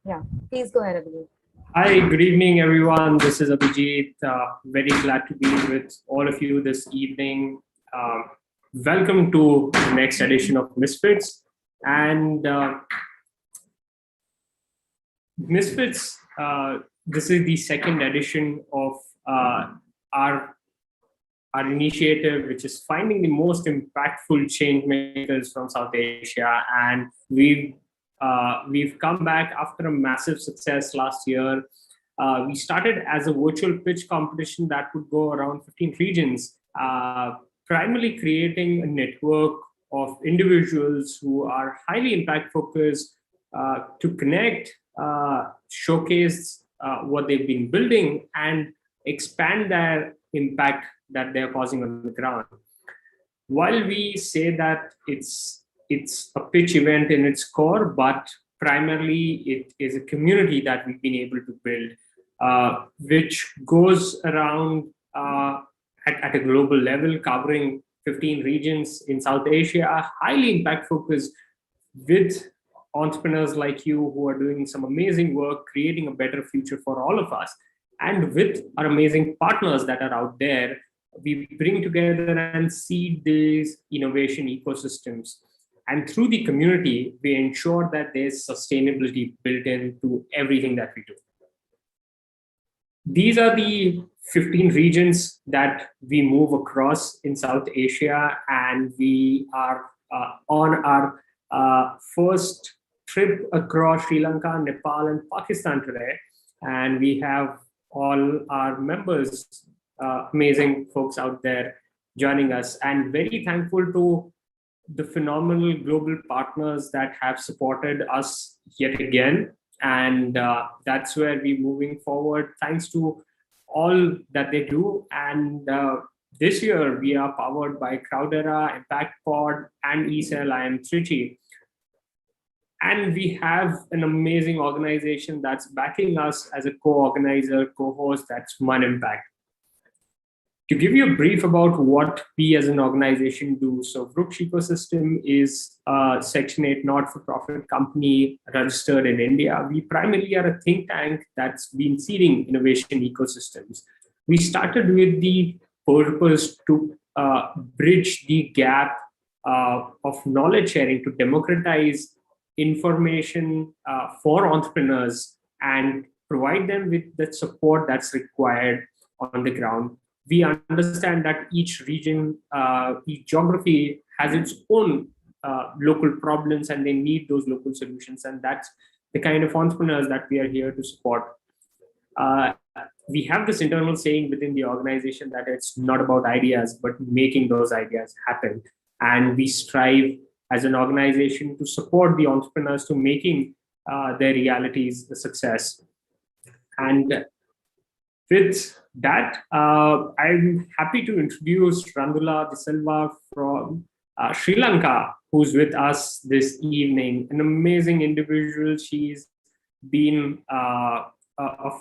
Yeah, please go ahead, Abhijit. Hi, good evening, everyone. This is Abhijit. Very glad to be with all of you this evening. Welcome to the next edition of MisFits. And MisFits, this is the second edition of our initiative, which is finding the most impactful change makers from South Asia. And we've come back after a massive success last year. We started as a virtual pitch competition that would go around 15 regions, primarily creating a network of individuals who are highly impact focused to connect, showcase what they've been building, and expand their impact that they're causing on the ground. While we say that it's a pitch event in its core, but primarily it is a community that we've been able to build, which goes around at a global level, covering 15 regions in South Asia, highly impact focused, with entrepreneurs like you who are doing some amazing work, creating a better future for all of us. And with our amazing partners that are out there, we bring together and seed these innovation ecosystems. And through the community, we ensure that there's sustainability built into everything that we do. These are the 15 regions that we move across in South Asia, and we are on our first trip across Sri Lanka, Nepal, and Pakistan today. And we have all our members, amazing folks out there joining us, and very thankful to the phenomenal global partners that have supported us yet again. And that's where we're moving forward, thanks to all that they do. And this year we are powered by Crowdera, Impact Pod, and ECEL. I am Trichy. And we have an amazing organization that's backing us as a co-organizer, co-host, that's One Impact. To give you a brief about what we as an organization do, so Vruksh Ecosystem is a Section 8 not-for-profit company registered in India. We primarily are a think tank that's been seeding innovation ecosystems. We started with the purpose to bridge the gap of knowledge sharing, to democratize information for entrepreneurs and provide them with the support that's required on the ground. We understand that each region, each geography has its own local problems, and they need those local solutions. And that's the kind of entrepreneurs that we are here to support. We have this internal saying within the organization that it's not about ideas, but making those ideas happen. And we strive as an organization to support the entrepreneurs to making their realities a success. And with that, I'm happy to introduce Randhula Silva from Sri Lanka, who's with us this evening. An amazing individual. She's been a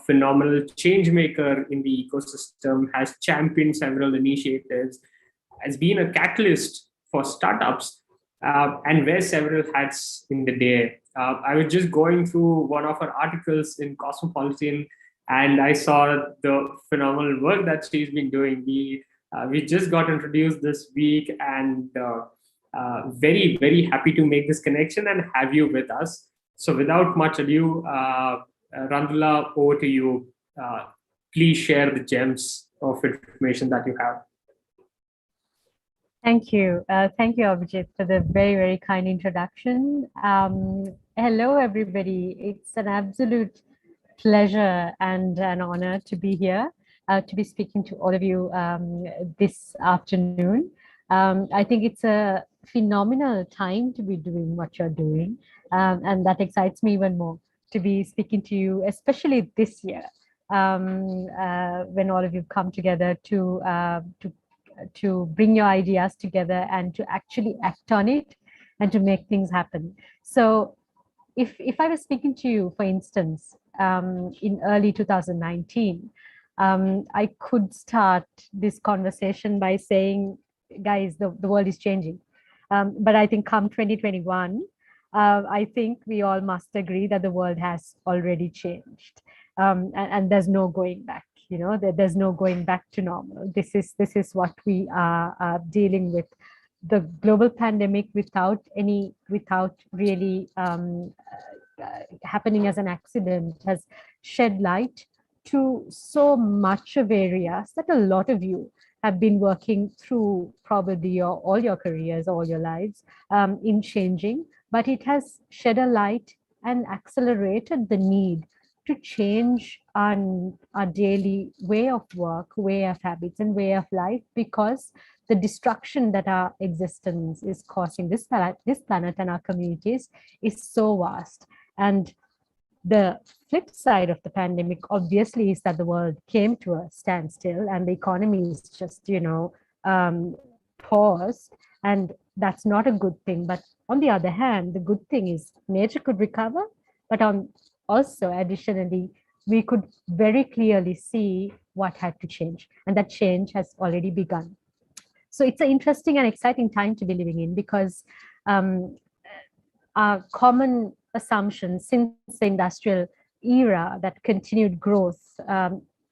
phenomenal change maker in the ecosystem, has championed several initiatives, has been a catalyst for startups, and wears several hats in the day. I was just going through one of her articles in Cosmopolitan, and I saw the phenomenal work that she's been doing. We just got introduced this week, and very, very happy to make this connection and have you with us. So without much ado, Randhula, over to you. Please share the gems of information that you have. Thank you. Thank you, Abhijit, for the very, very kind introduction. Hello, everybody. It's an absolute pleasure and an honor to be here, to be speaking to all of you this afternoon. I think it's a phenomenal time to be doing what you're doing, and that excites me even more to be speaking to you, especially this year, when all of you come together to bring your ideas together and to actually act on it and to make things happen. So if I was speaking to you, for instance, in early 2019, I could start this conversation by saying, guys, the world is changing. But I think come 2021, I think we all must agree that the world has already changed, and there's no going back. There's no going back to normal. This is what we are dealing with. The global pandemic, without really happening as an accident, has shed light to so much of areas that a lot of you have been working through probably all your careers, all your lives, in changing, but it has shed a light and accelerated the need to change our daily way of work, way of habits, and way of life, because the destruction that our existence is causing this planet and our communities is so vast. And the flip side of the pandemic, obviously, is that the world came to a standstill and the economy is just, paused. And that's not a good thing. But on the other hand, the good thing is nature could recover, but also additionally, we could very clearly see what had to change. And that change has already begun. So it's an interesting and exciting time to be living in, because our common assumption since the industrial era that continued growth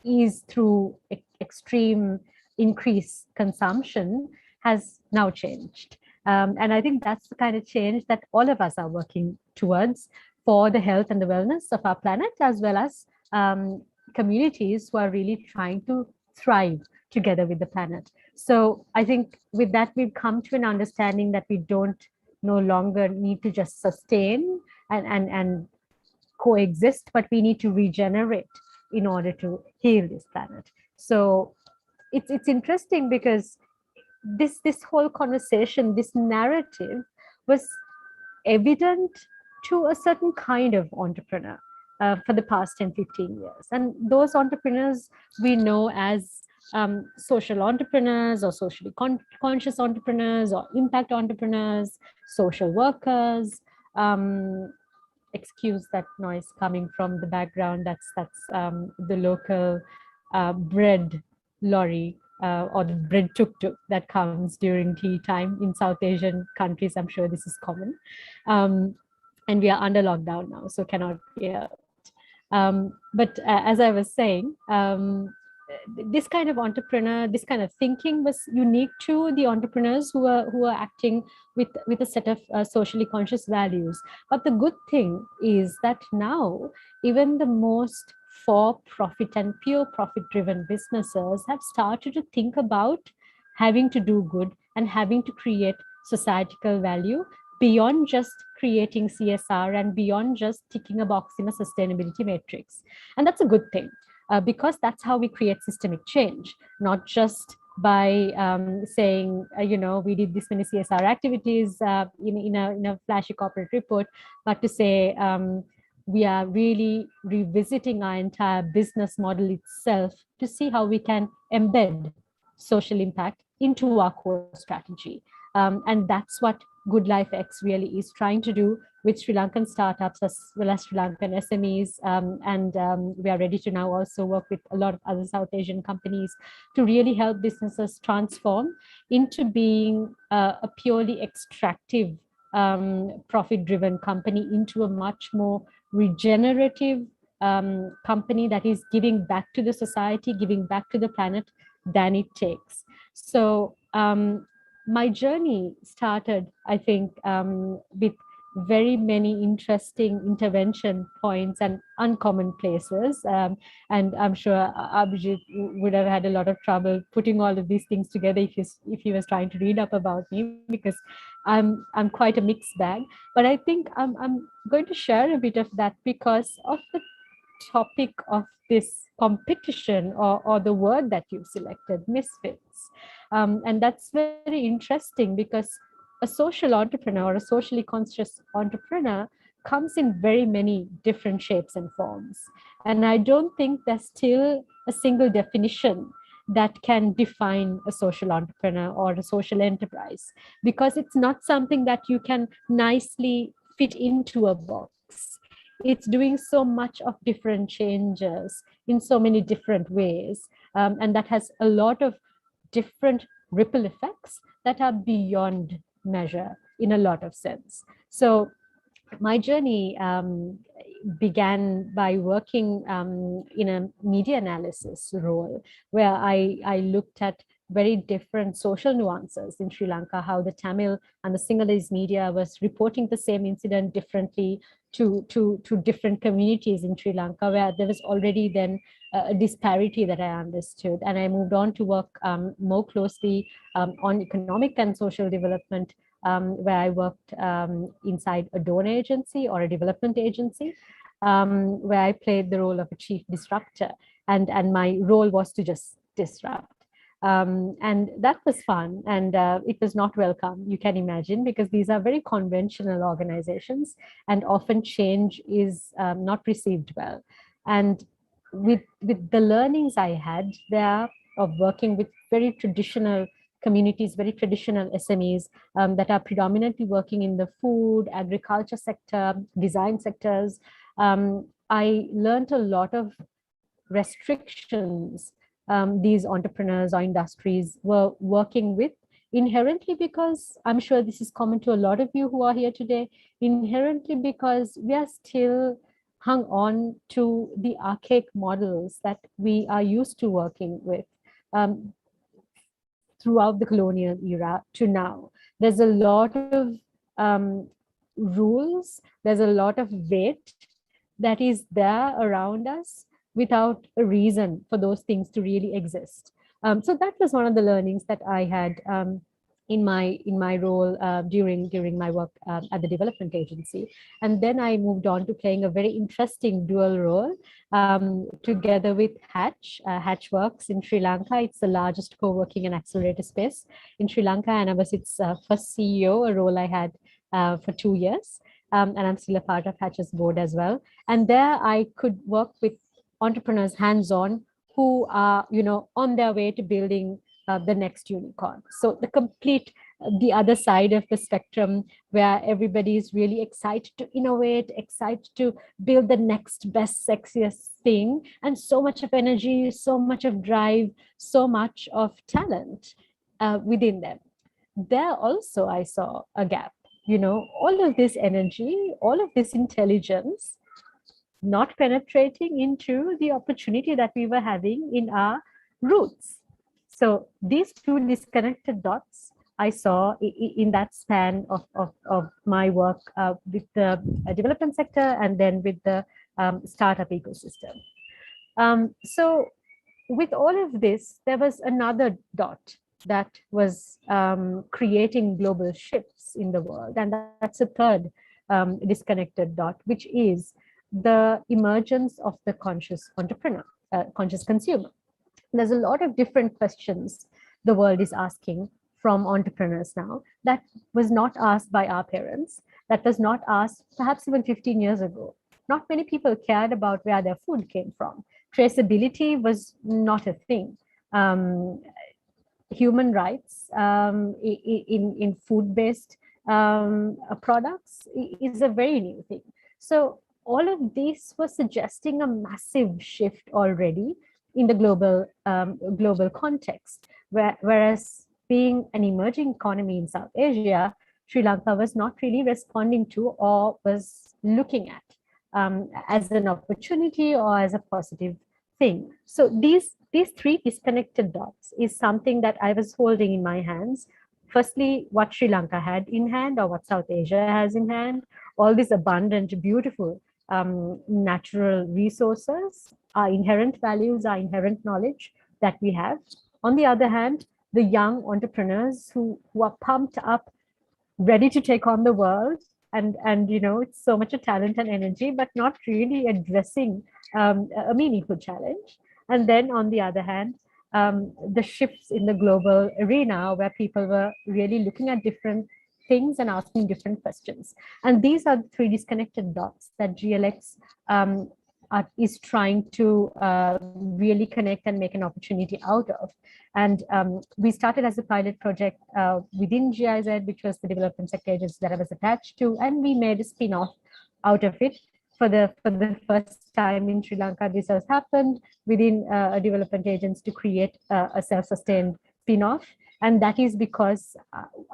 is through extreme increased consumption has now changed. And I think that's the kind of change that all of us are working towards for the health and the wellness of our planet, as well as communities who are really trying to thrive together with the planet. So I think with that, we've come to an understanding that we don't no longer need to just sustain and coexist, but we need to regenerate in order to heal this planet. So it's interesting because this whole conversation, this narrative was evident to a certain kind of entrepreneur for the past 10, 15 years. And those entrepreneurs we know as social entrepreneurs or socially conscious entrepreneurs or impact entrepreneurs, social workers. Excuse that noise coming from the background. That's the local bread lorry or the bread tuk-tuk that comes during tea time in South Asian countries. I'm sure this is common. And we are under lockdown now, so cannot hear. But as I was saying, this kind of entrepreneur, this kind of thinking was unique to the entrepreneurs who are acting with a set of socially conscious values. But the good thing is that now even the most for-profit and pure profit-driven businesses have started to think about having to do good and having to create societal value beyond just creating CSR and beyond just ticking a box in a sustainability matrix. And that's a good thing. Because that's how we create systemic change, not just by saying, we did this many CSR activities in a flashy corporate report, but to say we are really revisiting our entire business model itself to see how we can embed social impact into our core strategy. And that's what Good Life X really is trying to do with Sri Lankan startups as well as Sri Lankan SMEs. And we are ready to now also work with a lot of other South Asian companies to really help businesses transform into being a purely extractive, profit-driven company into a much more regenerative company that is giving back to the society, giving back to the planet than it takes. So my journey started, I think, with very many interesting intervention points and uncommon places. And I'm sure Abhijit would have had a lot of trouble putting all of these things together if he was trying to read up about me, because I'm quite a mixed bag. But I think I'm going to share a bit of that because of the topic of this competition or the word that you've selected, misfits. And that's very interesting because a social entrepreneur or a socially conscious entrepreneur comes in very many different shapes and forms. And I don't think there's still a single definition that can define a social entrepreneur or a social enterprise, because it's not something that you can nicely fit into a box. It's doing so much of different changes in so many different ways. And that has a lot of different ripple effects that are beyond measure in a lot of sense. So my journey began by working in a media analysis role, where I looked at very different social nuances in Sri Lanka, how the Tamil and the Sinhalese media was reporting the same incident differently to different communities in Sri Lanka, where there was already then a disparity that I understood. And I moved on to work more closely on economic and social development, where I worked inside a donor agency or a development agency, where I played the role of a chief disruptor. And my role was to just disrupt. And that was fun, and it was not welcome, you can imagine, because these are very conventional organizations, and often change is not received well. And with the learnings I had there of working with very traditional communities, very traditional SMEs that are predominantly working in the food, agriculture sector, design sectors, I learned a lot of restrictions these entrepreneurs or industries were working with, inherently because I'm sure this is common to a lot of you who are here today, inherently because we are still hung on to the archaic models that we are used to working with throughout the colonial era to now. There's a lot of rules, there's a lot of weight that is there around us without a reason for those things to really exist. So that was one of the learnings that I had in my role during my work at the development agency. And then I moved on to playing a very interesting dual role together with Hatch. Hatch works in Sri Lanka. It's the largest co-working and accelerator space in Sri Lanka, and I was its first CEO, a role I had for 2 years. And I'm still a part of Hatch's board as well. And there I could work with entrepreneurs hands-on who are, on their way to building the next unicorn. So the other side of the spectrum, where everybody is really excited to innovate, excited to build the next best, sexiest thing, and so much of energy, so much of drive, so much of talent within them. There also I saw a gap. All of this energy, all of this intelligence, not penetrating into the opportunity that we were having in our roots. So these two disconnected dots I saw in that span of my work with the development sector and then with the startup ecosystem. So with all of this, there was another dot that was creating global shifts in the world. And that's a third disconnected dot, which is the emergence of the conscious entrepreneur, conscious consumer. There's a lot of different questions the world is asking from entrepreneurs now that was not asked by our parents, that was not asked perhaps even 15 years ago. Not many people cared about where their food came from. Traceability was not a thing. Human rights in food-based products is a very new thing. So all of this was suggesting a massive shift already in the global context, whereas being an emerging economy in South Asia, Sri Lanka was not really responding to or was looking at as an opportunity or as a positive thing. So these three disconnected dots is something that I was holding in my hands. Firstly, what Sri Lanka had in hand or what South Asia has in hand, all these abundant, beautiful natural resources, our inherent values, our inherent knowledge that we have. On the other hand, the young entrepreneurs who are pumped up, ready to take on the world, and it's so much of talent and energy, but not really addressing a meaningful challenge. And then on the other hand, the shifts in the global arena where people were really looking at different things and asking different questions. And these are the three disconnected dots that GLX is trying to really connect and make an opportunity out of. And we started as a pilot project within GIZ, which was the development sector agency that I was attached to, and we made a spin-off out of it. For the first time in Sri Lanka, this has happened within a development agency to create a self-sustained spin-off. And that is because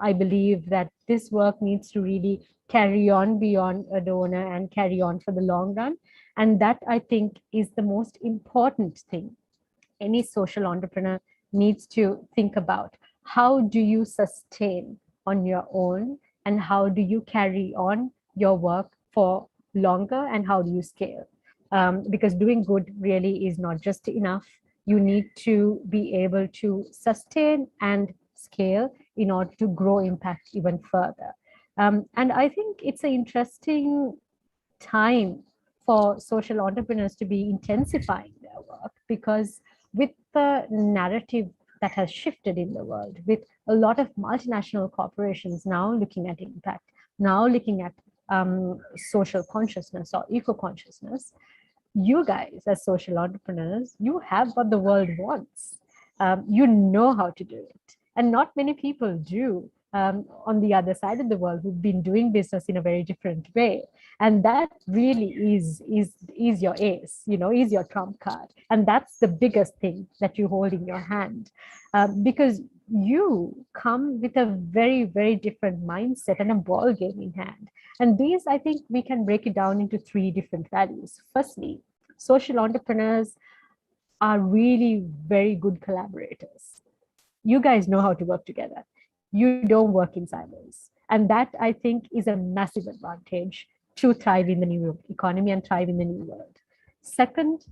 I believe that this work needs to really carry on beyond a donor and carry on for the long run. And that, I think, is the most important thing any social entrepreneur needs to think about. How do you sustain on your own, and how do you carry on your work for longer, and how do you scale? Because doing good really is not just enough. You need to be able to sustain and scale in order to grow impact even further. And I think it's an interesting time for social entrepreneurs to be intensifying their work, because with the narrative that has shifted in the world, with a lot of multinational corporations now looking at impact, now looking at social consciousness or eco-consciousness, you guys as social entrepreneurs, you have what the world wants. You know how to do it. And not many people do on the other side of the world who've been doing business in a very different way. And that really is your ace, is your trump card. And that's the biggest thing that you hold in your hand, because you come with a very, very different mindset and a ball game in hand. And these, I think we can break it down into three different values. Firstly, social entrepreneurs are really very good collaborators. You guys know how to work together. You don't work in silos. And that, I think, is a massive advantage to thrive in the new economy and thrive in the new world. Second,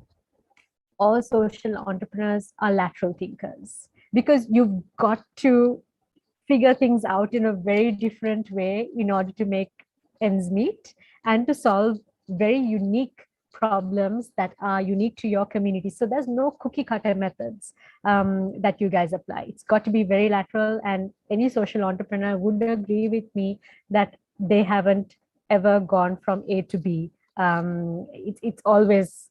all social entrepreneurs are lateral thinkers, because you've got to figure things out in a very different way in order to make ends meet and to solve very unique problems that are unique to your community. So there's no cookie cutter methods that you guys apply. It's got to be very lateral, and any social entrepreneur would agree with me that they haven't ever gone from A to B. It's always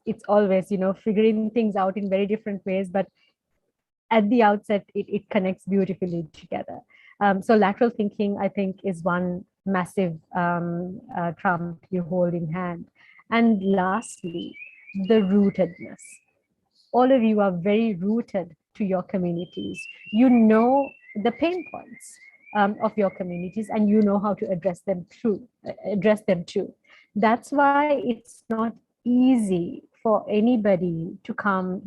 figuring things out in very different ways, but at the outset it connects beautifully together. So lateral thinking, I think, is one massive trump you hold in hand. And lastly, the rootedness. All of you are very rooted to your communities. You know the pain points of your communities, and you know how to address them too. That's why it's not easy for anybody to come,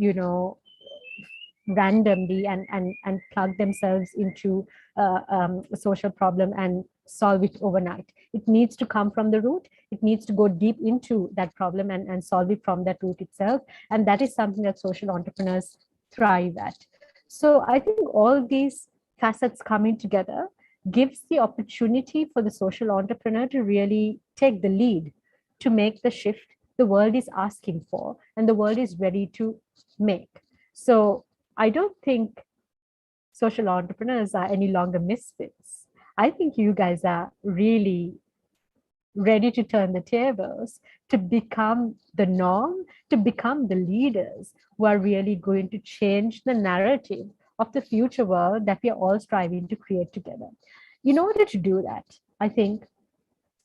randomly and plug themselves into a social problem and solve it overnight. It needs to come from the root. It needs to go deep into that problem and solve it from that root itself. And that is something that social entrepreneurs thrive at. So I think all these facets coming together gives the opportunity for the social entrepreneur to really take the lead, to make the shift the world is asking for and the world is ready to make. So I don't think social entrepreneurs are any longer misfits. I think you guys are really ready to turn the tables, to become the norm, to become the leaders who are really going to change the narrative of the future world that we are all striving to create together. In order to do that, I think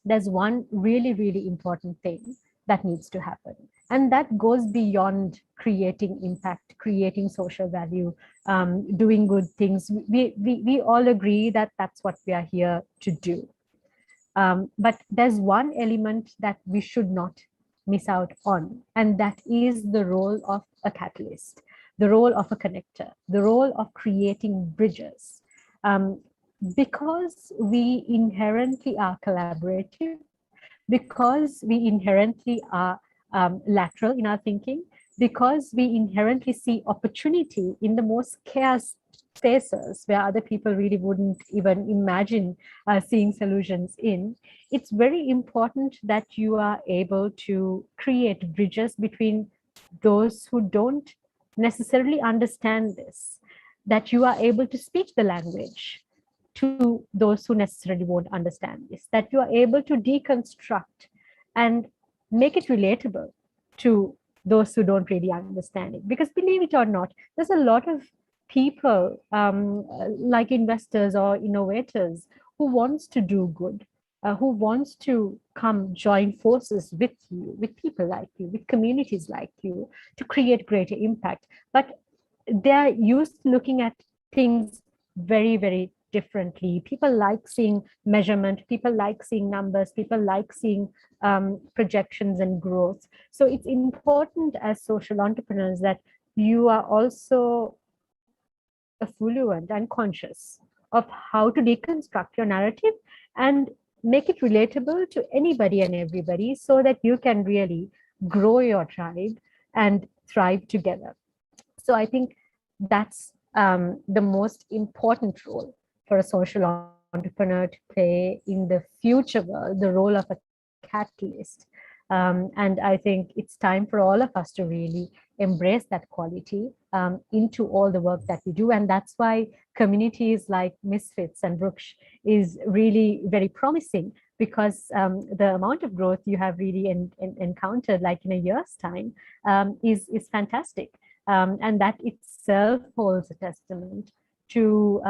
there's one really, really important thing that needs to happen. And that goes beyond creating impact, creating social value, doing good things. We all agree that that's what we are here to do. But there's one element that we should not miss out on, and that is the role of a catalyst, the role of a connector, the role of creating bridges. Because we inherently are collaborative, because we inherently are lateral in our thinking, because we inherently see opportunity in the most scarce spaces where other people really wouldn't even imagine seeing solutions in, it's very important that you are able to create bridges between those who don't necessarily understand this, that you are able to speak the language to those who necessarily won't understand this, that you are able to deconstruct and make it relatable to those who don't really understand it. Because believe it or not, there's a lot of people like investors or innovators who wants to do good, who wants to come join forces with you, with people like you, with communities like you, to create greater impact. But they're used to looking at things very, very differently. People like seeing measurement, people like seeing numbers, people like seeing projections and growth. So it's important as social entrepreneurs that you are also affluent and conscious of how to deconstruct your narrative and make it relatable to anybody and everybody so that you can really grow your tribe and thrive together. So I think that's the most important role for a social entrepreneur to play in the future world, the role of a catalyst. And I think it's time for all of us to really embrace that quality into all the work that we do. And that's why communities like Misfits and Brooks is really very promising, because the amount of growth you have really encountered, like in a year's time, is fantastic. And that itself holds a testament to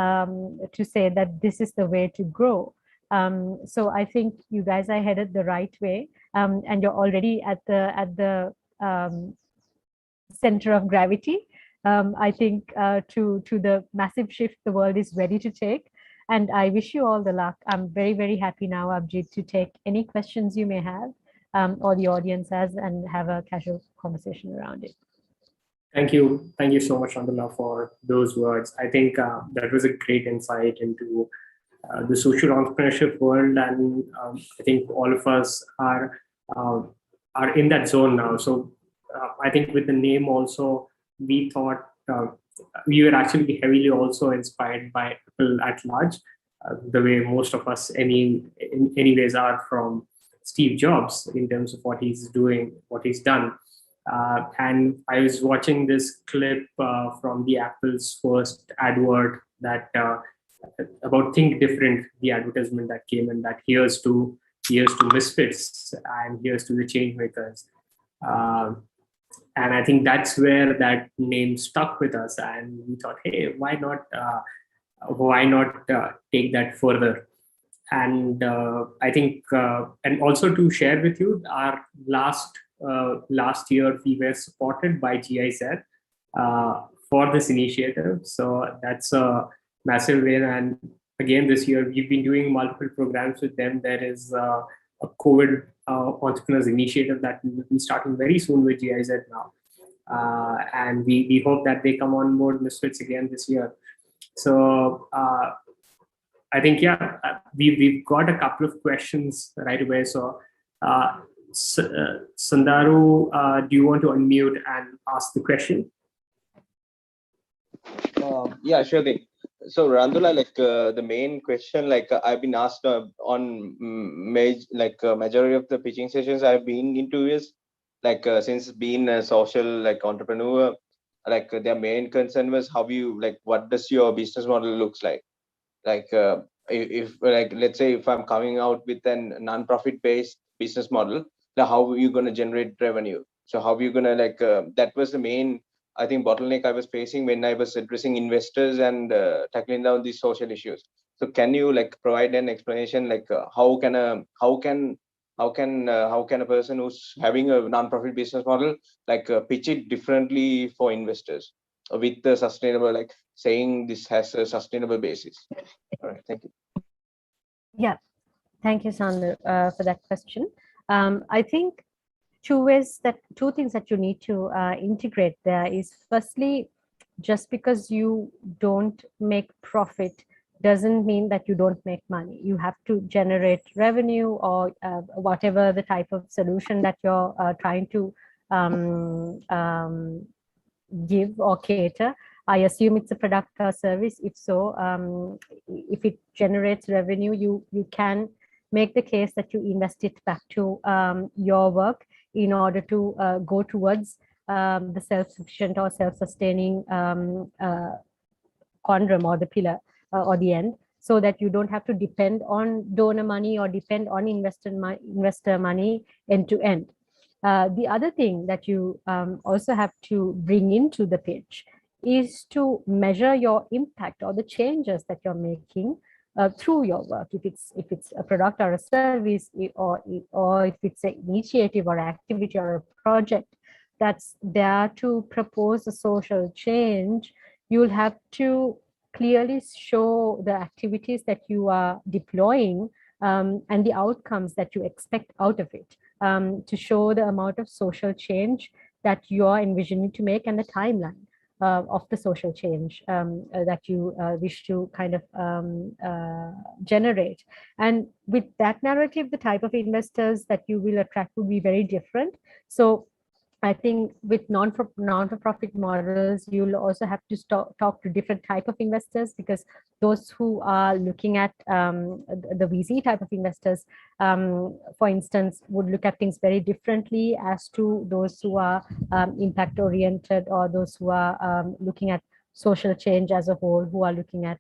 say that this is the way to grow. So I think you guys are headed the right way, and you're already at the center of gravity. I think to the massive shift the world is ready to take. And I wish you all the luck. I'm very, very happy now, Abhijit, to take any questions you may have, or the audience has, and have a casual conversation around it. Thank you. Thank you so much, Randhula, for those words. I think that was a great insight into the social entrepreneurship world. And I think all of us are in that zone now. So I think with the name also, we thought we were actually heavily also inspired by people at large, the way most of us anyways are, from Steve Jobs in terms of what he's doing, what he's done. And I was watching this clip from the Apple's first advert that about Think Different, the advertisement that came in, that here's to misfits and here's to the change makers. And I think that's where that name stuck with us, and we thought, hey, why not take that further? And I think, and also to share with you, our last year we were supported by GIZ for this initiative. So that's a massive win. And again, this year we've been doing multiple programs with them. There is a COVID entrepreneurs initiative that we will be starting very soon with GIZ now. And we hope that they come on board Misfits again this year. So I think, we've got a couple of questions right away. So Sandaru, do you want to unmute and ask the question? Yeah, sure thing. So Randhula, the main question, I've been asked on majority of the pitching sessions I've been into is since being a social entrepreneur, their main concern was how you what does your business model looks like? If let's say if I'm coming out with a non-profit based business model, how are you going to generate revenue? So how are you going to that was the main, I think, bottleneck I was facing when I was addressing investors and tackling down these social issues. So can you provide an explanation how can a person who's having a non-profit business model pitch it differently for investors with the sustainable, saying this has a sustainable basis? All right, thank you. Yeah, thank you, Sandhu, for that question. I think two things that you need to integrate there is, firstly, just because you don't make profit doesn't mean that you don't make money. You have to generate revenue, or whatever the type of solution that you're trying to give or cater. I assume it's a product or service. If so, if it generates revenue, you can make the case that you invest it back to your work in order to go towards the self-sufficient or self-sustaining quadrant, or the pillar, or the end, so that you don't have to depend on donor money or depend on investor money end to end. The other thing that you also have to bring into the pitch is to measure your impact or the changes that you're making through your work. If it's a product or a service, or if it's an initiative or activity or a project that's there to propose a social change, you'll have to clearly show the activities that you are deploying and the outcomes that you expect out of it, to show the amount of social change that you are envisioning to make and the timeline of the social change that you wish to kind of generate. And with that narrative, the type of investors that you will attract will be very different. So I think with non-for-profit models, you'll also have to talk to different type of investors, because those who are looking at the VC type of investors, for instance, would look at things very differently as to those who are impact oriented, or those who are looking at social change as a whole, who are looking at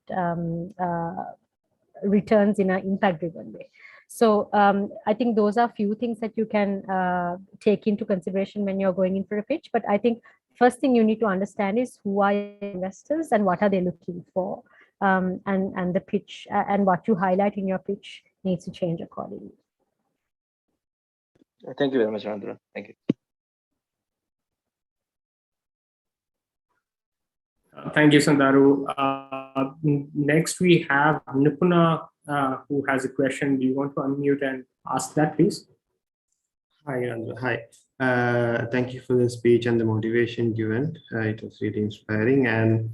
returns in an impact driven way. So I think those are few things that you can take into consideration when you're going in for a pitch. But I think first thing you need to understand is who are your investors and what are they looking for, and the pitch and what you highlight in your pitch needs to change accordingly. Thank you very much, Randhula. Thank you. Thank you, Sandaru. Next, we have Nipuna, who has a question. Do you want to unmute and ask that, please? Hi, Randhula. Hi. Thank you for the speech and the motivation given. It was really inspiring. And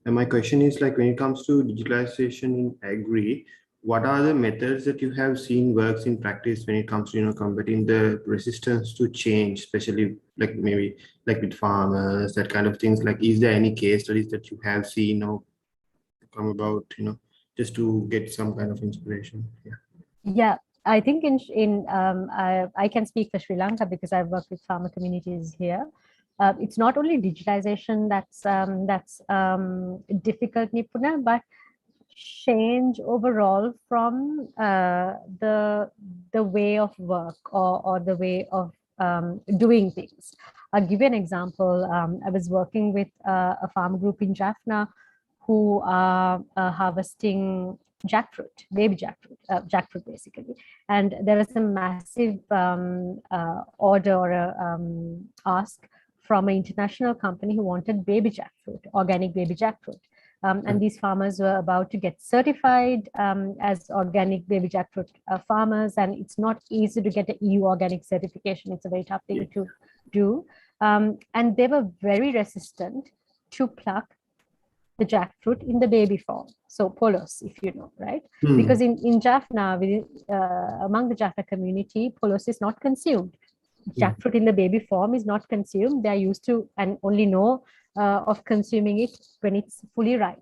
my question is, like, when it comes to digitalization in agri, what are the methods that you have seen works in practice when it comes to, combating the resistance to change, especially like maybe like with farmers, that kind of things? Like, is there any case studies that you have seen or come about, just to get some kind of inspiration? Yeah, I think I can speak for Sri Lanka because I've worked with farmer communities here. It's not only digitization that's difficult, Nipuna, but change overall from the way of work or the way of doing things. I'll give you an example. I was working with a farm group in Jaffna who are harvesting jackfruit, baby jackfruit basically. And there was a massive order or ask from an international company who wanted baby jackfruit, organic baby jackfruit. And these farmers were about to get certified as organic baby jackfruit farmers. And it's not easy to get an EU organic certification. It's a very tough thing to do. And they were very resistant to pluck the jackfruit in the baby form. So polos, if you know, right? Because in Jaffna, among the Jaffna community, polos is not consumed. Jackfruit in the baby form is not consumed. They're used to and only know of consuming it when it's fully ripe,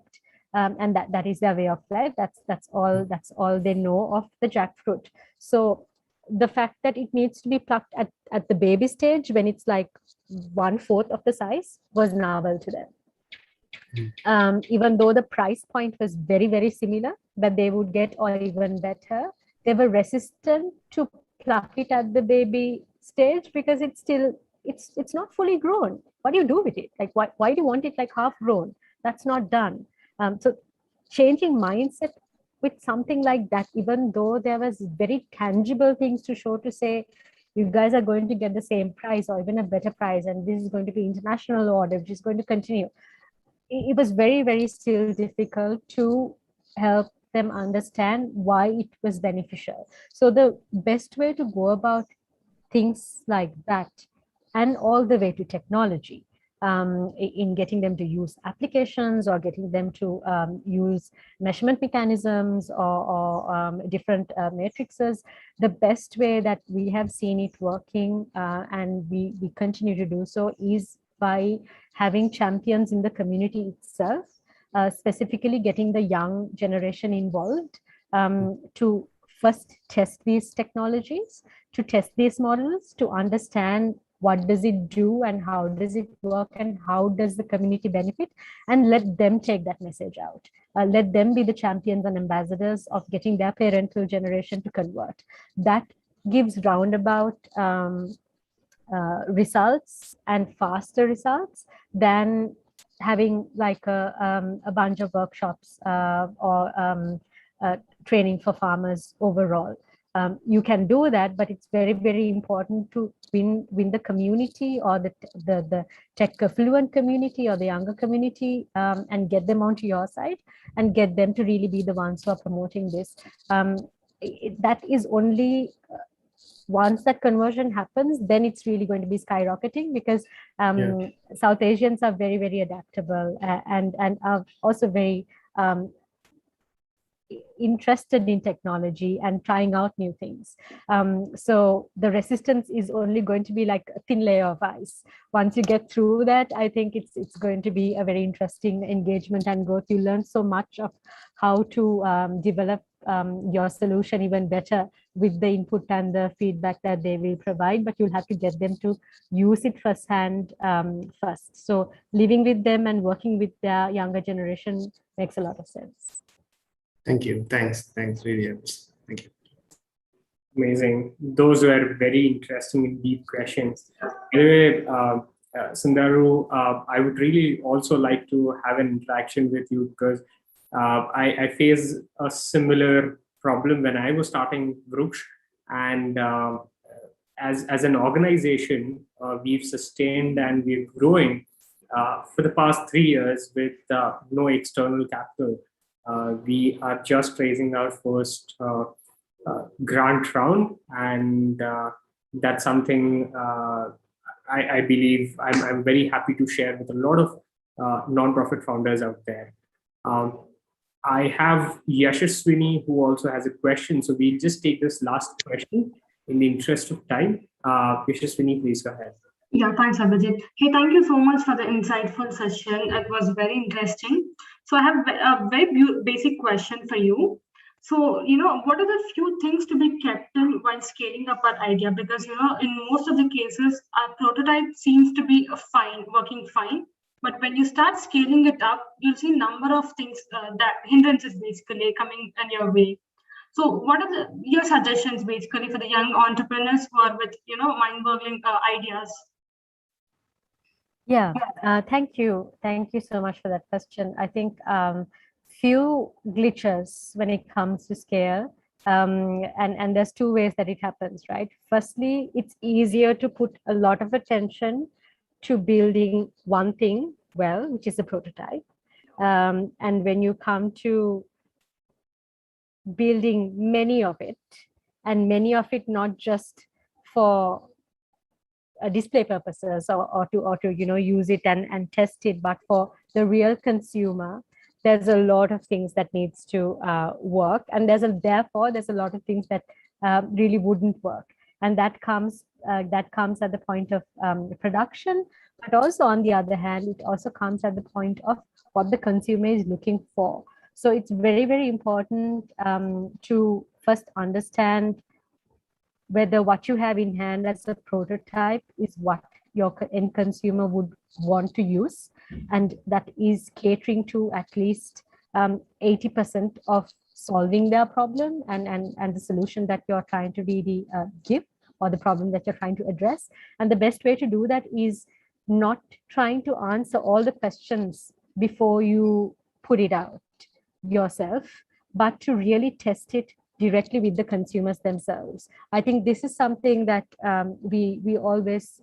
and that is their way of life. That's all they know of the jackfruit. So the fact that it needs to be plucked at the baby stage when it's like 1/4 of the size was novel to them. Even though the price point was very, very similar, but they would get, or even better, they were resistant to pluck it at the baby stage because it's not fully grown. What do you do with it? Like, why do you want it like half grown? That's not done. So changing mindset with something like that, even though there was very tangible things to show to say, you guys are going to get the same price or even a better price, and this is going to be international order, which is going to continue. It was very, very still difficult to help them understand why it was beneficial. So the best way to go about things like that, and all the way to technology, in getting them to use applications or getting them to use measurement mechanisms or different matrices, the best way that we have seen it working, and we continue to do so, is by having champions in the community itself, specifically getting the young generation involved to first test these technologies, to test these models, to understand what does it do and how does it work and how does the community benefit, and let them take that message out. Let them be the champions and ambassadors of getting their parental generation to convert. That gives roundabout results and faster results than having like a bunch of workshops or training for farmers overall. You can do that, but it's very, very important to win the community, or the tech affluent community, or the younger community, and get them onto your side and get them to really be the ones who are promoting this. That is only once that conversion happens, then it's really going to be skyrocketing, because South Asians are very, very adaptable, and are also very interested in technology and trying out new things. So the resistance is only going to be like a thin layer of ice. Once you get through that, I think it's going to be a very interesting engagement and growth. You learn so much of how to develop your solution even better with the input and the feedback that they will provide, but you'll have to get them to use it firsthand first. So living with them and working with their younger generation makes a lot of sense. Thank you. Thanks. Really helps. Thank you. Amazing. Those were very interesting and deep questions. Anyway, Sundaru, I would really also like to have an interaction with you, because I faced a similar problem when I was starting Vruksh, and as an organization, we've sustained and we're growing for the past 3 years with no external capital. We are just raising our first grant round, and that's something I believe I'm very happy to share with a lot of nonprofit founders out there. I have Yashaswini, who also has a question, so we'll just take this last question in the interest of time. Yashaswini, please go ahead. Yeah, thanks, Abhijit. Hey, thank you so much for the insightful session. It was very interesting. So I have a very basic question for you. So, what are the few things to be kept in while scaling up our idea? Because, in most of the cases, our prototype seems to be working fine. But when you start scaling it up, you'll see a number of things, that hindrances basically coming in your way. So what are your suggestions basically for the young entrepreneurs who are with, mind-boggling ideas? Yeah, thank you. Thank you so much for that question. I think few glitches when it comes to scale, and there's 2 ways that it happens, right? Firstly, it's easier to put a lot of attention to building one thing well, which is a prototype. And when you come to building many of it, and many of it not just for display purposes or to use it and test it, but for the real consumer, there's a lot of things that needs to work, and therefore there's a lot of things that really wouldn't work, and that comes at the point of production. But also, on the other hand, it also comes at the point of what the consumer is looking for. So it's very, very important to first understand whether what you have in hand as a prototype is what your end consumer would want to use, and that is catering to at least 80% of solving their problem and the solution that you're trying to really give, or the problem that you're trying to address. And the best way to do that is not trying to answer all the questions before you put it out yourself, but to really test it directly with the consumers themselves. I think this is something that we always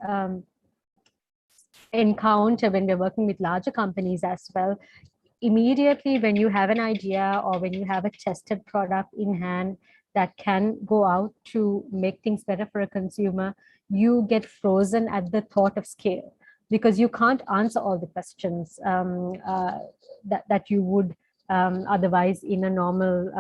encounter when we're working with larger companies as well. Immediately when you have an idea, or when you have a tested product in hand that can go out to make things better for a consumer, you get frozen at the thought of scale, because you can't answer all the questions that you would otherwise in a normal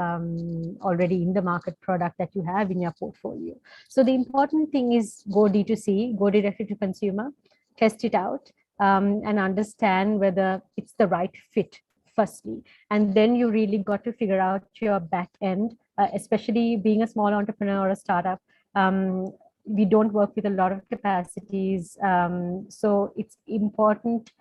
already in the market product that you have in your portfolio. So the important thing is go D2C, go directly to consumer, test it out, and understand whether it's the right fit firstly. And then you really got to figure out your back end, especially being a small entrepreneur or a startup. We don't work with a lot of capacities. So it's important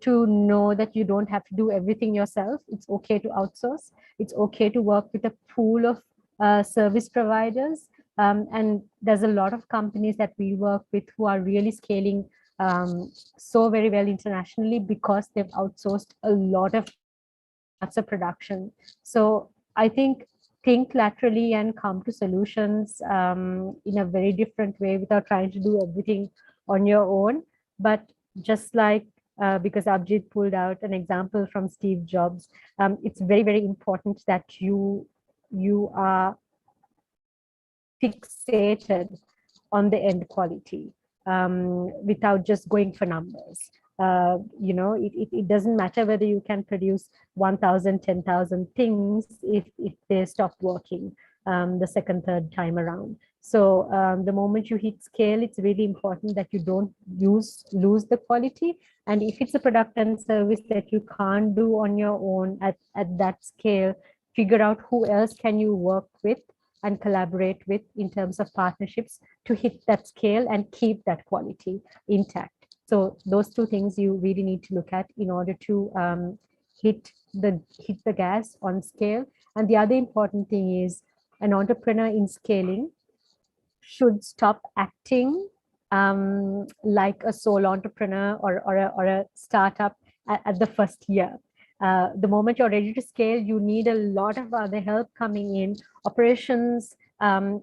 to know that you don't have to do everything yourself. It's okay to outsource. It's okay to work with a pool of service providers. And there's a lot of companies that we work with who are really scaling so very well internationally, because they've outsourced a lot of parts of production. So I think think laterally and come to solutions in a very different way without trying to do everything on your own. But just like, because Abhijit pulled out an example from Steve Jobs, it's very, very important that you are fixated on the end quality without just going for numbers. It doesn't matter whether you can produce 1,000, 10,000 things if they stop working the second, third time around. So the moment you hit scale, it's really important that you don't lose the quality. And if it's a product and service that you can't do on your own at that scale, figure out who else can you work with and collaborate with in terms of partnerships to hit that scale and keep that quality intact. So those two things you really need to look at in order to hit the gas on scale. And the other important thing is an entrepreneur in scaling should stop acting like a sole entrepreneur or a startup at the first year. The moment you're ready to scale, you need a lot of other help coming in, operations,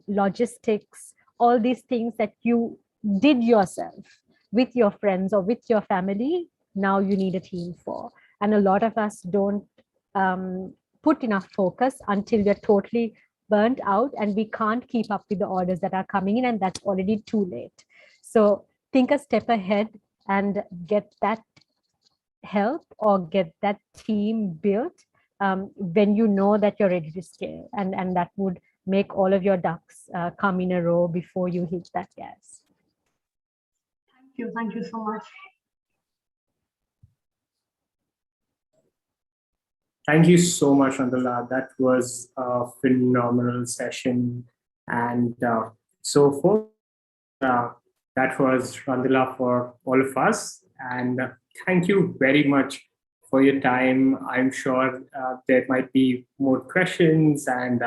logistics, all these things that you did yourself with your friends or with your family. Now you need a team for. And a lot of us don't put enough focus until we're totally burnt out and we can't keep up with the orders that are coming in, and that's already too late. So think a step ahead and get that help or get that team built when you know that you're ready to scale, and that would make all of your ducks come in a row before you hit that gas. Thank you so much. Thank you so much, Randhula. That was a phenomenal session. And so for that was Randhula for all of us. And thank you very much for your time. I'm sure there might be more questions, and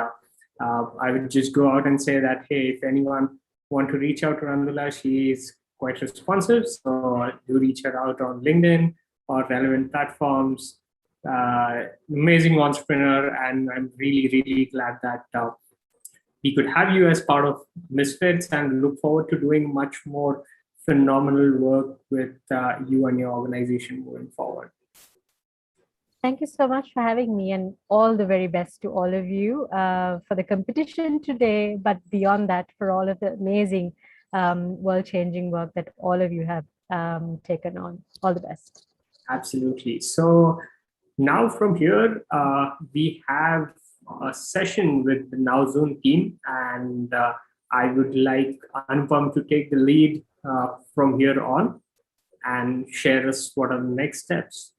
I would just go out and say that, hey, if anyone want to reach out to Randhula, she is quite responsive. So do reach her out on LinkedIn or relevant platforms. Amazing entrepreneur, and I'm really, really glad that we could have you as part of MisFits, and look forward to doing much more phenomenal work with you and your organization moving forward. Thank you so much for having me, and all the very best to all of you for the competition today, but beyond that, for all of the amazing world-changing work that all of you have taken on. All the best. Absolutely. So now from here, we have a session with the Now Zone team, and I would like Anupam to take the lead from here on and share us what are the next steps.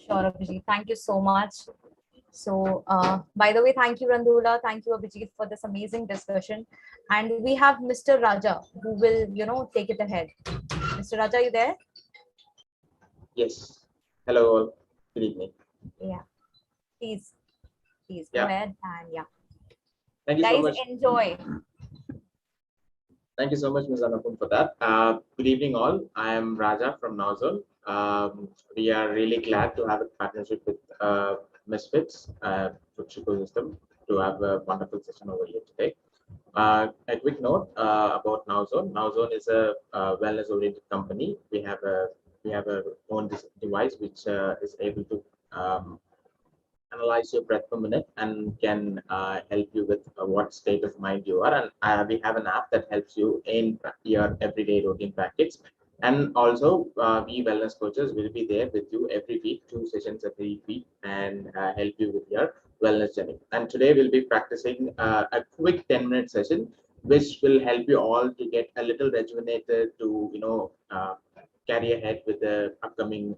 Sure, Abhijit. Thank you so much. So, by the way, thank you, Randhula. Thank you, Abhijit, for this amazing discussion. And we have Mr. Raja, who will, take it ahead. Mr. Raja, are you there? Yes. Hello all. Good evening. Yeah. Please go ahead, and Thank you guys, so much. Enjoy. Thank you so much, Ms. Anupam, for that. Good evening, all. I am Raja from Nowzone. We are really glad to have a partnership with MisFits ecosystem to have a wonderful session over here today. A quick note about Nowzone. Nowzone is a wellness-oriented company. We have a own device which is able to analyze your breath per minute and can help you with what state of mind you are. And we have an app that helps you in your everyday routine practice. And also, we wellness coaches will be there with you every week, 2 sessions every week, and help you with your wellness journey. And today we'll be practicing a quick 10-minute session, which will help you all to get a little rejuvenated to, carry ahead with the upcoming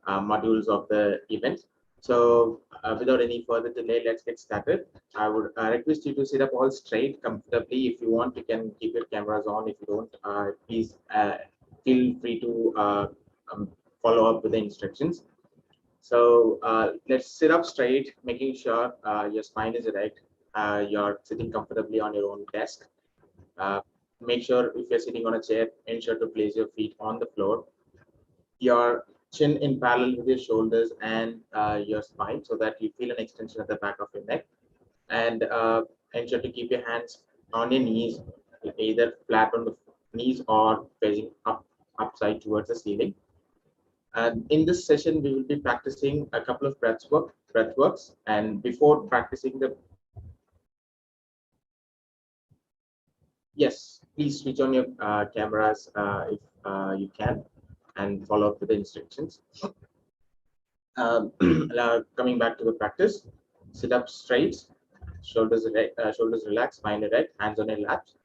modules of the event. So without any further delay, let's get started. I would request you to sit up all straight, comfortably. If you want, you can keep your cameras on. If you don't, please feel free to follow up with the instructions. So let's sit up straight, making sure your spine is erect. You're sitting comfortably on your own desk. Make sure if you're sitting on a chair, ensure to place your feet on the floor. Your chin in parallel with your shoulders and your spine, so that you feel an extension at the back of your neck. And ensure to keep your hands on your knees, either flat on the knees or facing upside towards the ceiling. And in this session, we will be practicing a couple of breathworks. And before practicing the, yes, please switch on your cameras if you can, and follow up with the instructions. Coming back to the practice, sit up straight, shoulders relaxed, spine erect, hands on your laps.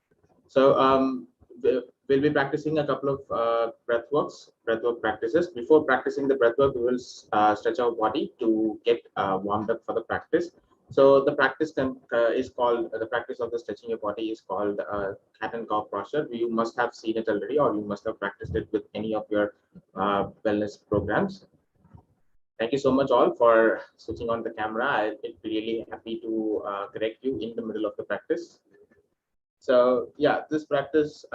So we'll be practicing a couple of breathwork practices. Before practicing the breathwork, we will stretch our body to get warmed up for the practice. So the practice is called, the practice of the stretching your body is called cat and cow posture. You must have seen it already, or you must have practiced it with any of your wellness programs. Thank you so much all for switching on the camera. I'll be really happy to correct you in the middle of the practice. So yeah, this practice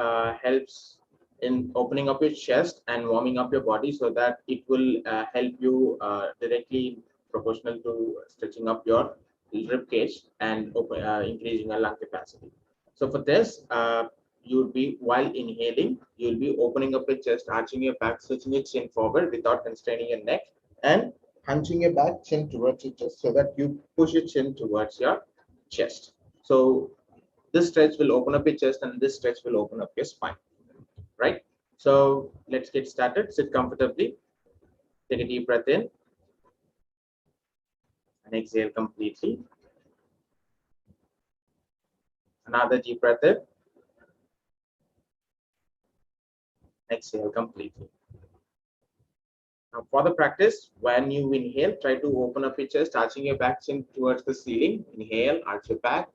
helps in opening up your chest and warming up your body, so that it will help you directly proportional to stretching up your rib cage and increasing your lung capacity. So for this, you'll be, while inhaling, you'll be opening up your chest, arching your back, stretching your chin forward without constraining your neck, and hunching your back, chin towards your chest, so that you push your chin towards your chest. So this stretch will open up your chest, and this stretch will open up your spine, right? So let's get started. Sit comfortably. Take a deep breath in and exhale completely. Another deep breath in. Exhale completely. Now for the practice, when you inhale, try to open up your chest, arching your back, chin towards the ceiling. Inhale, arch your back.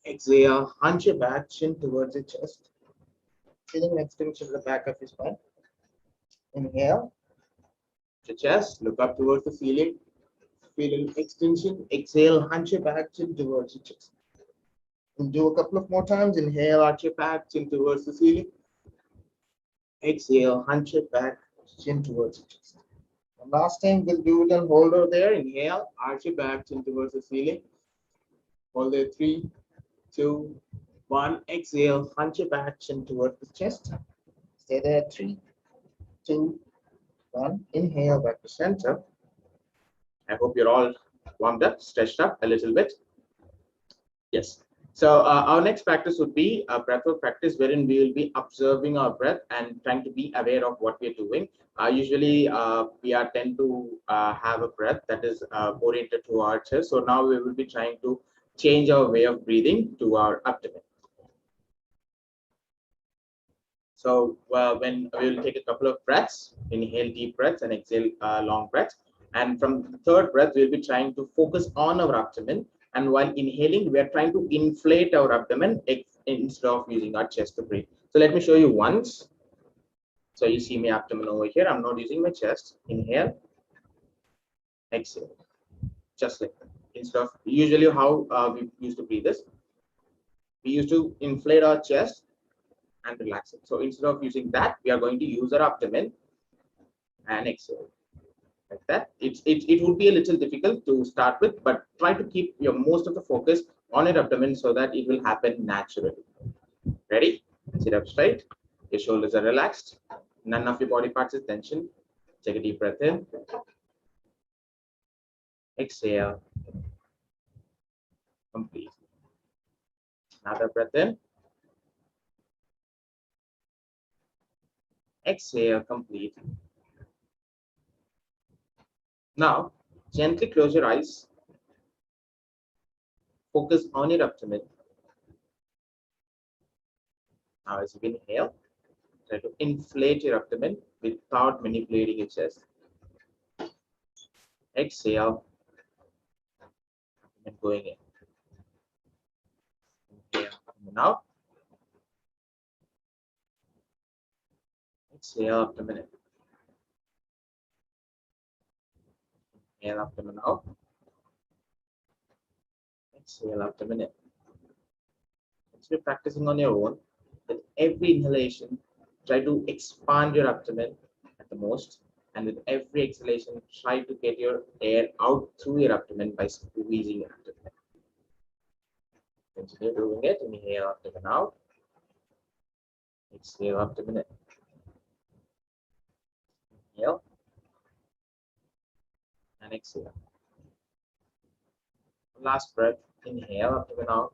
Exhale, hunch your back, chin towards your chest. Feeling an extension at the back of your spine. Inhale, your chest, look up towards the ceiling. Feel an extension. Exhale, hunch your back, chin towards your chest. We'll do a couple of more times. Inhale, arch your back, chin towards the ceiling. Exhale, hunch your back, chin towards your chest. And last time, we'll do it and hold over there. Inhale, arch your back, chin towards the ceiling. Hold there, 3, 2, 1. Exhale, hunch your back, chin towards the chest. Stay there, 3, 2, 1. Inhale, back to center. I hope you're all warmed up, stretched up a little bit. Yes. So our next practice would be a breathwork practice, wherein we will be observing our breath and trying to be aware of what we're doing. Usually, we tend to have a breath that is oriented to our chest. So now we will be trying to change our way of breathing to our abdomen. So when we will take a couple of breaths, inhale deep breaths and exhale long breaths. And from the third breath, we'll be trying to focus on our abdomen. And while inhaling, we are trying to inflate our abdomen instead of using our chest to breathe. So let me show you once. So you see my abdomen over here. I'm not using my chest. Inhale, exhale, just like that. Instead of usually how we used to breathe this, we used to inflate our chest and relax it. So instead of using that, we are going to use our abdomen and exhale. Like that. It would be a little difficult to start with, but try to keep your most of the focus on your abdomen so that it will happen naturally. Ready? Sit up straight. Your shoulders are relaxed. None of your body parts is tension. Take a deep breath in. Exhale. Complete. Another breath in. Exhale. Complete. Now, gently close your eyes. Focus on your abdomen. Now, as you inhale, try to inflate your abdomen without manipulating your chest. Exhale, and going in. Inhale, abdomen out. Exhale, abdomen in. Inhale, abdomen out. Exhale, abdomen in. Once you're practicing on your own, with every inhalation, try to expand your abdomen at the most. And with every exhalation, try to get your air out through your abdomen by squeezing your abdomen. Continue doing it. Inhale, abdomen out. Exhale, abdomen in. Inhale. And exhale. Last breath. Inhale, abdomen out.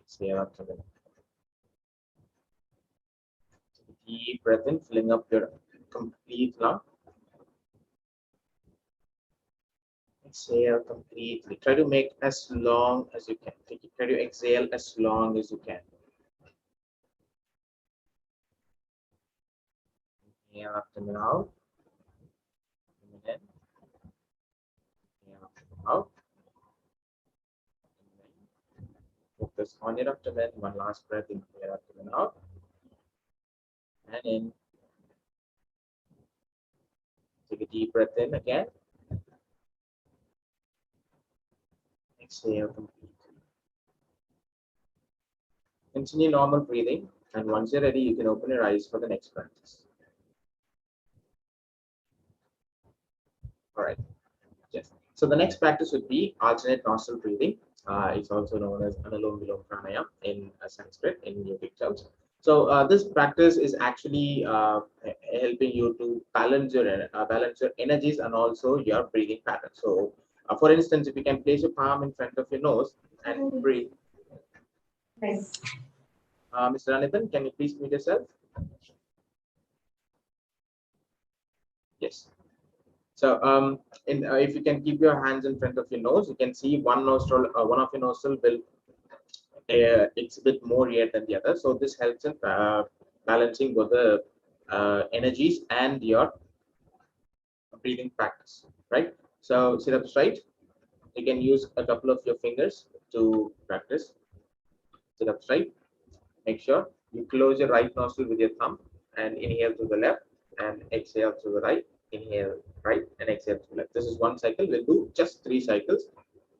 Exhale, abdomen. Take a deep breath in, filling up your complete lung. Exhale completely. Try to make as long as you can. Try to exhale as long as you can. Inhale, abdomen out. Abdomen in. Inhale, abdomen out. Focus on your abdomen. One last breath. Inhale, abdomen out. And in. Take a deep breath in again. Exhale completely. Continue normal breathing, and once you're ready, you can open your eyes for the next practice. All right. Yes. So the next practice would be alternate nostril breathing. It's also known as Anulom Vilom Pranayama in Sanskrit in yogic terms. So this practice is actually helping you to balance your energies and also your breathing pattern. So for instance, if you can place your palm in front of your nose and breathe. Nice. Mr. Anithan, can you please mute yourself? Yes. So if you can keep your hands in front of your nose, you can see one nostril, one of your nostril will exhibit more air than the other. So this helps in balancing both the energies and your breathing practice, right? So sit up straight. You can use a couple of your fingers to practice. Sit up straight. Make sure you close your right nostril with your thumb and inhale to the left and exhale to the right. Inhale right and exhale to the left. This is one cycle. We'll do just 3 cycles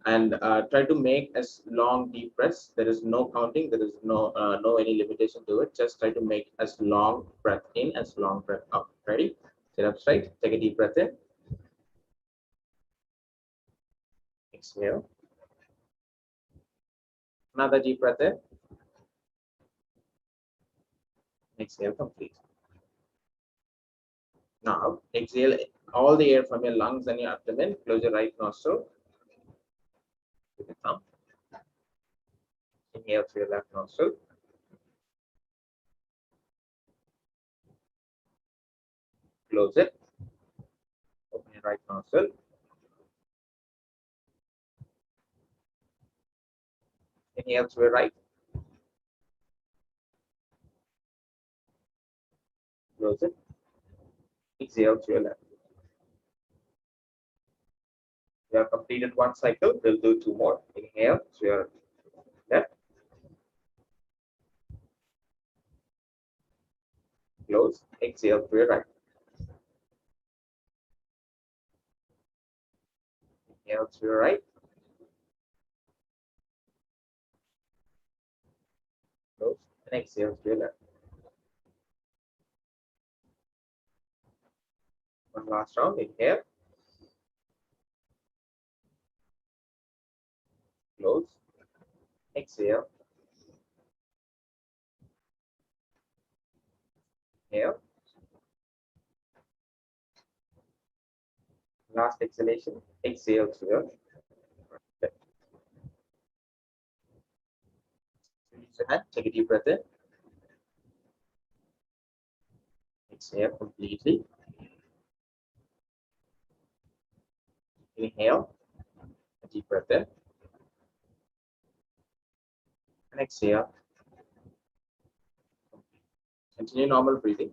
and try to make as long deep breaths. There is no counting. There is no any limitation to it. Just try to make as long breath in as long breath out. Ready? Sit up straight. Take a deep breath in. Exhale. Another deep breath in. Exhale completely. Now exhale all the air from your lungs and your abdomen. Close your right nostril with your thumb. Inhale through your left nostril. Close it. Open your right nostril. Inhale through your right. Close it. Exhale through your left. We have completed 1 cycle. We'll do 2 more. Inhale through your left. Close. Exhale through your right. Inhale through your right. Close. And exhale through your left. One last round. Inhale. Close. Exhale. Inhale. Last exhalation. Exhale through your left. Release your hand. Take a deep breath in. Exhale completely. Inhale. A deep breath in. And exhale. Continue normal breathing.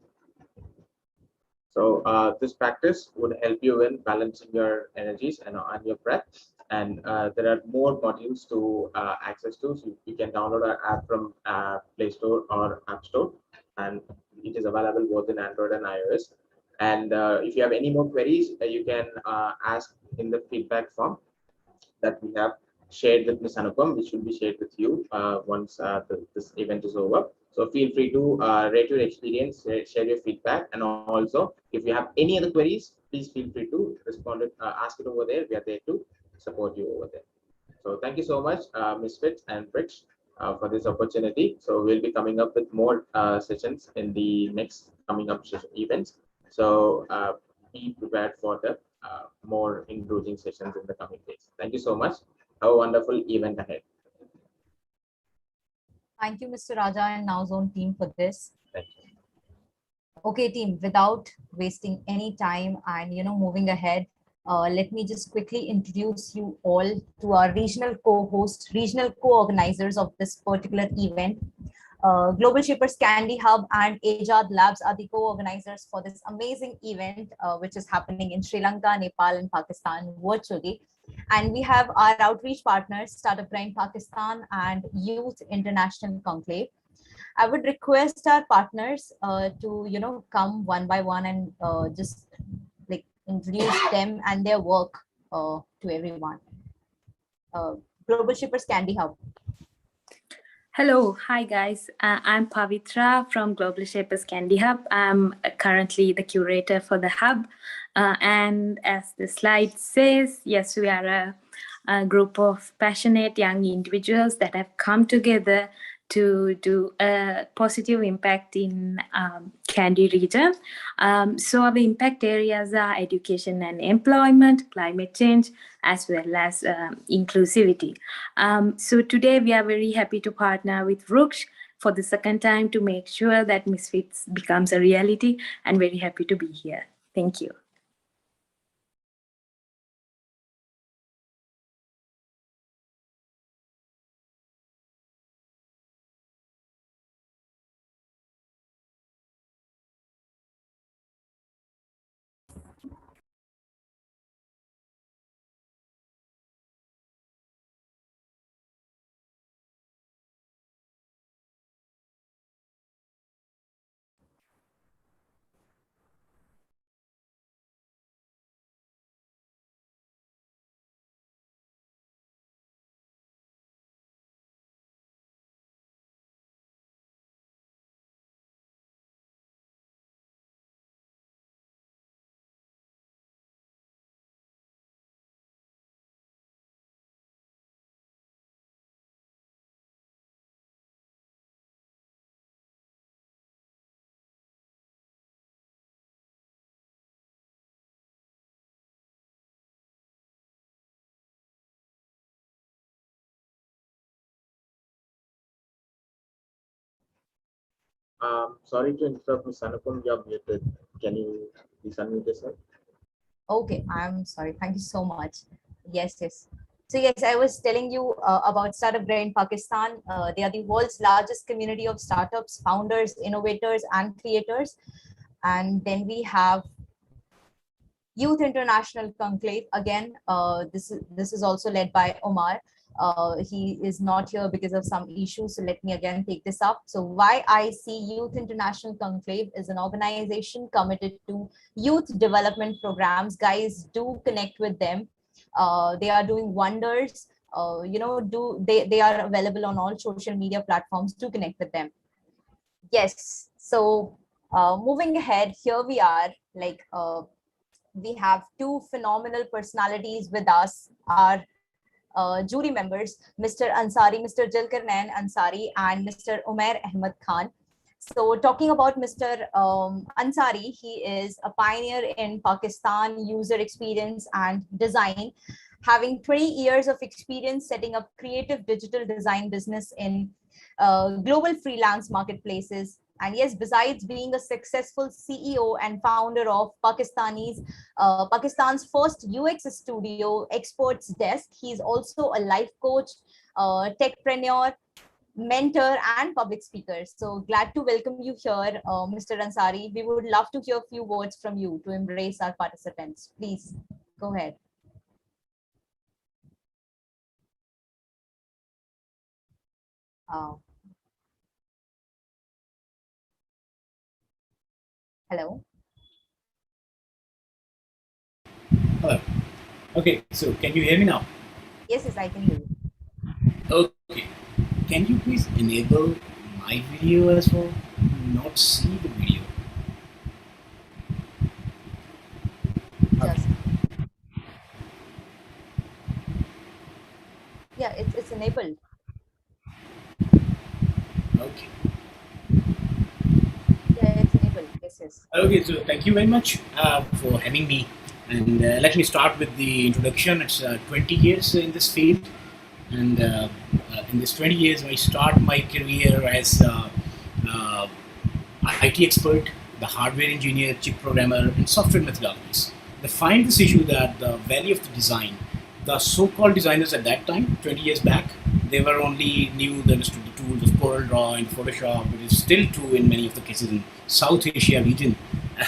So this practice would help you in balancing your energies and your breath. And there are more modules to access to. So you can download our app from Play Store or App Store, and it is available both in Android and iOS. And if you have any more queries, you can ask in the feedback form that we have shared with Ms. Anupam, which will be shared with you once this event is over. So feel free to rate your experience, share your feedback, and also if you have any other queries, please feel free to respond it, ask it over there. We are there to support you over there. So thank you so much, MisFits and Rich, for this opportunity. So we'll be coming up with more sessions in the next coming up events. So be prepared for the more engaging sessions in the coming days. Thank you so much. Have a wonderful event ahead. Thank you, Mr. Raja and Now Zone team for this. Thank you. Okay, team, without wasting any time and moving ahead, let me just quickly introduce you all to our regional co-hosts, regional co-organizers of this particular event. Global Shapers Candy Hub and Ajad Labs are the co-organizers for this amazing event, which is happening in Sri Lanka, Nepal, and Pakistan virtually. And we have our outreach partners, Startup Grind Pakistan and Youth International Conclave. I would request our partners to come one by one and just like introduce them and their work to everyone. Global Shippers Candy Hub. Hello, hi guys. I'm Pavitra from Global Shapers Candy Hub. I'm currently the curator for the hub. And as the slide says, yes, we are a group of passionate young individuals that have come together to do a positive impact in Kandy region. So our impact areas are education and employment, climate change, as well as inclusivity. So today we are very happy to partner with Ruksh for the second time to make sure that MisFits becomes a reality, and very happy to be here. Thank you. Sorry to interrupt, Ms. Anupam, you're muted. Can you please unmute yourself? Okay, I'm sorry. Thank you so much. Yes. So yes, I was telling you about Startup Grind Pakistan. They are the world's largest community of startups, founders, innovators, and creators. And then we have Youth International Conclave. Again, this is also led by Umair. He is not here because of some issues, so let me again take this up. So YIC Youth International Conclave is an organization committed to youth development programs. Guys, do connect with them. They are doing wonders. They are available on all social media platforms. Do connect with them. Yes. So moving ahead, here we are. We have two phenomenal personalities with us. Our jury members, Mr. Ansari, Mr. Zulqarnain Ansari, and Mr. Umair Ahmed Khan. So talking about Mr. Ansari, he is a pioneer in Pakistan user experience and design, having 20 years of experience setting up creative digital design business in global freelance marketplaces. And yes, besides being a successful CEO and founder of Pakistan's first UX studio, ExpertsDesk, he's also a life coach, techpreneur, mentor, and public speaker. So glad to welcome you here, Mr. Ansari. We would love to hear a few words from you to embrace our participants. Please go ahead. Hello. Hello. Okay, so can you hear me now? Yes, I can hear you. can you please enable my video as well? Not see the video. Just. Yeah, it's enabled. Okay. Yeah, it's enabled. Yes. Okay, so thank you very much for having me. And let me start with the introduction. It's 20 years in this field. And in this 20 years, I start my career as IT expert, the hardware engineer, chip programmer, and software methodologies. They find this issue that the value of the design, the so-called designers at that time, 20 years back, they were only knew the tools of CorelDRAW and Photoshop, but it's still true in many of the cases in South Asia region,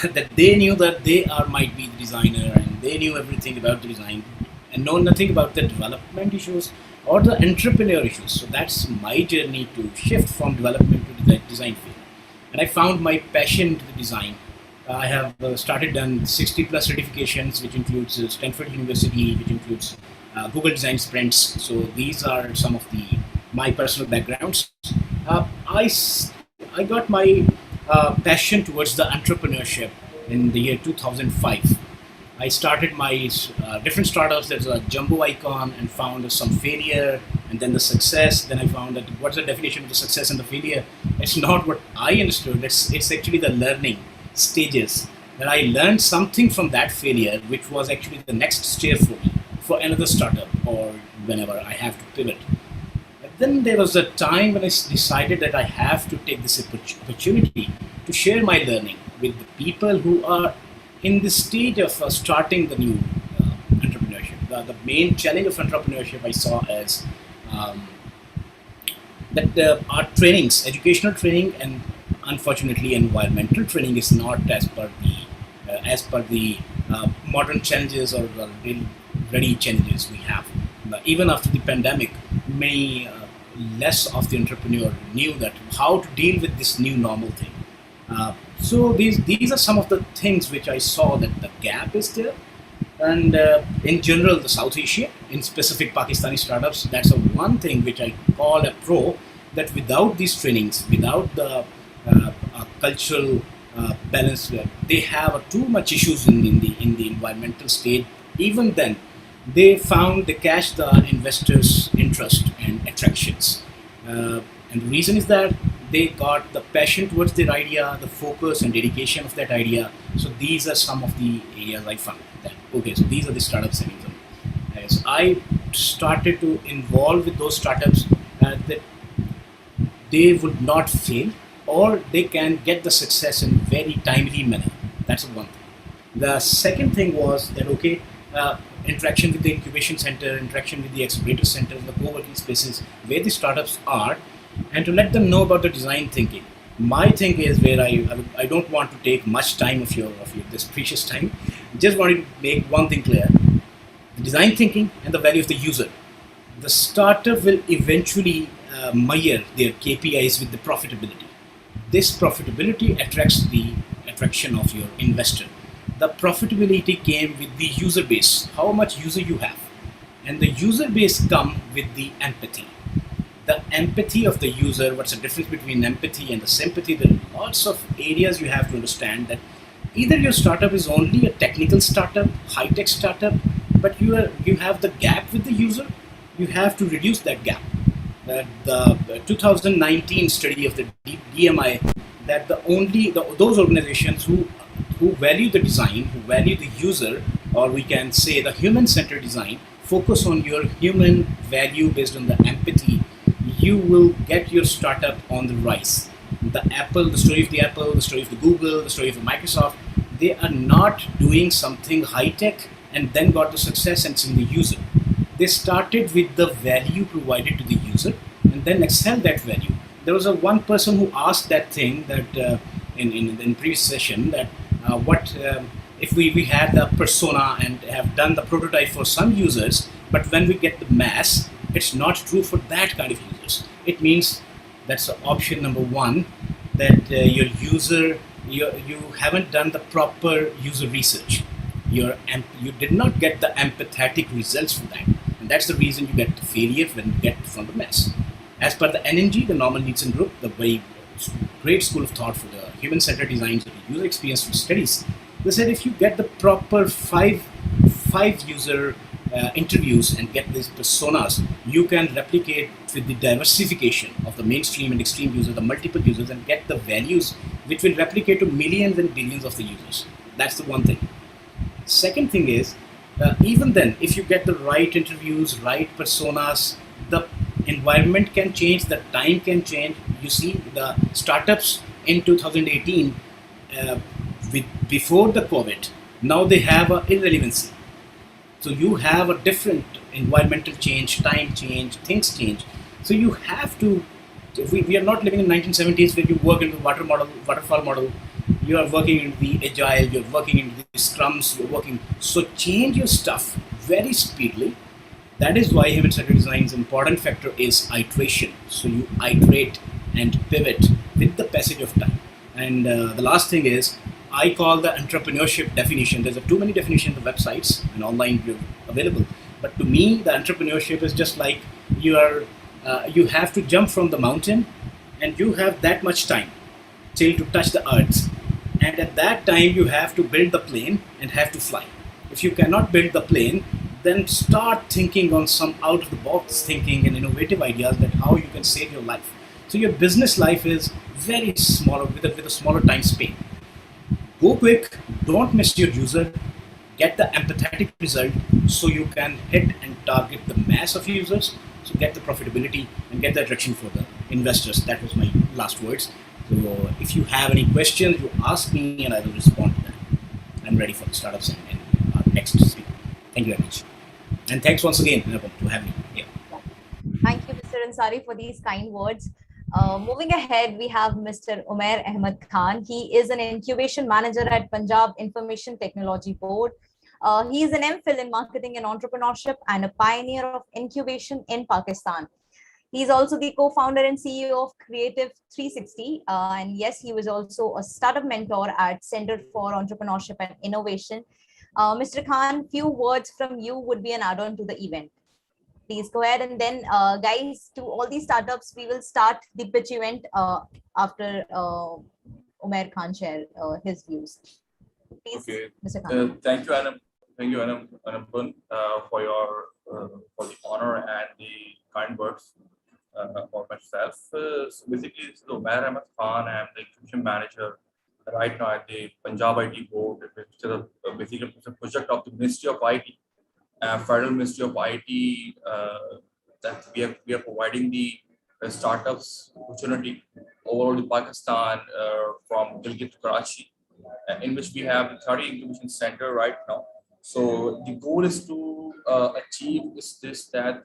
that they knew that they might be the designer and they knew everything about the design and know nothing about the development issues or the entrepreneur issues. So that's my journey to shift from development to the design field. And I found my passion to the design. I have started done 60 plus certifications, which includes Stanford University, which includes Google Design Sprints. So these are some of my personal backgrounds. I got my passion towards the entrepreneurship in the year 2005. I started my different startups. There's a jumbo icon and found some failure and then the success. Then I found that what's the definition of the success and the failure? It's not what I understood. It's actually the learning stages that I learned something from that failure, which was actually the next stair for me for another startup or whenever I have to pivot. But then there was a time when I decided that I have to take this opportunity to share my learning with the people who are in the stage of starting the new entrepreneurship. The main challenge of entrepreneurship I saw as that our trainings, educational training, and unfortunately environmental training is not as per the modern challenges or the ready challenges we have. Even after the pandemic, many less of the entrepreneur knew that how to deal with this new normal thing. So these are some of the things which I saw that the gap is there. And in general, the South Asia, in specific Pakistani startups, that's one thing which I call a pro, that without these trainings, without the cultural balance, they have too much issues in the environmental state. Even then, they catch the investors' interest and attractions. And the reason is that they got the passion towards their idea, the focus and dedication of that idea. So these are some of the areas I found that, okay, so these are the startup settings. As I started to involve with those startups, that they would not fail or they can get the success in very timely manner. That's one thing. The second thing was that, okay, interaction with the incubation center, interaction with the accelerator centers, the co-working spaces where the startups are, and to let them know about the design thinking. My thing is where I don't want to take much time of your this precious time. Just wanted to make one thing clear: the design thinking and the value of the user. The startup will eventually measure their KPIs with the profitability. This profitability attracts the attraction of your investor. The profitability came with the user base, how much user you have, and the user base come with the empathy. The empathy of the user, what's the difference between empathy and the sympathy? There are lots of areas you have to understand that either your startup is only a technical startup, high-tech startup, but you have the gap with the user, you have to reduce that gap. The 2019 study of the DMI, that those organizations who value the design, who value the user, or we can say the human-centered design, focus on your human value based on the empathy, you will get your startup on the rise. The story of the Apple, the story of the Google, the story of the Microsoft, they are not doing something high-tech and then got the success and it's in the user. They started with the value provided to the user and then excel that value. There was one person who asked that thing that in previous session, that what if we had the persona and have done the prototype for some users, but when we get the mass, it's not true for that kind of users. It means that's option number one, that your user, you haven't done the proper user research. You did not get the empathetic results from that. And that's the reason you get the failure when you get from the mass. As per the NNG, the Norman Nielsen Group, the very great school of thought for the human-centered design of the user experience studies, they said if you get the proper five user interviews and get these personas, you can replicate with the diversification of the mainstream and extreme user, the multiple users, and get the values which will replicate to millions and billions of the users. That's the one thing. Second thing is, even then, if you get the right interviews, right personas, the environment can change, the time can change. You see, the startups in 2018, before the COVID, now they have an irrelevancy. So you have a different environmental change, time change, things change. So you have to, we are not living in 1970s where you work in the waterfall model, you are working in the agile, you're working in the scrums, you're working. So change your stuff very speedily. That is why human-centered design's important factor is iteration. So you iterate and pivot with the passage of time. And the last thing is, I call the entrepreneurship definition. There's too many definitions on the websites and online available. But to me, the entrepreneurship is just like you have to jump from the mountain, and you have that much time till to touch the earth. And at that time, you have to build the plane and have to fly. If you cannot build the plane, then start thinking on some out-of-the-box thinking and innovative ideas that how you can save your life. So your business life is very smaller with a smaller time span. Go quick, don't miss your user, get the empathetic result so you can hit and target the mass of users, so get the profitability and get the attraction for the investors. That was my last words. So if you have any questions, you ask me and I will respond to them. I'm ready for the startups and our next speaker. Thank you very much. And thanks once again to have me here. Thank you, Mr. Ansari, for these kind words. Moving ahead, we have Mr. Umair Ahmed Khan. He is an incubation manager at Punjab Information Technology Board. He is an MPhil in marketing and entrepreneurship and a pioneer of incubation in Pakistan. He is also the co-founder and CEO of Creative 360. And yes, he was also a startup mentor at Center for Entrepreneurship and Innovation. Mr. Khan, few words from you would be an add-on to the event. Please go ahead, and then guys, to all these startups, we will start the pitch event after Umair Khan share his views. Please, okay. Mr. Khan. Thank you, Anam. Thank you, Anupun, for for the honor and the kind words for myself. So basically, this is Umair Ahmed Khan. I am the incubation manager right now at the Punjab IT Board, which is basically a project of the Ministry of IT. Federal Ministry of IT, that we are providing the startups opportunity over the Pakistan from Gilgit to Karachi, in which we have 30 incubation center right now. So the goal is to achieve that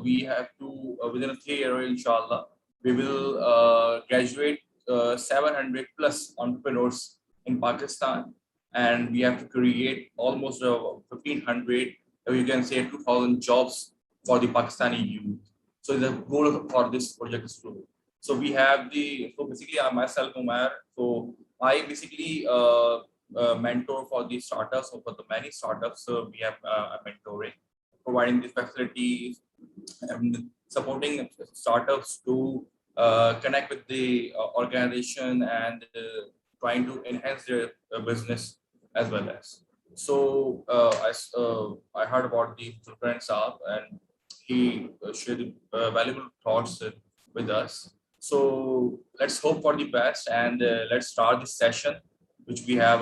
we have to within a 3 year, inshallah, we will graduate 700 plus entrepreneurs in Pakistan. And we have to create almost 1,500, or you can say 2,000 jobs for the Pakistani youth. So the goal for this project is to. So we have so basically I'm myself, Umair. So I basically mentor for the startups, or for the many startups. So we have mentoring, providing the facilities, and supporting startups to connect with the organization and trying to enhance their business as well as. So I heard about the Zulqarnain Saab, and he shared valuable thoughts with us. So let's hope for the best, and let's start this session, which we have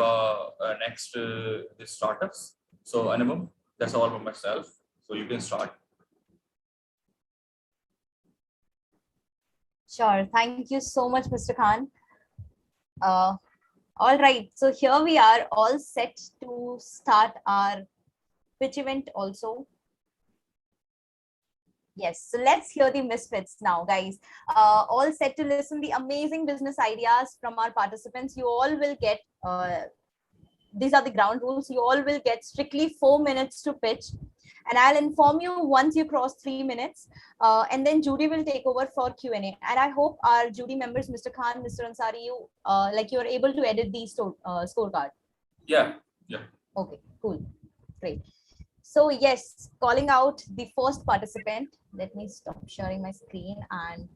next the startups. So Anupam, that's all about myself. So you can start. Sure. Thank you so much, Mr. Khan. All right, so here we are all set to start our pitch event also. Yes, so let's hear the misfits now, guys. All set to listen the amazing business ideas from our participants. You all will get, these are the ground rules. You all will get strictly 4 minutes to pitch. And I'll inform you once you cross 3 minutes, and then Judy will take over for Q&A. And I hope our Judy members, Mr. Khan, Mr. Ansari, you are able to edit the scorecard. Yeah. Okay, cool, great. So yes, calling out the first participant. Let me stop sharing my screen, and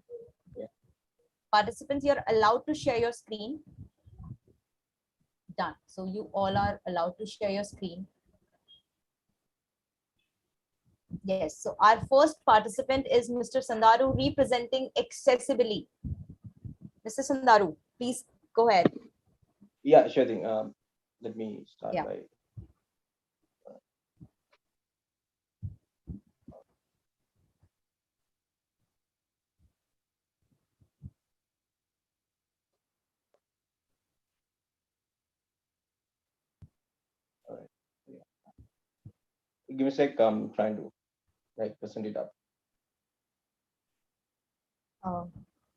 participants, you're allowed to share your screen. Done. So you all are allowed to share your screen. Yes, so our first participant is Mr. Sandaru representing Accessibly. Mr. Sandaru, please go ahead. Yeah, sure thing. Let me start Yeah. by. All right. Yeah. Give me a sec. I'm trying to present it up.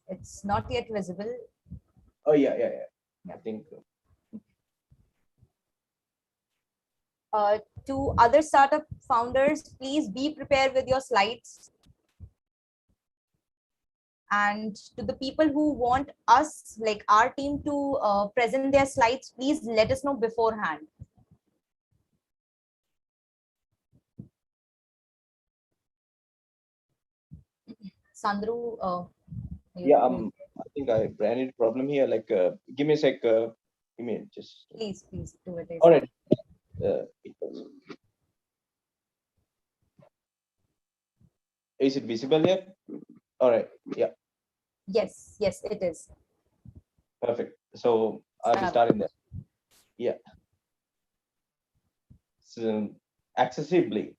It's not yet visible. Oh yeah. I think. To other startup founders, please be prepared with your slides. And to the people who want us, like our team, to present their slides, please let us know beforehand. Sandru, Yeah, I think I ran into a problem here. Give me a sec. Give me just. Please do it. All right. Is it visible here? All right. Yeah. Yes, it is. Perfect. So I'll be starting there. Yeah. So accessibly,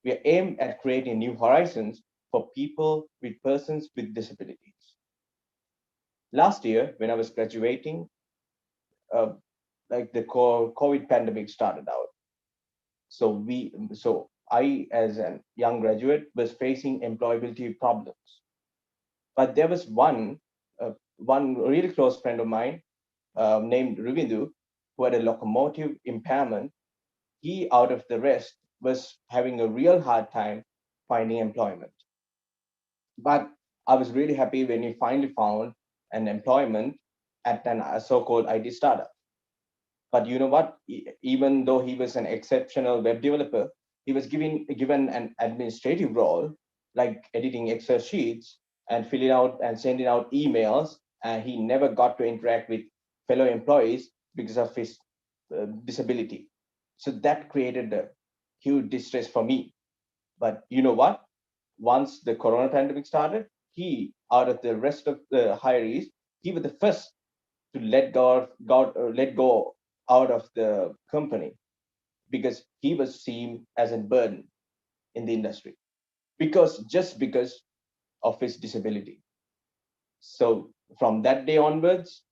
we are aimed at creating new horizons for people with persons with disabilities. Last year, when I was graduating, the COVID pandemic started out. So I, as a young graduate, was facing employability problems. But there was one really close friend of mine named Ruvindu, who had a locomotive impairment. He, out of the rest, was having a real hard time finding employment. But I was really happy when he finally found an employment at a so-called IT startup. But you know what? Even though he was an exceptional web developer, he was given an administrative role, like editing Excel sheets and filling out and sending out emails. And he never got to interact with fellow employees because of his disability. So that created a huge distress for me. But you know what? Once the corona pandemic started, he, out of the rest of the hirees, he was the first to let go out of the company because he was seen as a burden in the industry because of his disability. So from that day onwards,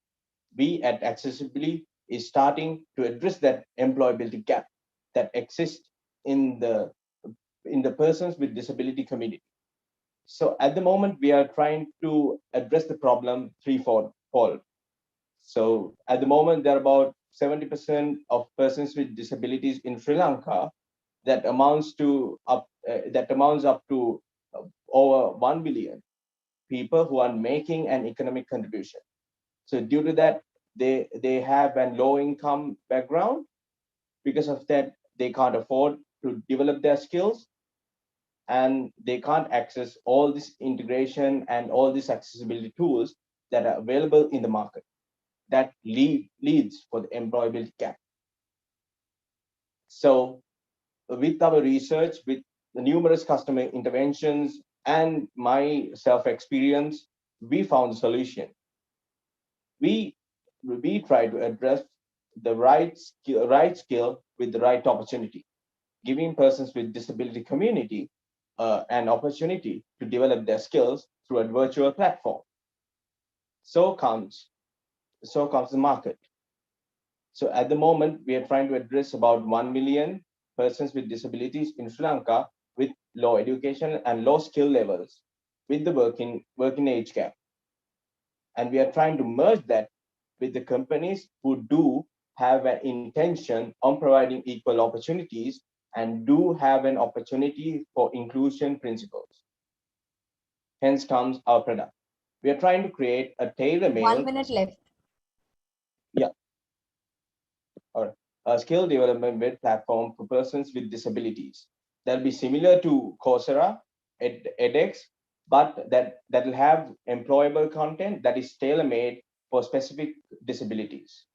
we at Accessibly is starting to address that employability gap that exists in the persons with disability community. So at the moment, we are trying to address the problem threefold. So at the moment, there are about 70% of persons with disabilities in Sri Lanka. That amounts up to over 1 billion people who are making an economic contribution. So due to that, they have a low income background. Because of that, they can't afford to develop their skills, and they can't access all this integration and all these accessibility tools that are available in the market. That leads for the employability gap. So with our research, with the numerous customer interventions and my self-experience, we found a solution. We try to address the right skill with the right opportunity, giving persons with disability community an opportunity to develop their skills through a virtual platform. So comes the market. So at the moment, we are trying to address about 1 million persons with disabilities in Sri Lanka with low education and low skill levels with the working age gap. And we are trying to merge that with the companies who do have an intention on providing equal opportunities and do have an opportunity for inclusion principles. Hence comes our product. We are trying to create a tailor-made 1 minute left. Yeah. Or a skill development web platform for persons with disabilities. that'll be similar to Coursera, edX, but that will have employable content that is tailor-made for specific disabilities.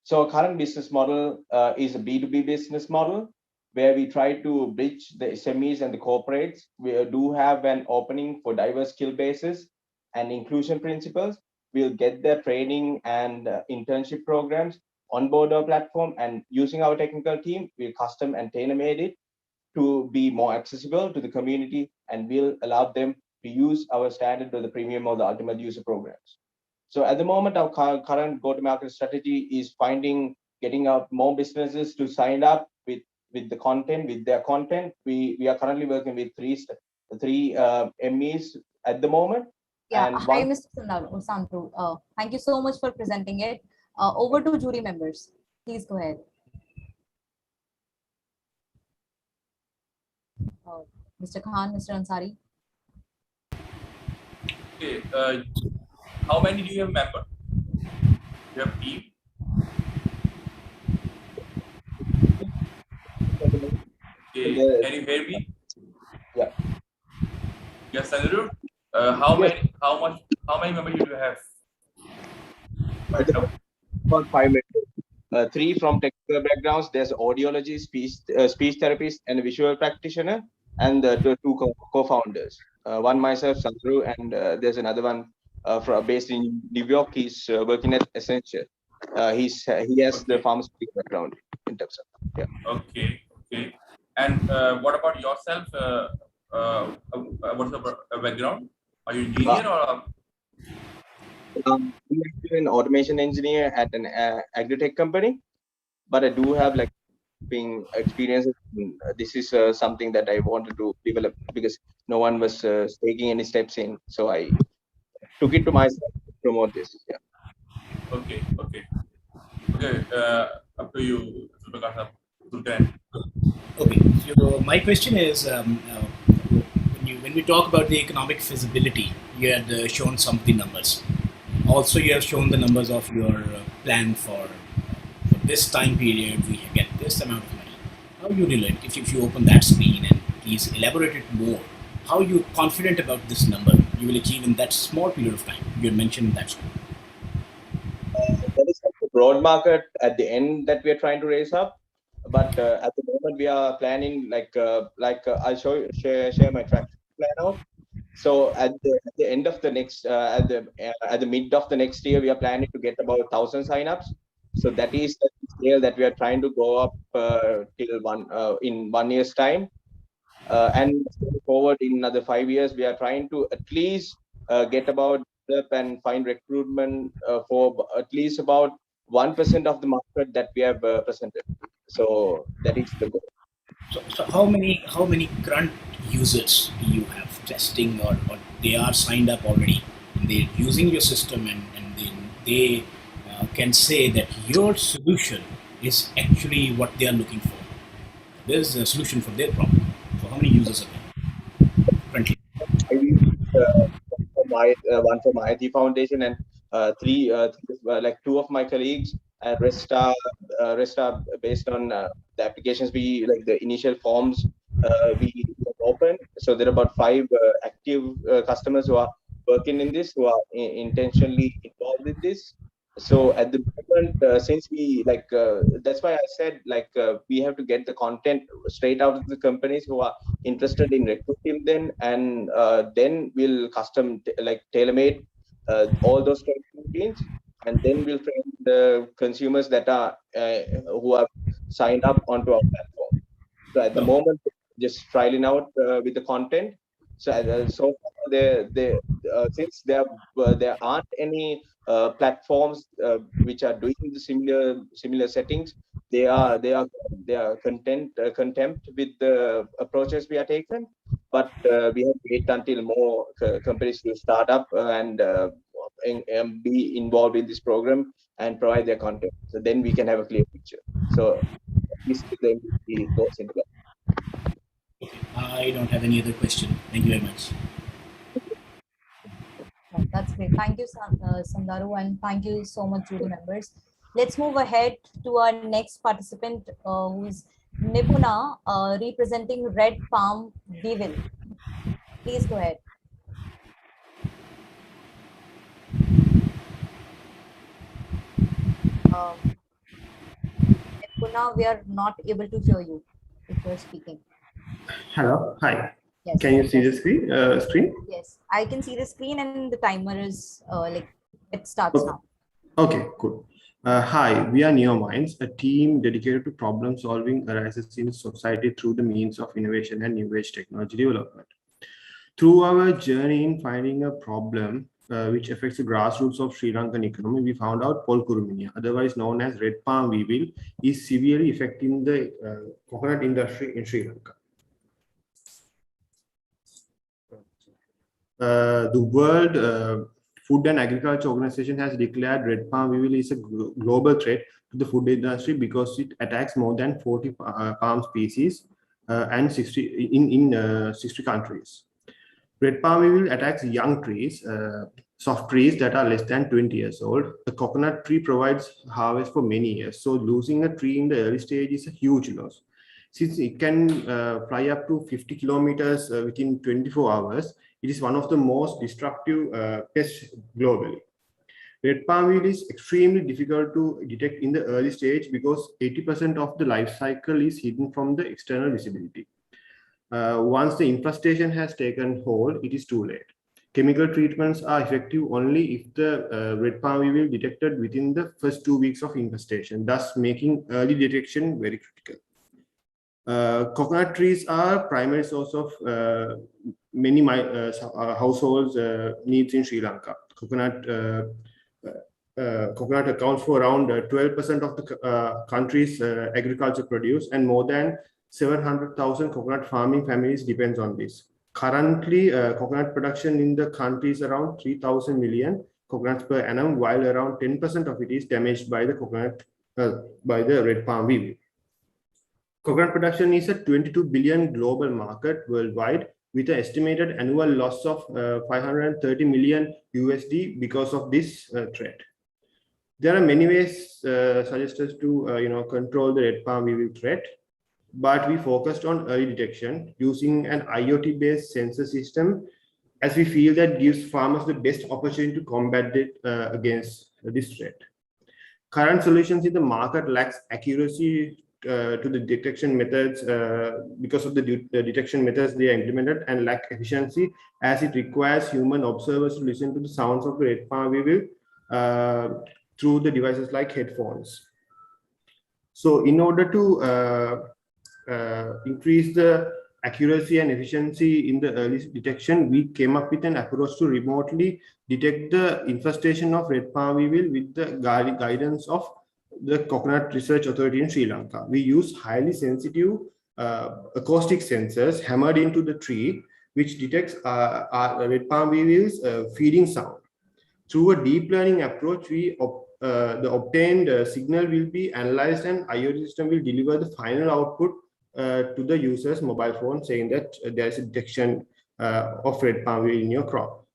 So our current business model is a B2B business model where we try to bridge the SMEs and the corporates. We do have an opening for diverse skill bases and inclusion principles. We'll get their training and internship programs on board our platform, and using our technical team, we'll custom and tailor-made it to be more accessible to the community, and we'll allow them to use our standard or the premium or the ultimate user programs. So at the moment, our current go-to-market strategy is getting out more businesses to sign up with the content, with their content. We are currently working with three MEs at the moment. Yeah, hi, Mr. Sandru. Thank you so much for presenting it. Over to jury members. Please go ahead. Mr. Khan, Mr. Ansari. Okay. How many do you have member? You have team? Okay. Can you hear me? Yeah. Yes, Sandru. How many members do you have? About 5 members. 3 from technical backgrounds. There's audiology, speech therapist, and a visual practitioner, and the 2 co-founders. One myself, Sandru, and there's another one based in New York. He's working at Accenture. He has the pharmaceutical background in terms of Okay. And what about yourself? What's your background? Are you engineer or? I'm actually an automation engineer at an agri-tech company, but I do have like being experiences. This is something that I wanted to develop because no one was taking any steps in, so I took it to myself to promote this. Yeah. Okay. Up to you, Zulqarnain. Okay. So my question is, when we talk about the economic feasibility, you had shown some of the numbers. Also, you have shown the numbers of your plan for this time period. We get this amount of money. How you relate? If you open that screen and please elaborate it more. How you confident about this number you will achieve in that small period of time? You mentioned that. That is the broad market at the end that we are trying to raise up. But at the moment, we are planning I'll share my traction plan out. So at the end of the next at the mid of the next year, we are planning to get about 1,000 signups. So that is the scale that we are trying to go up till in 1 year's time. And forward in another 5 years, we are trying to at least get about and find recruitment for at least about 1% of the market that we have presented. So that is the goal. So how many current users do you have testing or they are signed up already? They're using your system and they can say that your solution is actually what they are looking for. There's a solution for their problem. So how many users are there currently? I use one from my IT Foundation and three like 2 of my colleagues, and rest are based on the applications like the initial forms we open. So there are about 5 active customers who are working in this, who are intentionally involved in this. So at the moment, since we that's why I said we have to get the content straight out of the companies who are interested in recruiting them, and then we'll custom tailor-made all those routines, and then we'll train the consumers that are who have signed up onto our platform. So at the moment, just trialing out with the content. So so far, since there aren't any platforms which are doing the similar settings, they are contempt with the approaches we are taking. But we have to wait until more companies will start up and be involved in this program and provide their content. So then we can have a clear picture. So this is the MVP goes into that. I don't have any other question. Thank you very much. That's great. Thank you, Sandaru, and thank you so much, jury members. Let's move ahead to our next participant, who is Nipuna, representing Red Palm Weevil. Please go ahead. Nipuna, we are not able to hear you if you're speaking. Hello. Hi. Yes. Can you see the screen? Yes, I can see the screen and the timer is like it starts now. Okay, cool. Hi, we are NeoMinds, a team dedicated to problem solving arises in society through the means of innovation and new age technology development. Through our journey in finding a problem which affects the grassroots of Sri Lankan economy, we found out Polkuruminia, otherwise known as red palm weevil, is severely affecting the coconut industry in Sri Lanka. The World Food and Agriculture Organization has declared red palm weevil is a global threat to the food industry because it attacks more than 40 palm species and 60 in 60 countries. Red palm weevil attacks young trees, soft trees that are less than 20 years old. The coconut tree provides harvest for many years, so losing a tree in the early stage is a huge loss. Since it can fly up to 50 kilometers within 24 hours, it is one of the most destructive pests globally. Red palm weevil is extremely difficult to detect in the early stage because 80% of the life cycle is hidden from the external visibility. Once the infestation has taken hold, it is too late. Chemical treatments are effective only if the red palm weevil detected within the first 2 weeks of infestation, thus making early detection very critical. Coconut trees are primary source of many households needs in Sri Lanka. Coconut accounts for around 12% of the country's agriculture produce, and more than 700,000 coconut farming families depends on this. Currently, coconut production in the country is around 3,000 million coconuts per annum, while around 10% of it is damaged by the coconut by the red palm weevil. Coconut production is a 22 billion global market worldwide, with an estimated annual loss of 530 million USD because of this threat. There are many ways suggested to control the red palm weevil threat, but we focused on early detection using an IoT-based sensor system, as we feel that gives farmers the best opportunity to combat it against this threat. Current solutions in the market lacks accuracy to the detection methods because of the detection methods they are implemented, and lack efficiency as it requires human observers to listen to the sounds of the red palm weevil through the devices like headphones. So in order to increase the accuracy and efficiency in the early detection, we came up with an approach to remotely detect the infestation of red palm weevil with the guidance of the Coconut Research Authority in Sri Lanka. We use highly sensitive acoustic sensors hammered into the tree, which detects red palm weevil's feeding sound. Through a deep learning approach, the obtained signal will be analyzed, and IoT system will deliver the final output to the user's mobile phone, saying that there is a detection of red palm weevil in your crop.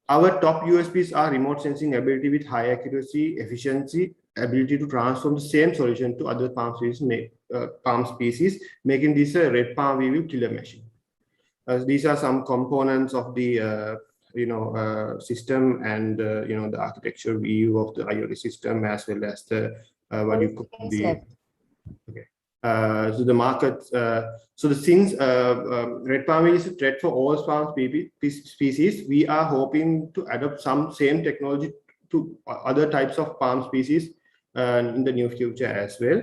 Our top USPs are remote sensing ability with high accuracy, efficiency, ability to transform the same solution to other palm species, making this a red palm weevil killer machine. These are some components of the system and the architecture view of the IoT system, as well as the what you call the okay. So the market, so since red palm weevil is a threat for all palm species, we are hoping to adopt some same technology to other types of palm species in the near future as well.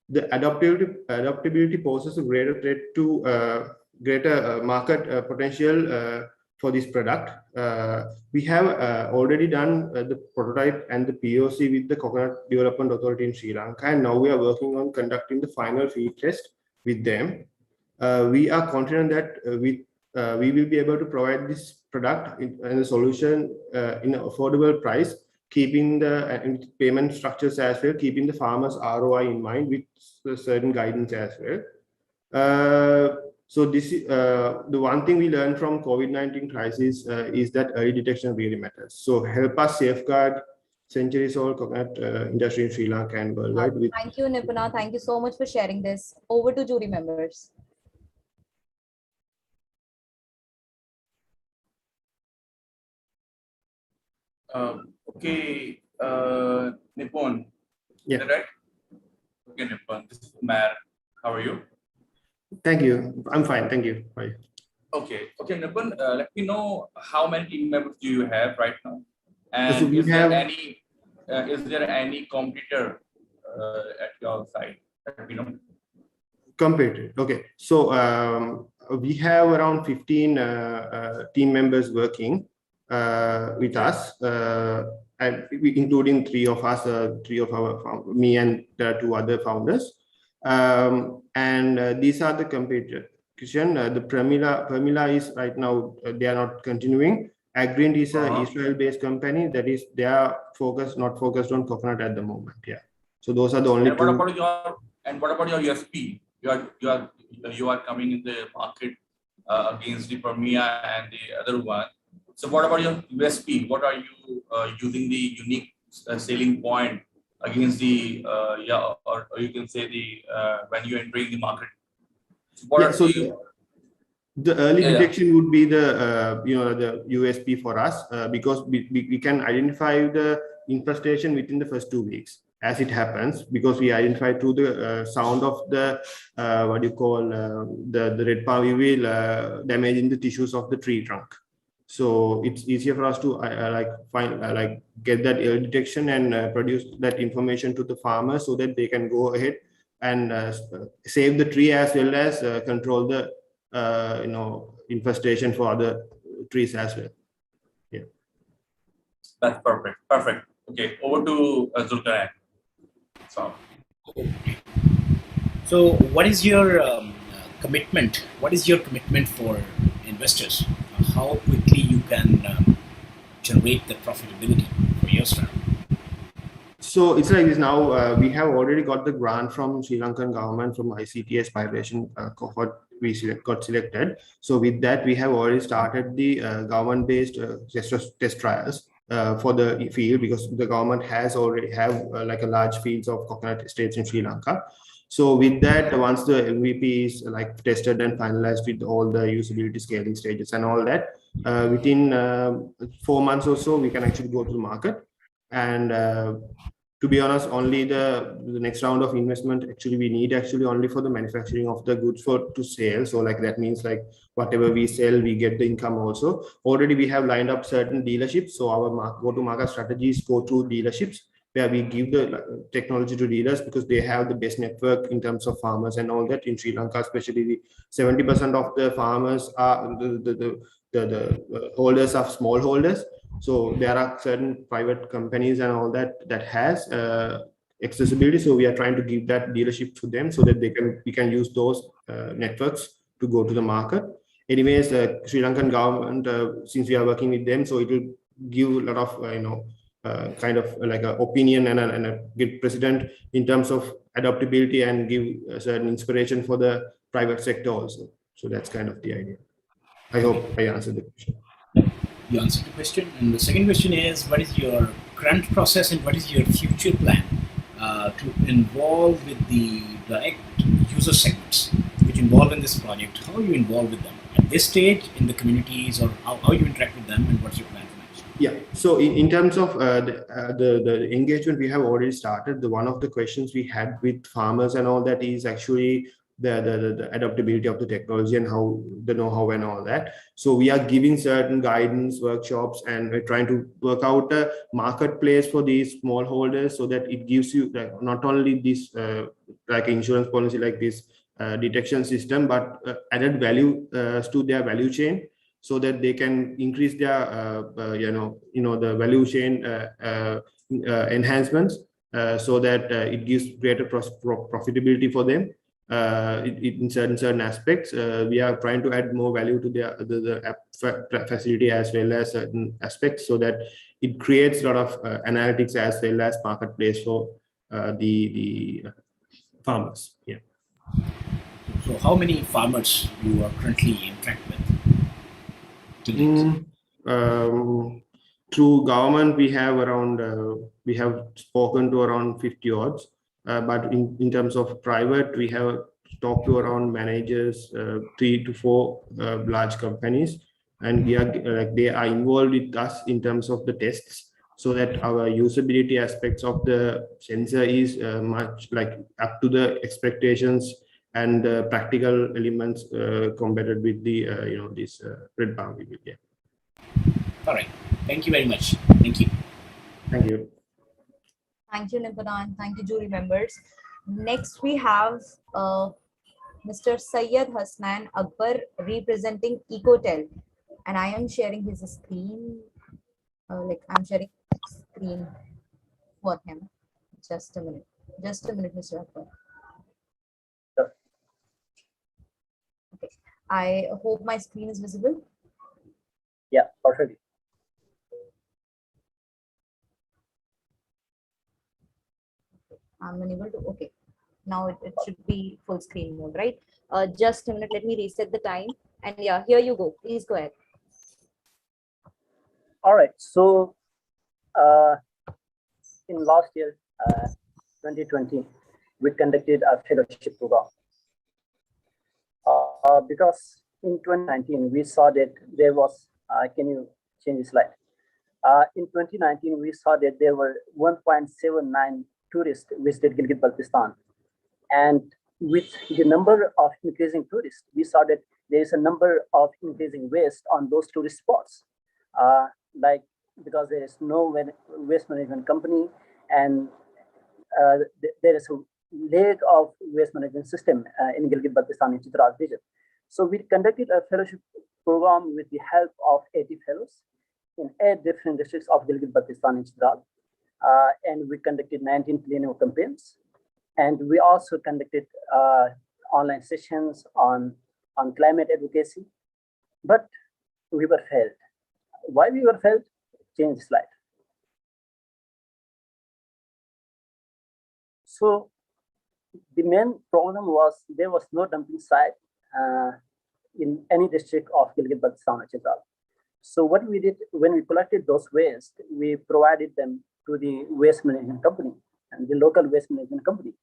The adaptability poses a greater threat to greater market potential for this product. We have already done the prototype and the POC with the Coconut Development Authority in Sri Lanka, and now we are working on conducting the final field test with them. We are confident that we will be able to provide this product and the solution in an affordable price, keeping the payment structures as well, keeping the farmers' ROI in mind with certain guidance as well. So this is the one thing we learned from COVID-19 crisis is that early detection really matters. So help us safeguard centuries-old coconut industry in Sri Lanka and worldwide. Thank you, Nipuna. Thank you so much for sharing this. Over to jury members. Okay, Nipun. Yeah. Is that right? Okay, Nipun. This is Umair. How are you? Thank you. I'm fine. Thank you. Bye. Okay. Okay, Nipun. Let me know how many team members do you have right now, and So is there any competitor at your side that we know? Completed. Okay. So we have around 15 team members working with us, and including three of us, me and two other founders. And these are the competitors. The Premila is right now, they are not continuing. Agrint is an Israel-based company that is, they are not focused on coconut at the moment. Yeah. So those are the only two. What about your USP? You are coming in the market against the Premia and the other one. So what about your USP? What are you using the unique selling point against the or you can say the when you entering the market? So the early detection would be the the USP for us because we can identify the infestation within the first 2 weeks as it happens, because we identify through the sound of the the red palm weevil damaging the tissues of the tree trunk. So it's easier for us to get that early detection and produce that information to the farmers so that they can go ahead and save the tree as well as control the infestation for other trees as well. Yeah, that's perfect. Perfect. Okay, over to Zulqarnain. So what is your commitment? What is your commitment for investors? How quickly you can generate the profitability for your startup? So it's like this now. We have already got the grant from Sri Lankan government from ICTS Vibration cohort. We got selected. So with that, we have already started the government-based test trials for the field, because the government has already have like a large fields of coconut estates in Sri Lanka. So with that, once the MVP is like tested and finalized with all the usability scaling stages and all that, within 4 months or so, we can actually go to the market. And to be honest, only the next round of investment actually we need only for the manufacturing of the goods to sale. So like that means like whatever we sell, we get the income also. Already we have lined up certain dealerships. So our go-to-market strategies go to dealerships, where we give the technology to dealers because they have the best network in terms of farmers and all that in Sri Lanka. Especially 70% of the farmers are the holders of smallholders. So there are certain private companies and all that has accessibility. So we are trying to give that dealership to them so that we can use those networks to go to the market. Anyways, Sri Lankan government, since we are working with them, so it will give a lot of kind of like an opinion and a good precedent in terms of adaptability and give a certain inspiration for the private sector also. So that's kind of the idea. I hope I answered the question. You answered the question. And the second question is, what is your current process and what is your future plan to involve with the direct user segments which involve in this project? How are you involved with them at this stage in the communities, or how you interact with them, and what's your plan for next? Yeah, so in terms of the engagement, we have already started. One of the questions we had with farmers and all that is actually the adaptability of the technology and how the know-how and all that. So we are giving certain guidance workshops, and we're trying to work out a marketplace for these smallholders so that it gives you not only this like insurance policy like this detection system, but added value to their value chain, so that they can increase their the value chain enhancements, so that it gives greater profitability for them. In certain aspects, we are trying to add more value to the app facility as well as certain aspects, so that it creates a lot of analytics as well as marketplace for the farmers. Yeah. So how many farmers you are currently interact with? through government, we have around, we have spoken to around 50 odds, but in terms of private, we have talked to around managers, 3 to 4 large companies, and we are they are involved with us in terms of the tests, so that our usability aspects of the sensor is much like up to the expectations and practical elements compared with the this red palm we will get. All right. Thank you very much. Thank you. Thank you. Thank you, Nipana, and thank you, jury members. Next, we have Mr. Syed Hasnan Akbar representing Ecotel, and I am sharing his screen. I'm sharing screen for him. Just a minute. Just a minute, Mr. Akbar. Okay. I hope my screen is visible. Yeah, perfectly. I'm unable to. Okay. Now it should be full screen mode, right? Just a minute. Let me reset the time. And yeah, here you go. Please go ahead. All right. So in last year, 2020, we conducted a fellowship program. Because in 2019, we saw that there was, can you change the slide? In 2019, we saw that there were 1.79 tourists visited Gilgit-Baltistan. And with the number of increasing tourists, we saw that there is a number of increasing waste on those tourist spots. Like, because there is no waste management company, and there is a lack of waste management system in Gilgit-Baltistan in Chitral region. So we conducted a fellowship program with the help of 80 fellows in 8 different districts of Gilgit-Baltistan in Chitral. And we conducted 19 plenary campaigns. And we also conducted online sessions on climate advocacy. But we were failed. Why we were failed? Change the slide. So the main problem was there was no dumping site in any district of Gilgit-Baltistan or Chitral. So what we did when we collected those waste, we provided them to the waste management company and the local waste management company.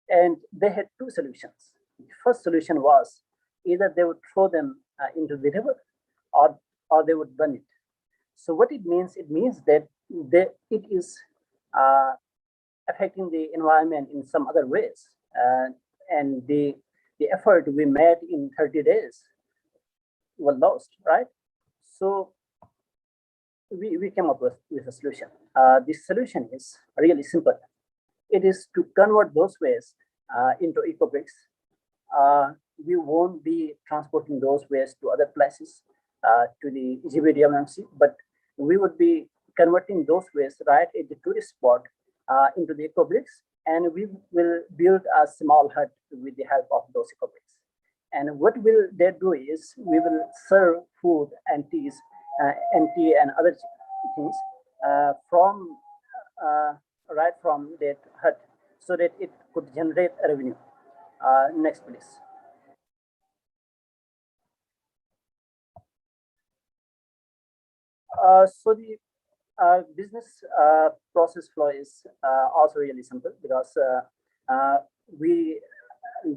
And they had 2 solutions. The first solution was either they would throw them into the river or they would burn it. So what it means that it is affecting the environment in some other ways. And the effort we made in 30 days was lost, right? So we came up with a solution. This solution is really simple. It is to convert those waste into eco-bricks. We won't be transporting those waste to other places, to the GBDMMC, but we would be converting those waste right at the tourist spot into the eco-bricks, and we will build a small hut with the help of those eco-bricks. And what will they do is we will serve food and tea and other things from right from that hut, so that it could generate a revenue. Next, please. So the business process flow is also really simple, because we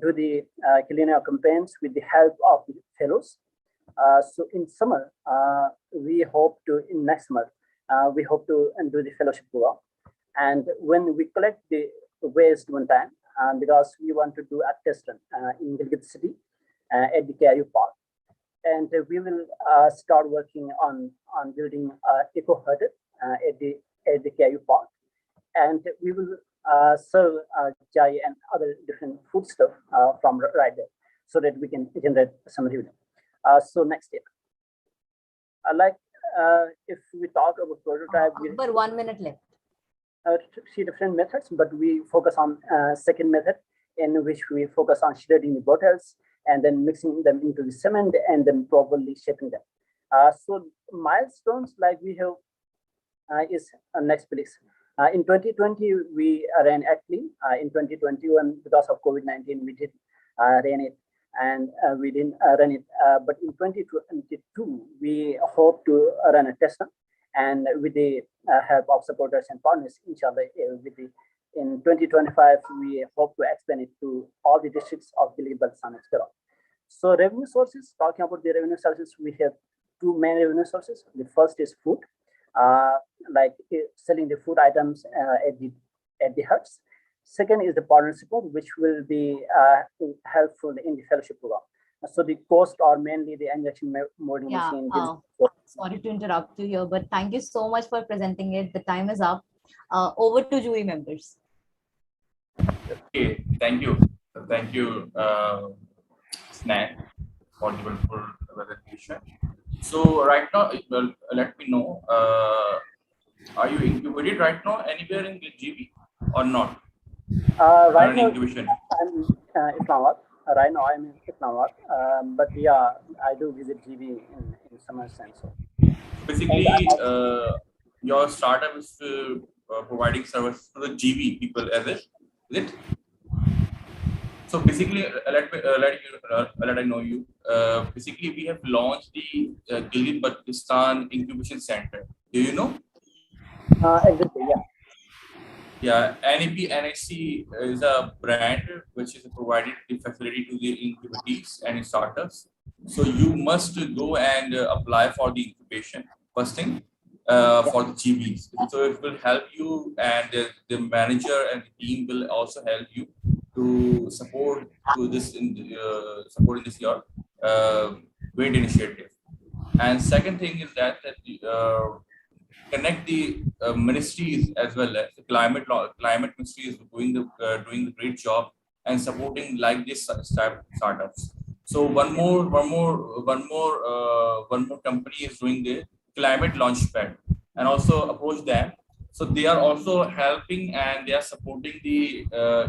do the culinary campaigns with the help of the fellows. So in summer, we hope to, in next month, we hope to do the fellowship program. And when we collect the waste one time, because we want to do a test run in Gilgit city at the KIU park. And we will start working on building eco hut at the KIU park. And we will serve chai and other different food stuff from right there, so that we can generate some revenue. So next step. If we talk about prototype, but 1 minute left. 3 different methods, but we focus on second method, in which we focus on shredding the bottles and then mixing them into the cement and then properly shaping them. So milestones like we have is next please. In 2020, we ran actually. In 2021, because of COVID-19, we did ran it, and we didn't run it. But in 2022, we hope to run a test run, And with the help of supporters and partners, inshallah, in 2025, we hope to expand it to all the districts of Gilgit-Baltistan, etc. So revenue sources, talking about the revenue sources, we have two main revenue sources. The first is food, like selling the food items at the huts. Second is the partner support, which will be helpful in the fellowship program. So the cost are mainly the injection molding machine. Sorry to interrupt you here, but thank you so much for presenting it. The time is up. Over to jury members. Okay, thank you. Thank you, Snack, for the wonderful presentation. So right now, well, let me know, are you incubated right now anywhere in the GB or not? Right now, incubation? I'm in Islamabad. Right now, I'm in Islamabad. But yeah, I do visit GB in some sense. So basically, your startup is providing service to the GB people, is it? So basically, let I know you. Basically, we have launched the Gilgit-Baltistan Incubation Center. Do you know? Exactly, yeah. Yeah, NEP NIC is a brand which is providing the facility to the incubatees and startups. So you must go and apply for the incubation first thing for the GBs. So it will help you, and the manager and the team will also help you to support to this supporting this your great initiative. And second thing is that connect the ministries as well as the climate ministry is doing the great job and supporting like this startups. So one more company is doing the climate launch pad and also approach them. So they are also helping and they are supporting the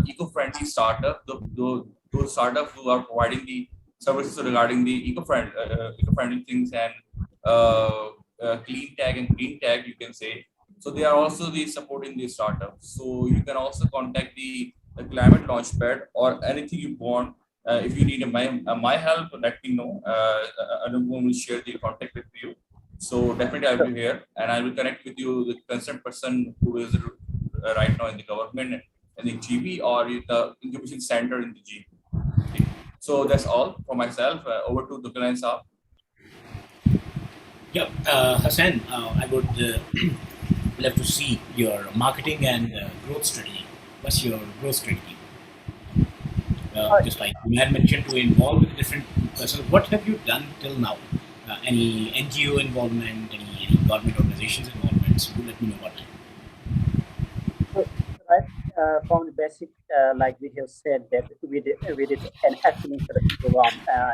eco-friendly startup, those startups who are providing the services regarding the eco-friendly things and clean tag and green tag, you can say. So they are also supporting the startups. So you can also contact the climate launchpad or anything you want. If you need my help, let me know. I will share the contact with you. So definitely I'll be here and I will connect with you the concerned person who is right now in the government in the GB or in the incubation center in the GB. Okay. So that's all for myself. Over to Zulqarnain Saab. Yeah, Hassan, I would love to see your marketing and growth strategy. What's your growth strategy? Just like you had mentioned, to involve with different persons. What have you done till now? Any NGO involvement, any government organizations involvement? So let me know about that. So, right, from the basic, like we have said that we did an excellent program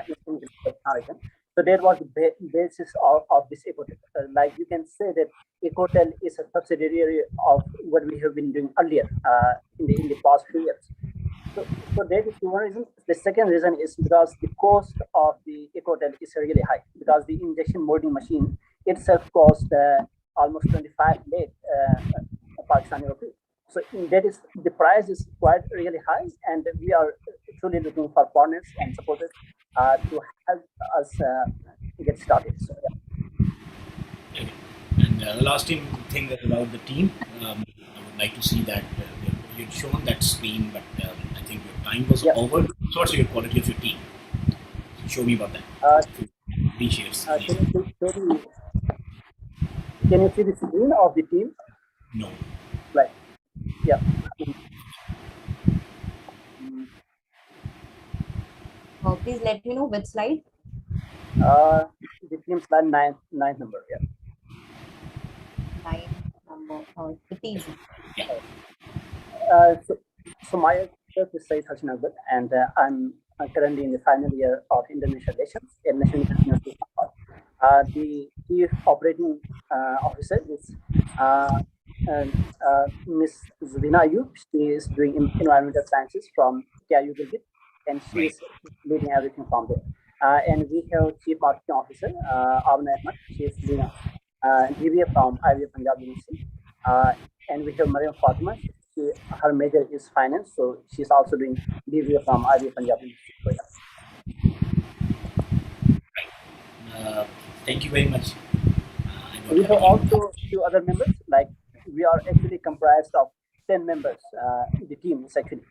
in American. So that was the basis of this Ecotel. Like you can say that Ecotel is a subsidiary of what we have been doing earlier in the past few years. So that is one reason. The second reason is because the cost of the Ecotel is really high, because the injection molding machine itself cost almost 25 lakh Pakistani rupee. So that is, the price is quite really high, and we are truly looking for partners and supporters to help us get started. So, yeah. And the last thing is about the team. I would like to see that you'd shown that screen, but I think your time was over. So what's your quality of your team? Show me about that. Can you see the screen of the team? No. Like, yeah. Please let me know which slide. The team slide ninth number. Yeah. 9 number. The team. So my self is Saeed Hassan Ahmed, and I'm currently in the final year of international relations at National University of Nepal. The chief operating officer is Miss Zulina Ayub. She is doing environmental sciences from KIU Gilgit, and she is leading everything from there. And we have chief marketing officer Ahmed. She is doing DBA from IBA Punjab University. And we have Mariam Fatima. Her major is finance, so she's also doing DBA from IBA Punjab University. Thank you very much. I We have also few other members, like we are actually comprised of 10 members. The team is actually.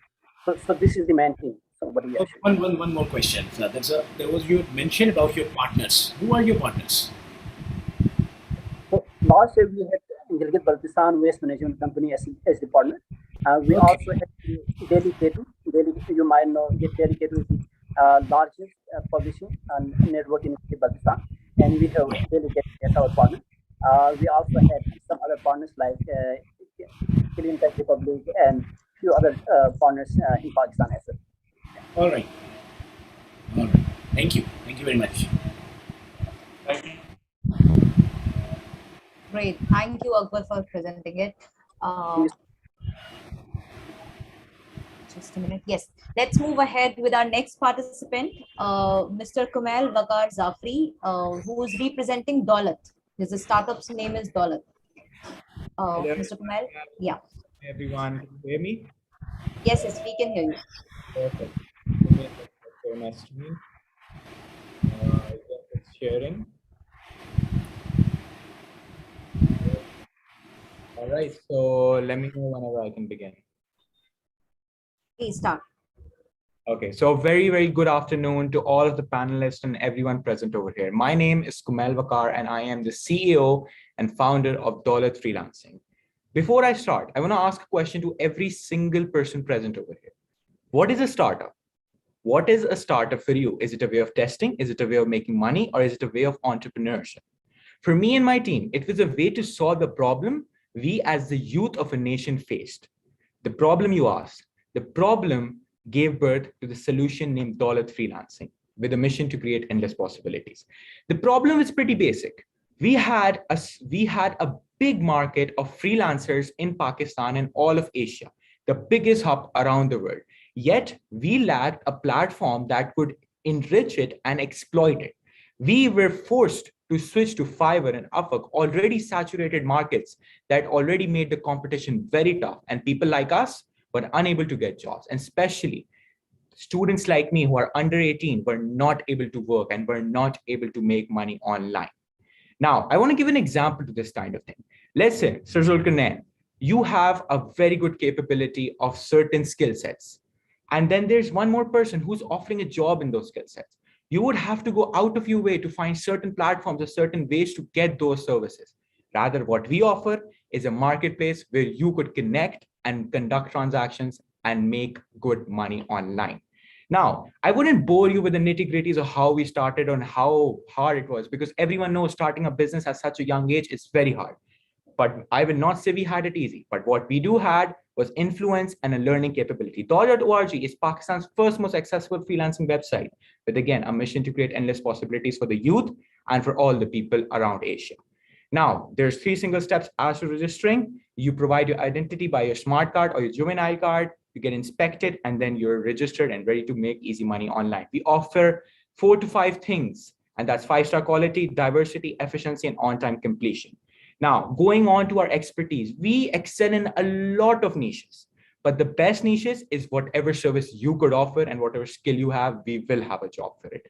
So this is the main team. Somebody One more question. You mentioned about your partners. Who are your partners? So last year we had Gilgit-Baltistan Waste Management Company as the partner. We also had Delhi K2. You might know Delhi K2 is the largest publishing network in Baltistan, and we have Delhi K2 as our partner. We also had some other partners like Clean Tech Republic and few other partners in Pakistan as well. All right. Thank you very much. Thank you. Great. Thank you, Akbar, for presenting it. Just a minute. Yes. Let's move ahead with our next participant, Mr. Kumail Vakar Zafri, who is representing Daulat. His startup's name is Daulat. Mr. Kumail? Yeah. Everyone, can you hear me? Yes, we can hear you. Perfect. So nice to meet you. It's sharing. All right, so let me know whenever I can begin. Please start. Okay, so very good afternoon to all of the panelists and everyone present over here. My name is Kumail Vakar and I am the CEO and founder of Daulat Freelancing. Before I start, I want to ask a question to every single person present over here. What is a startup? What is a startup for you? Is it a way of testing? Is it a way of making money? Or is it a way of entrepreneurship? For me and my team, it was a way to solve the problem we as the youth of a nation faced. The problem you asked, the problem gave birth to the solution named Daulat Freelancing with a mission to create endless possibilities. The problem is pretty basic. We had a big market of freelancers in Pakistan and all of Asia, the biggest hub around the world. Yet we lacked a platform that could enrich it and exploit it. We were forced to switch to Fiverr and Upwork, already saturated markets that already made the competition very tough, and people like us were unable to get jobs, and especially students like me who are under 18 were not able to work and were not able to make money online. Now, I want to give an example to this kind of thing. Let's say, Sir Zulqarnain, you have a very good capability of certain skill sets. And then there's one more person who's offering a job in those skill sets. You would have to go out of your way to find certain platforms or certain ways to get those services. Rather, what we offer is a marketplace where you could connect and conduct transactions and make good money online. Now, I wouldn't bore you with the nitty-gritties of how we started and how hard it was, because everyone knows starting a business at such a young age is very hard. But I will not say we had it easy. But what we do had was influence and a learning capability. Daulat.org is Pakistan's first most accessible freelancing website, with again, a mission to create endless possibilities for the youth and for all the people around Asia. Now, there's 3 single steps as to registering. You provide your identity by your smart card or your juvenile card, you get inspected, and then you're registered and ready to make easy money online. We offer 4 to 5 things, and that's 5-star quality, diversity, efficiency, and on-time completion. Now, going on to our expertise, we excel in a lot of niches, but the best niches is whatever service you could offer and whatever skill you have, we will have a job for it.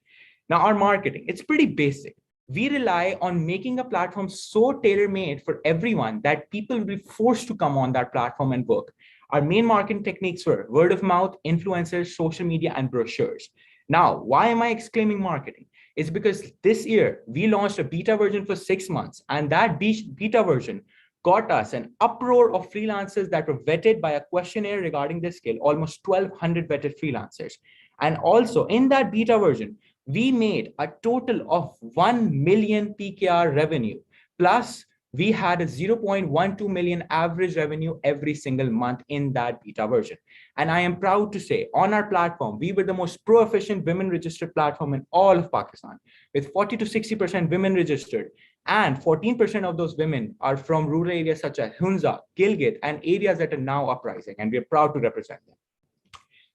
Now, our marketing, it's pretty basic. We rely on making a platform so tailor-made for everyone that people will be forced to come on that platform and work. Our main marketing techniques were word of mouth, influencers, social media, and brochures. Now, why am I exclaiming marketing? It's because this year we launched a beta version for 6 months, and that beta version got us an uproar of freelancers that were vetted by a questionnaire regarding their skill, almost 1,200 vetted freelancers. And also in that beta version, we made a total of 1 million PKR revenue, plus we had a 0.12 million average revenue every single month in that beta version. And I am proud to say on our platform, we were the most pro-efficient women registered platform in all of Pakistan, with 40 to 60% women registered. And 14% of those women are from rural areas such as Hunza, Gilgit, and areas that are now uprising. And we're proud to represent them.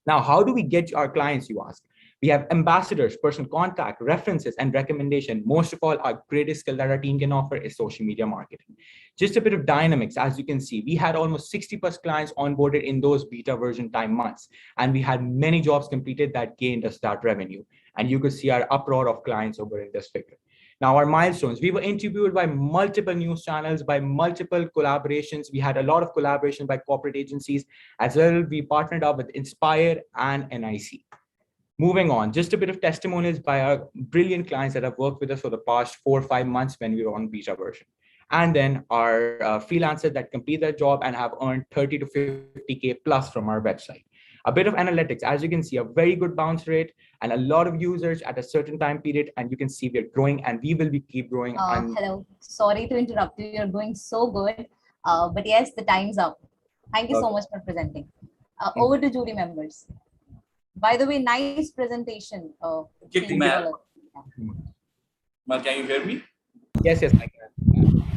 Now, how do we get our clients, you ask? We have ambassadors, personal contact, references, and recommendation. Most of all, our greatest skill that our team can offer is social media marketing. Just a bit of dynamics, as you can see, we had almost 60 plus clients onboarded in those beta version time months. And we had many jobs completed that gained us that revenue. And you could see our uproar of clients over in this figure. Now, our milestones, we were interviewed by multiple news channels, by multiple collaborations. We had a lot of collaboration by corporate agencies as well. We partnered up with Inspire and NIC. Moving on, just a bit of testimonials by our brilliant clients that have worked with us for the past 4 or 5 months when we were on beta version. And then our freelancers that complete their job and have earned 30 to 50K plus from our website. A bit of analytics, as you can see, a very good bounce rate and a lot of users at a certain time period. And you can see we're growing and we will be keep growing. Hello, sorry to interrupt you. You're going so good. But yes, the time's up. Thank you so much for presenting. Over to jury members. By the way, nice presentation. Kumail, can you hear me? Yes, I can.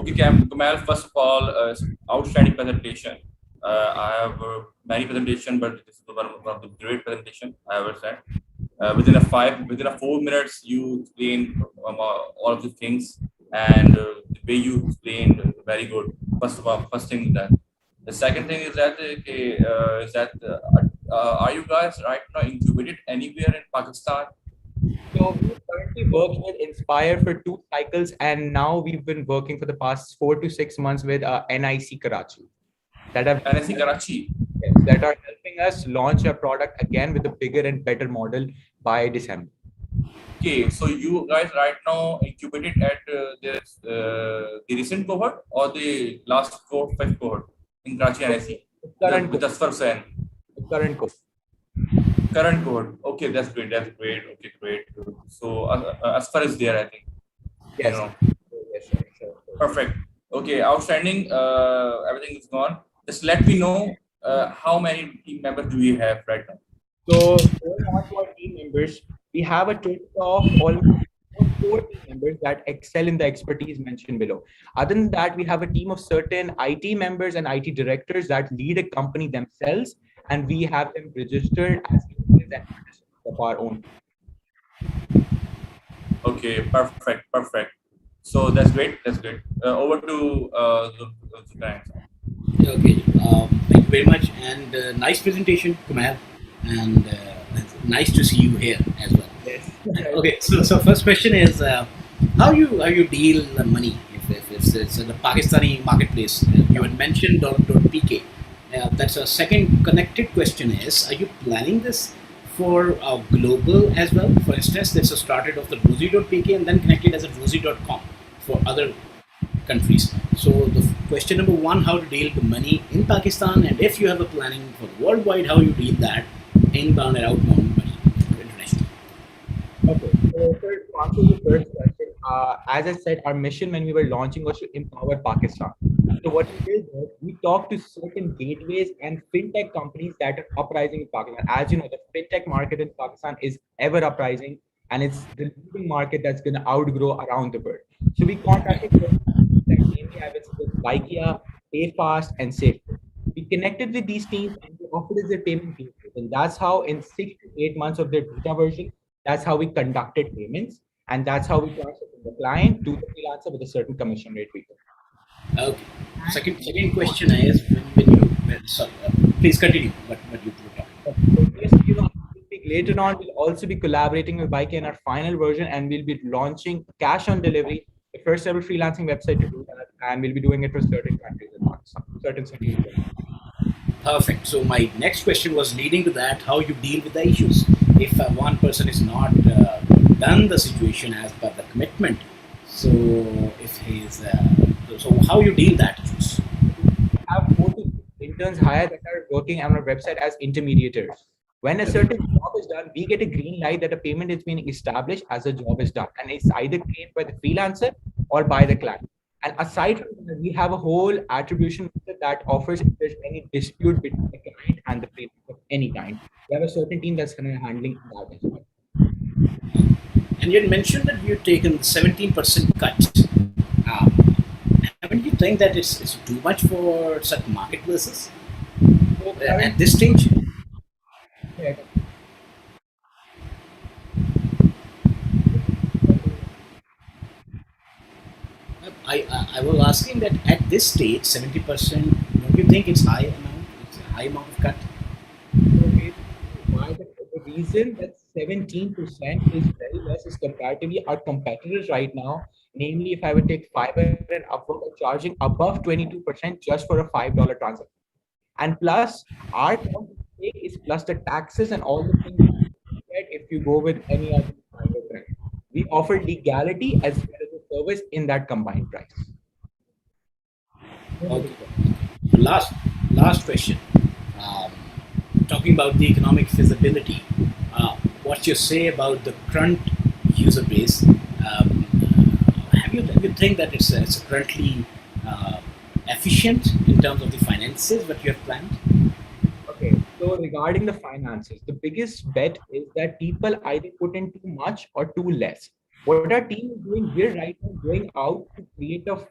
Okay, Kumail, first of all, outstanding presentation. I have many presentations, but this is one of the great presentation I ever said. Within a 4 minutes, you explained all of the things, and the way you explained very good. First thing is that. The second thing is that are you guys right now incubated anywhere in Pakistan? So we currently working with Inspire for 2 cycles, and now we've been working for the past 4 to 6 months with NIC Karachi. NIC Karachi. Yes, that are helping us launch a product again with a bigger and better model by December. Okay, so you guys right now incubated at the recent cohort or the last 4-5 cohort in Karachi NIC? Current cohort. Current cohort. Okay, that's great. Okay, great. So as far as there, I think. Yes. Yes, sure. Perfect. Okay, outstanding. Everything is gone. Just let me know how many team members do we have right now. So going on to our team members, we have a total of almost 4 team members that excel in the expertise mentioned below. Other than that, we have a team of certain IT members and IT directors that lead a company themselves, and we have them registered as employees and participants of our own. Okay, perfect. So that's great. Over to Zulqarnain. Okay, thank you very much, and nice presentation, Umair, and nice to see you here as well. Yes. Okay, so first question is how you deal the money if it's in the Pakistani marketplace. You had mentioned .pk. That's a second connected question is, are you planning this for global as well? For instance, this is started off the Rosie.pk and then connected as a Rosie.com for other countries. So the question number 1, how to deal the money in Pakistan, and if you have a planning for worldwide, how you deal that inbound and outbound money internationally. Okay, so to answer the first question, as I said, our mission when we were launching was to empower Pakistan. So what we did was we talked to certain gateways and fintech companies that are uprising in Pakistan. As you know, the fintech market in Pakistan is ever uprising, and it's the leading market that's going to outgrow around the world. So we contacted them, namely I would say Vikia, PayFast, and Safe. We connected with these teams and we offered us their payment gateways. And that's how in 6 to 8 months of their beta version, that's how we conducted payments. And that's how we transferred from the client to the freelancer with a certain commission rate we took. Okay. Second question is please continue what you put on. So yes, later on, we'll also be collaborating with Bike in our final version, and we'll be launching cash on delivery, the first ever freelancing website to do that, and we'll be doing it for certain countries in Pakistan, certain cities. Perfect. So my next question was leading to that, how you deal with the issues. If one person is not done the situation as per the commitment, so if he's so how you deal that issues? We have 4 to 6 interns hired that are working on our website as intermediators. When a certain job is done, we get a green light that a payment is being established as a job is done, and it's either claimed by the freelancer or by the client. And aside from that, we have a whole attribution that offers if there's any dispute between the client and the freelancer of any kind. We have a certain team that's going to handling that as well. And you mentioned that you've taken 17% cut. Haven't you think that it's too much for such marketplaces at this stage? Yeah. I was asking that at this stage, 70%, don't you think it's high amount? It's a high amount of cut? Okay. Why the reason that 17% is very less as comparatively our competitors right now. Namely, if I would take Fiverr and Upwork are charging above 22% just for a $5 transaction. And plus, our terms of stake is plus the taxes and all the things you get if you go with any other kind of brand. We offer legality as well as a service in that combined price. Okay. Last question. Talking about the economic feasibility, what's your say about the current user base? Have you think that it's currently efficient in terms of the finances that you have planned? Okay, so regarding the finances, the biggest bet is that people either put in too much or too less. What our team is doing, we're right now going out to create a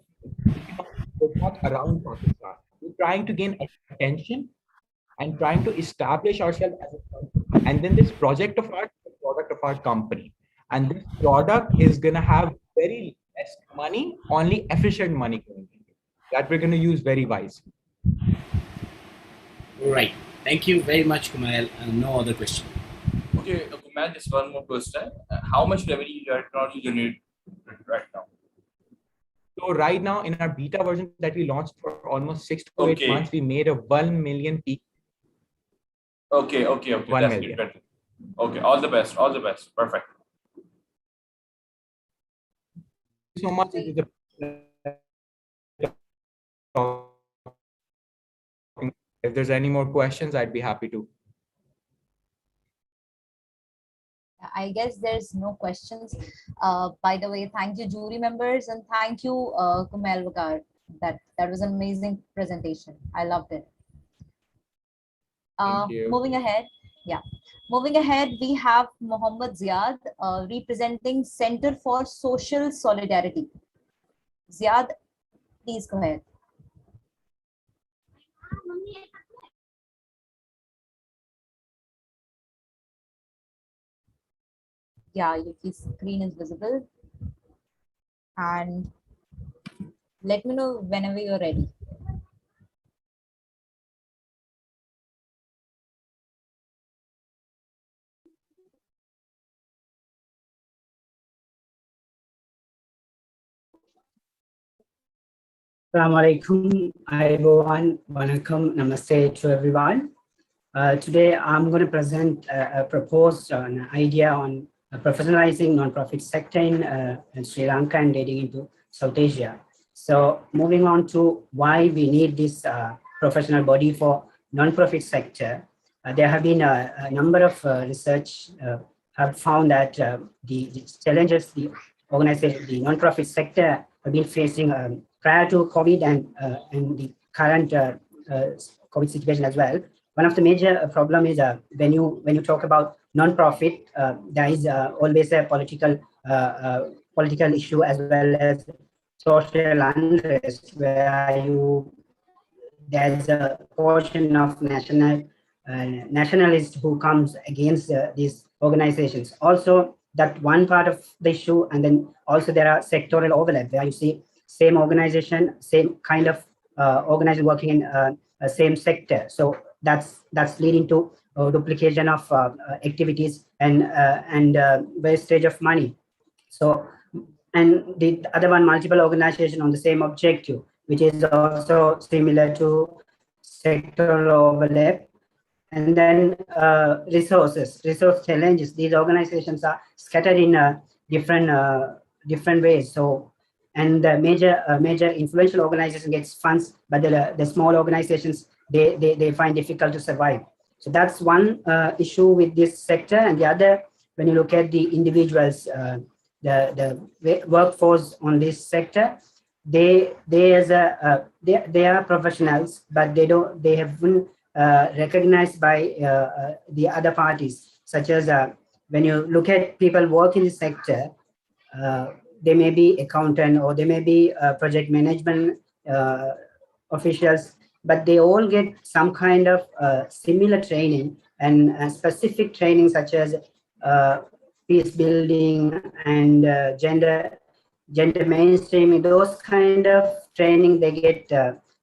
economic footpath around Pakistan. We're trying to gain attention and trying to establish ourselves as a company. And then this project of ours is the product of our company. And this product is going to have very less money, only efficient money going into it, that we're going to use very wisely. Right. Thank you very much, Kumail. No other question. Okay, Kumail, just one more question. How much revenue you generate right now? So right now in our beta version that we launched for almost 6 to 8 months, we made a 1 million peak. Okay. 1 That's million. good. Okay, all the best. Perfect. Thank you so much. It is a If there's any more questions, I'd be happy to. I guess there's no questions. By the way, thank you, jury members, and thank you, Kumail Vakar. That was an amazing presentation. I loved it. Thank you. Moving ahead, we have Mohammad Ziad representing Center for Social Solidarity. Ziad, please go ahead. Yeah, your screen is visible. And let me know whenever you're ready. Assalamu alaikum, everyone. Wanakam, namaste to everyone. Today, I'm going to present a proposed an idea on professionalizing non-profit sector in Sri Lanka and dating into South Asia. So moving on to why we need this professional body for non-profit sector, there have been a number of research have found that the challenges the organization, the non-profit sector have been facing prior to COVID and the current COVID situation as well. One of the major problem is when you talk about non-profit, there is always a political issue as well as social unrest, where there's a portion of nationalists who comes against these organizations. Also, that one part of the issue, and then also there are sectoral overlap where you see same organization, same kind of organization working in same sector. So that's leading to duplication of activities and wastage of money. So, and the other one, multiple organization on the same objective, which is also similar to sectoral overlap. And then resource challenges. These organizations are scattered in different ways. So, and the major influential organization gets funds, but the small organizations they find difficult to survive. So that's one issue with this sector. And the other, when you look at the individuals, the workforce on this sector, they are professionals, but they haven't recognized by the other parties, such as when you look at people work in the sector, they may be accountant or they may be project management officials, but they all get some kind of similar training and specific training, such as peace building and gender mainstreaming. Those kind of training they get.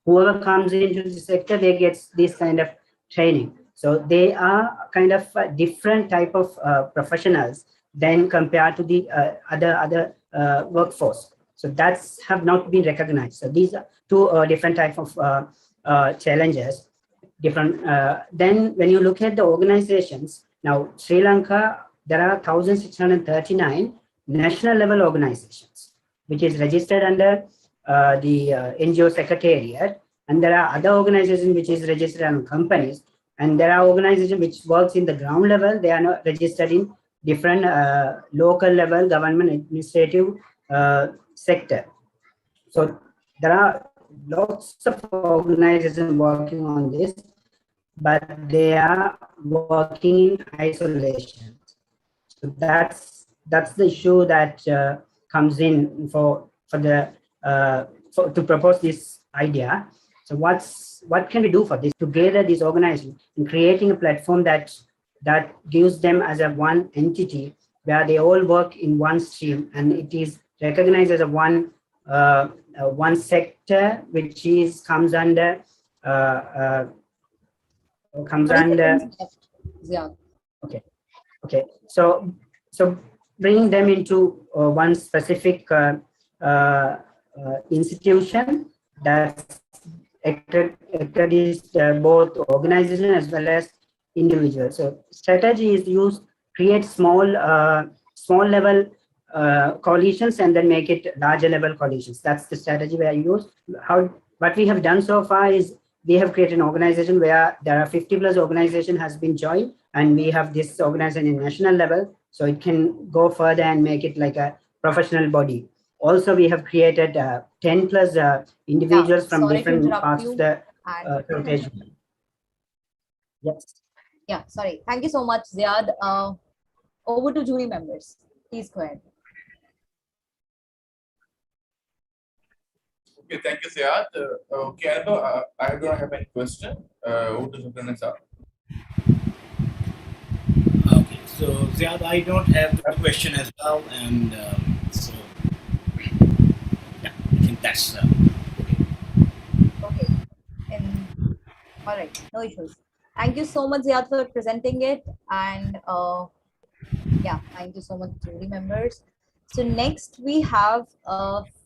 Whoever comes into the sector, they get this kind of training. So they are kind of a different type of professionals than compared to the other workforce. So that's have not been recognized. So these are two different type of challenges. Different. Then when you look at the organizations, now Sri Lanka, there are 1,639 national level organizations, which is registered under the NGO Secretariat. And there are other organizations which is registered on companies. And there are organizations which works in the ground level. They are not registered in different local level government administrative sector. So there are lots of organizations working on this, but they are working in isolation. So that's the issue that comes in for the to propose this idea. So what can we do for this? Together, these organizations in creating a platform that gives them as a one entity where they all work in one stream, and it is recognized as a one sector, which is comes under. Yeah. Okay. So bringing them into one specific institution that accredits both organization as well as individuals. So strategy is used, create small level coalitions and then make it larger level coalitions. That's the strategy we are used. What we have done so far is we have created an organization where there are 50 plus organization has been joined, and we have this organization in national level, so it can go further and make it like a professional body. Also, we have created 10 plus individuals from different parts of the rotation. Yes. Yeah, sorry. Thank you so much, Ziad. Over to jury members. Please go ahead. Okay, thank you, Ziad. Okay, I don't have any question. Over to Zulqarnain sir. Okay, so Ziad, I don't have a question as well, and so yeah, I think that's okay. All right, no issues. Thank you so much, Ziad, for presenting it, and yeah, thank you so much, jury members. So next we have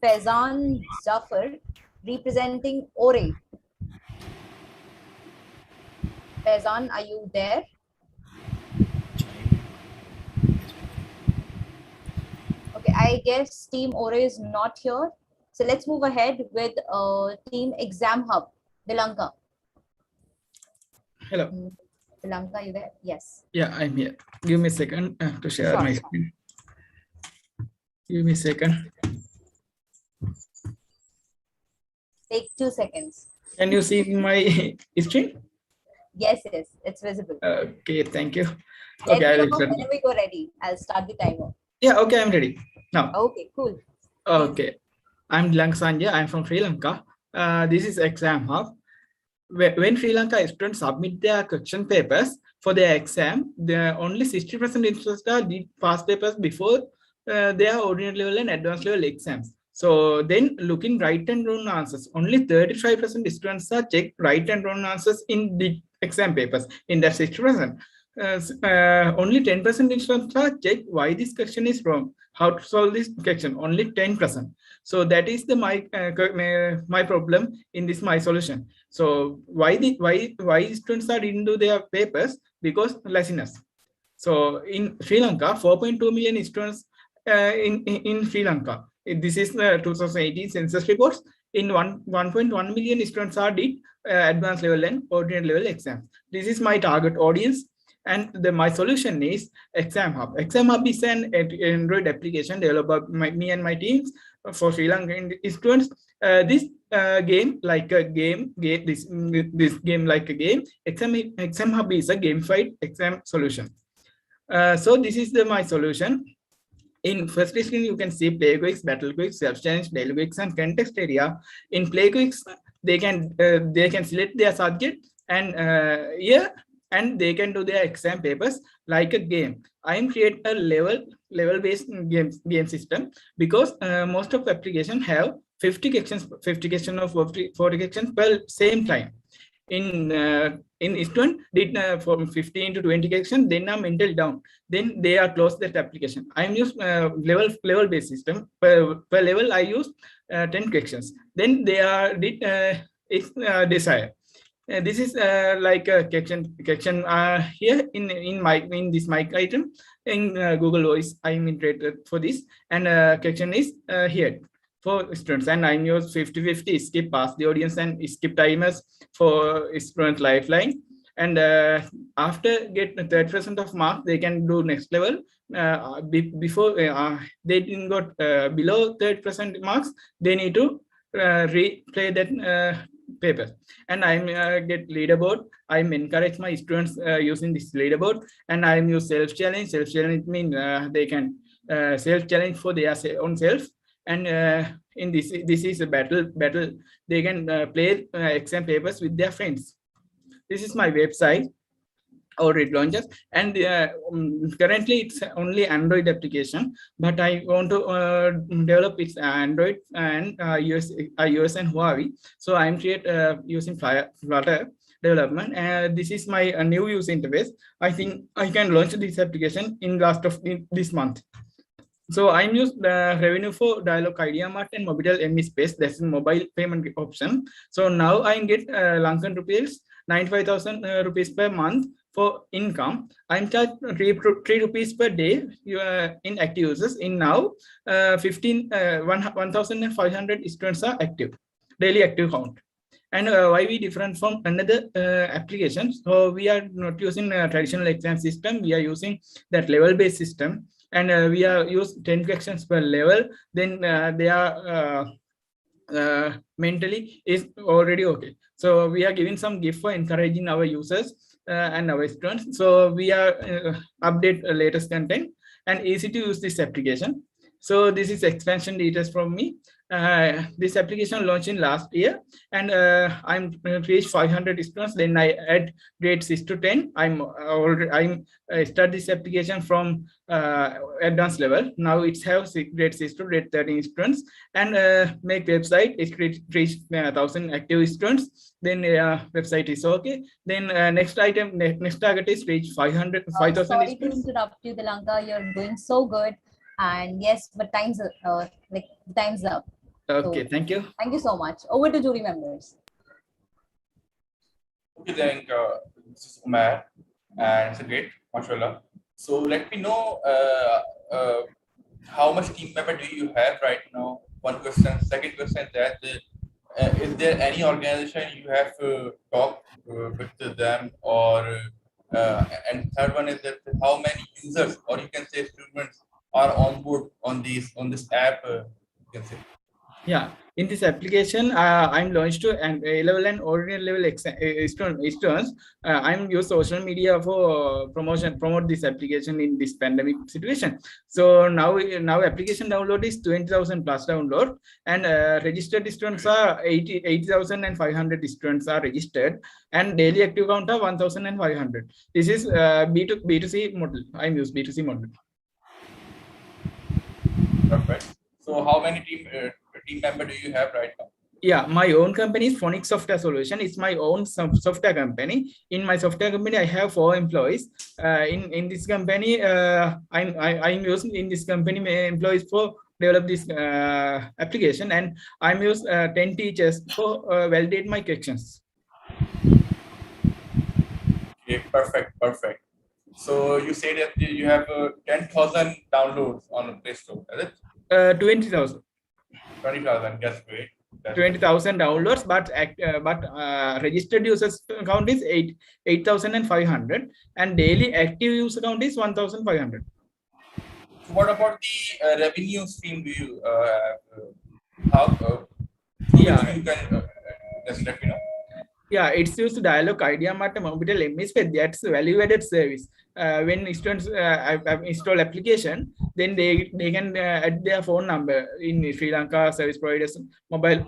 Faizan Zafar representing ORE. Faizan, are you there? Okay, I guess Team ORE is not here. So let's move ahead with Team Exam Hub, Lanka. Hello. Lanka, are you there? Yes. Yeah, I'm here. Give me a second to share my screen. Give me a second. Take 2 seconds. Can you see my screen? Yes, it's visible. Okay, thank you. Let Okay, me know whenever we go ready. I'll start the timer. Yeah, okay, I'm ready now. Okay, cool. Okay, I'm Lanka Sanjay. I'm from Sri Lanka. This is Exam Hub. When Sri Lanka students submit their question papers for their exam, only 60% institutions did past papers before their ordinary level and advanced level exams. So then looking right and wrong answers, only 35% students are checked right and wrong answers in the exam papers. In that 60%, only 10% students are checked why this question is wrong, how to solve this question, only 10%. So that is the my problem in this my solution. So why students are didn't do their papers? Because laziness. So in Sri Lanka, 4.2 million students in Sri Lanka. This is the 2018 census reports. In 1.1 million students are did advanced level and ordinary level exams. This is my target audience, and my solution is Exam Hub. Exam Hub is an Android application developed by me and my teams for Sri Lankan students. This game like a game. This game like a game. Exam Hub is a gamified exam solution. So this is my solution. In first screen, you can see play quiz, battle quiz, self-challenge, daily quiz, and context area. In play quiz, they can select their subject and and they can do their exam papers like a game. I am create a level-based game system because most of the application have 50 questions or 40 questions per same time. in student did from 15 to 20 questions, then are mental down. Then they are closed that application. I'm use level based system. Per level I use 10 questions. Then they are did desire. This is like a question here in this mic item in Google Voice. I'm integrated for this, and question is here for students, and I use 50-50 skip past the audience and skip timers for student lifeline. And after get 30% of mark, they can do next level. Before they didn't got below 30% marks, they need to replay that paper. And I'm get leaderboard. I'm encourage my students using this leaderboard, and I'm use self-challenge. Self-challenge means they can self-challenge for their own self. And in this is a battle. They can play exam papers with their friends. This is my website, or it launches, and currently it's only Android application, but I want to develop its Android and iOS and Huawei. So I'm using Flutter development, and this is my new user interface. I think I can launch this application in last of this month. So I'm used revenue for Dialog Idea Mart and Mobitel MisFits. That's a mobile payment option. So now I get Lankan rupees 95,000 rupees per month for income. I'm charged 3 rupees per day in active users. In now 1,500 students are active, daily active count. And why we different from another applications? So we are not using a traditional exam system. We are using that level-based system. And we are use 10 questions per level. Then they are mentally is already okay. So we are giving some gift for encouraging our users and our students. So we are update latest content and easy to use this application. So this is expansion details from me. This application launched in last year, and I'm reached 500 students. Then I add grade 6 to 10. I'm start this application from advanced level. Now it's have grade 6 to grade 13 students, and make website. It's reached 1,000 active students. Then website is okay. Then next item, next target is reach 5,000. Sorry to interrupt you, Lanka. You're doing so good. And yes, but time's up. Okay, so, thank you. Thank you so much. Over to jury members. Okay, then this is Umair, and it's a great, mashallah. So let me know how much team member do you have right now? One question. Second question, that is there any organization you have talked with them, or and third one is that how many users, or you can say students, are on board on this app, you can say. Yeah, in this application, I'm launched to an A-level and ordinary level students. I'm use social media for promote this application in this pandemic situation. So now application download is 20,000 plus download, and registered students are 80,500 students are registered, and daily active count are 1,500. This is B2C model. I'm use B2C model. Perfect. So how many team member do you have right now? Yeah, my own company is Phonics Software Solution. It's my own software company. In my software company, I have 4 employees. In this company, I'm using in this company employees for develop this application, and I'm use 10 teachers for validate my questions. Okay, perfect. So you say that you have 10,000 downloads on Play Store, is it? 20,000. 20,000, that's great. 20,000 downloads, but registered users count is 8,500, and daily active user count is 1,500. So what about the revenue stream? Do you have? Yeah, you can just let me know. Yeah, it's used Dialog Idea Mart Mobitel MisFits. That's value-added service. When students install application, then they can add their phone number in Sri Lanka service providers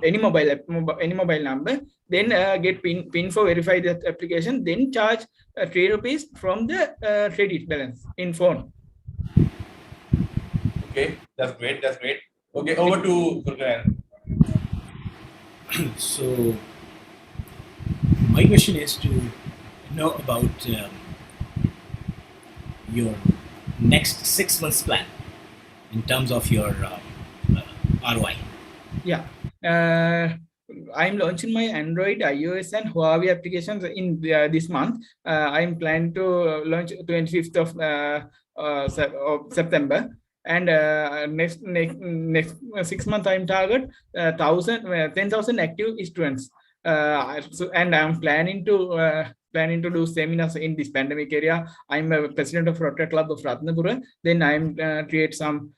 any mobile number. Then get pin for verify that application. Then charge 3 rupees from the credit balance in phone. Okay, that's great. Okay, over to Zulqarnain. So my question is to know about your next 6 months plan in terms of your ROI. Yeah. I'm launching my Android, iOS, and Huawei applications in this month. I'm planning to launch 25th of September. And next 6 months, I'm target 10,000 active students. And I'm planning to do seminars in this pandemic area. I'm a president of Rotary Club of Ratnapura. Then I'm create some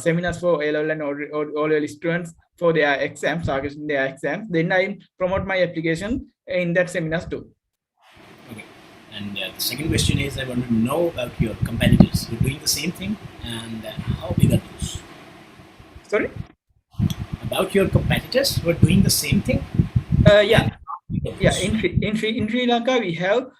seminars for A-level and O-level students for their exams, targeting their exams. Then I promote my application in that seminars too. Okay. And the second question is, I want to know about your competitors. You're doing the same thing, and how big are those? Sorry? About your competitors who are doing the same thing? Yeah. Yeah, in Sri Lanka we have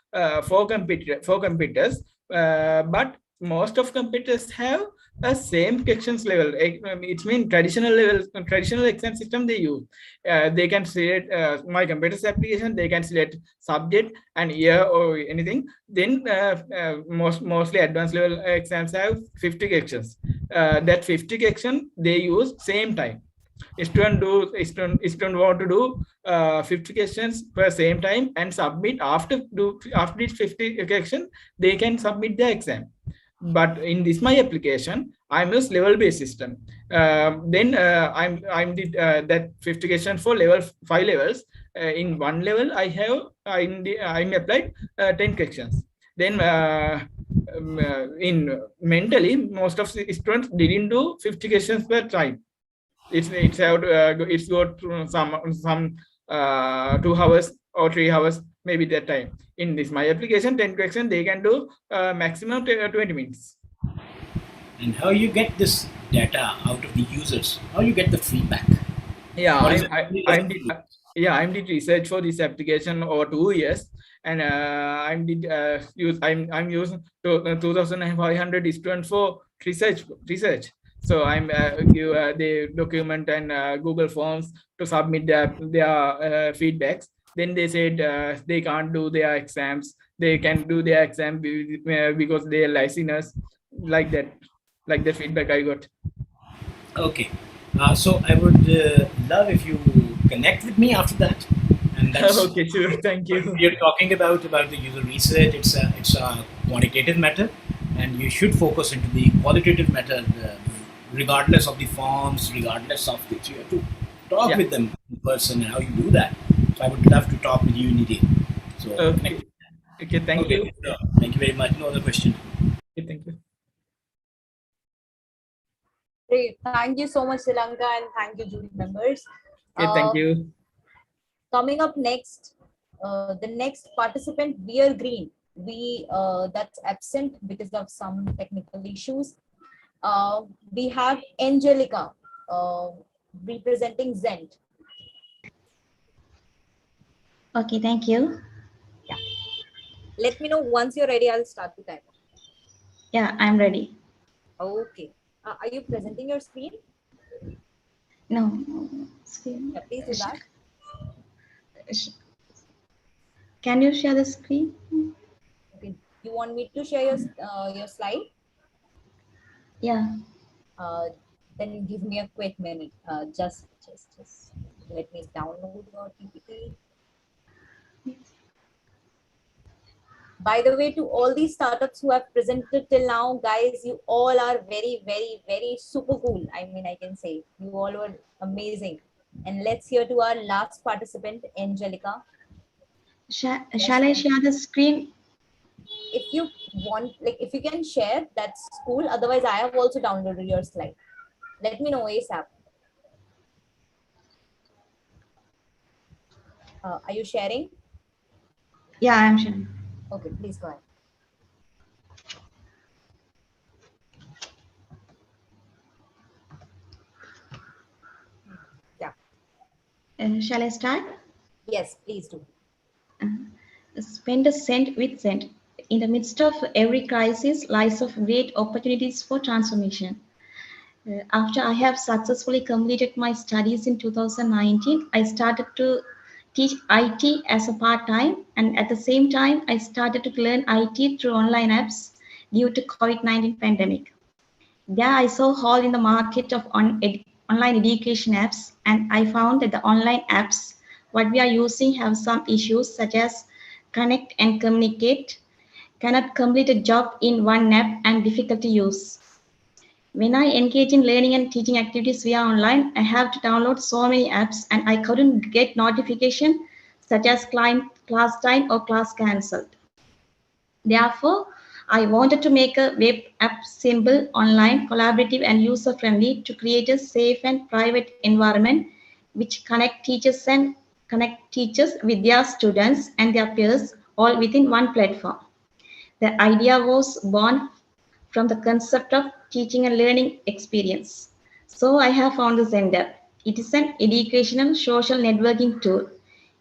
4 competitors, but most of competitors have a same questions level. It means traditional exam system they use. They can select my competitors application. They can select subject and year or anything. Then mostly advanced level exams have 50 questions. That 50 question they use same time. Student want to do 50 questions per same time and submit after this 50 question they can submit the exam. But in this my application I'm use level based system. Then I'm did that 50 questions for level 5 levels. In one level I'm applied 10 questions. Then in mentally most of the students didn't do 50 questions per time. It's got some 2 hours or 3 hours maybe that time. In this my application 10 questions they can do maximum 20 minutes. And how you get this data out of the users? How you get the feedback? Yeah, I did research for this application over 2 years, and I'm using 2,500 students for research. So I'm give the document and Google Forms to submit their feedbacks. Then they said they can't do their exams. They can do their exam because they are licensed. Like that feedback I got. Okay. So I would love if you connect with me after that. And that's okay, sure. Thank you. You're talking about the user research. It's a quantitative matter, and you should focus into the qualitative matter. Regardless of the forms, regardless of the, you have to talk with them in person and how you do that. So I would love to talk with you in detail. So okay, thank you. Thank you very much. No other question. Okay, thank you. Great. Thank you so much, Sri Lanka, and thank you, jury members. Okay, thank you. Coming up next, the next participant, Beer Green. That's absent because of some technical issues. We have Angelica representing Zent. Okay, thank you. Yeah. Let me know once you're ready. I'll start the timer. Yeah, I'm ready. Okay. Are you presenting your screen? No. Screen. Yeah, please do that. Can you share the screen? Okay. You want me to share your slide? Yeah. Then give me a quick minute. Just let me download your PPT. By the way, to all these startups who have presented till now, guys, you all are very, very, very super cool. I mean, I can say you all were amazing. And let's hear to our last participant, Angelica. Shall I share the screen? If you want, if you can share, that's cool. Otherwise, I have also downloaded your slide. Let me know ASAP. Are you sharing? Yeah, I'm sharing. Okay, please go ahead. Yeah. Shall I start? Yes, please do. Spend a cent with cent. In the midst of every crisis lies of great opportunities for transformation. After I have successfully completed my studies in 2019, I started to teach IT as a part-time, and at the same time, I started to learn IT through online apps due to COVID-19 pandemic. There I saw a hole in the market of online education apps, and I found that the online apps, what we are using, have some issues such as connect and communicate, cannot complete a job in one app, and difficult to use. When I engage in learning and teaching activities via online, I have to download so many apps and I couldn't get notification such as class time or class cancelled. Therefore, I wanted to make a web app simple, online, collaborative and user-friendly to create a safe and private environment which connect teachers with their students and their peers all within one platform. The idea was born from the concept of teaching and learning experience. So I have found the Zender. It is an educational social networking tool.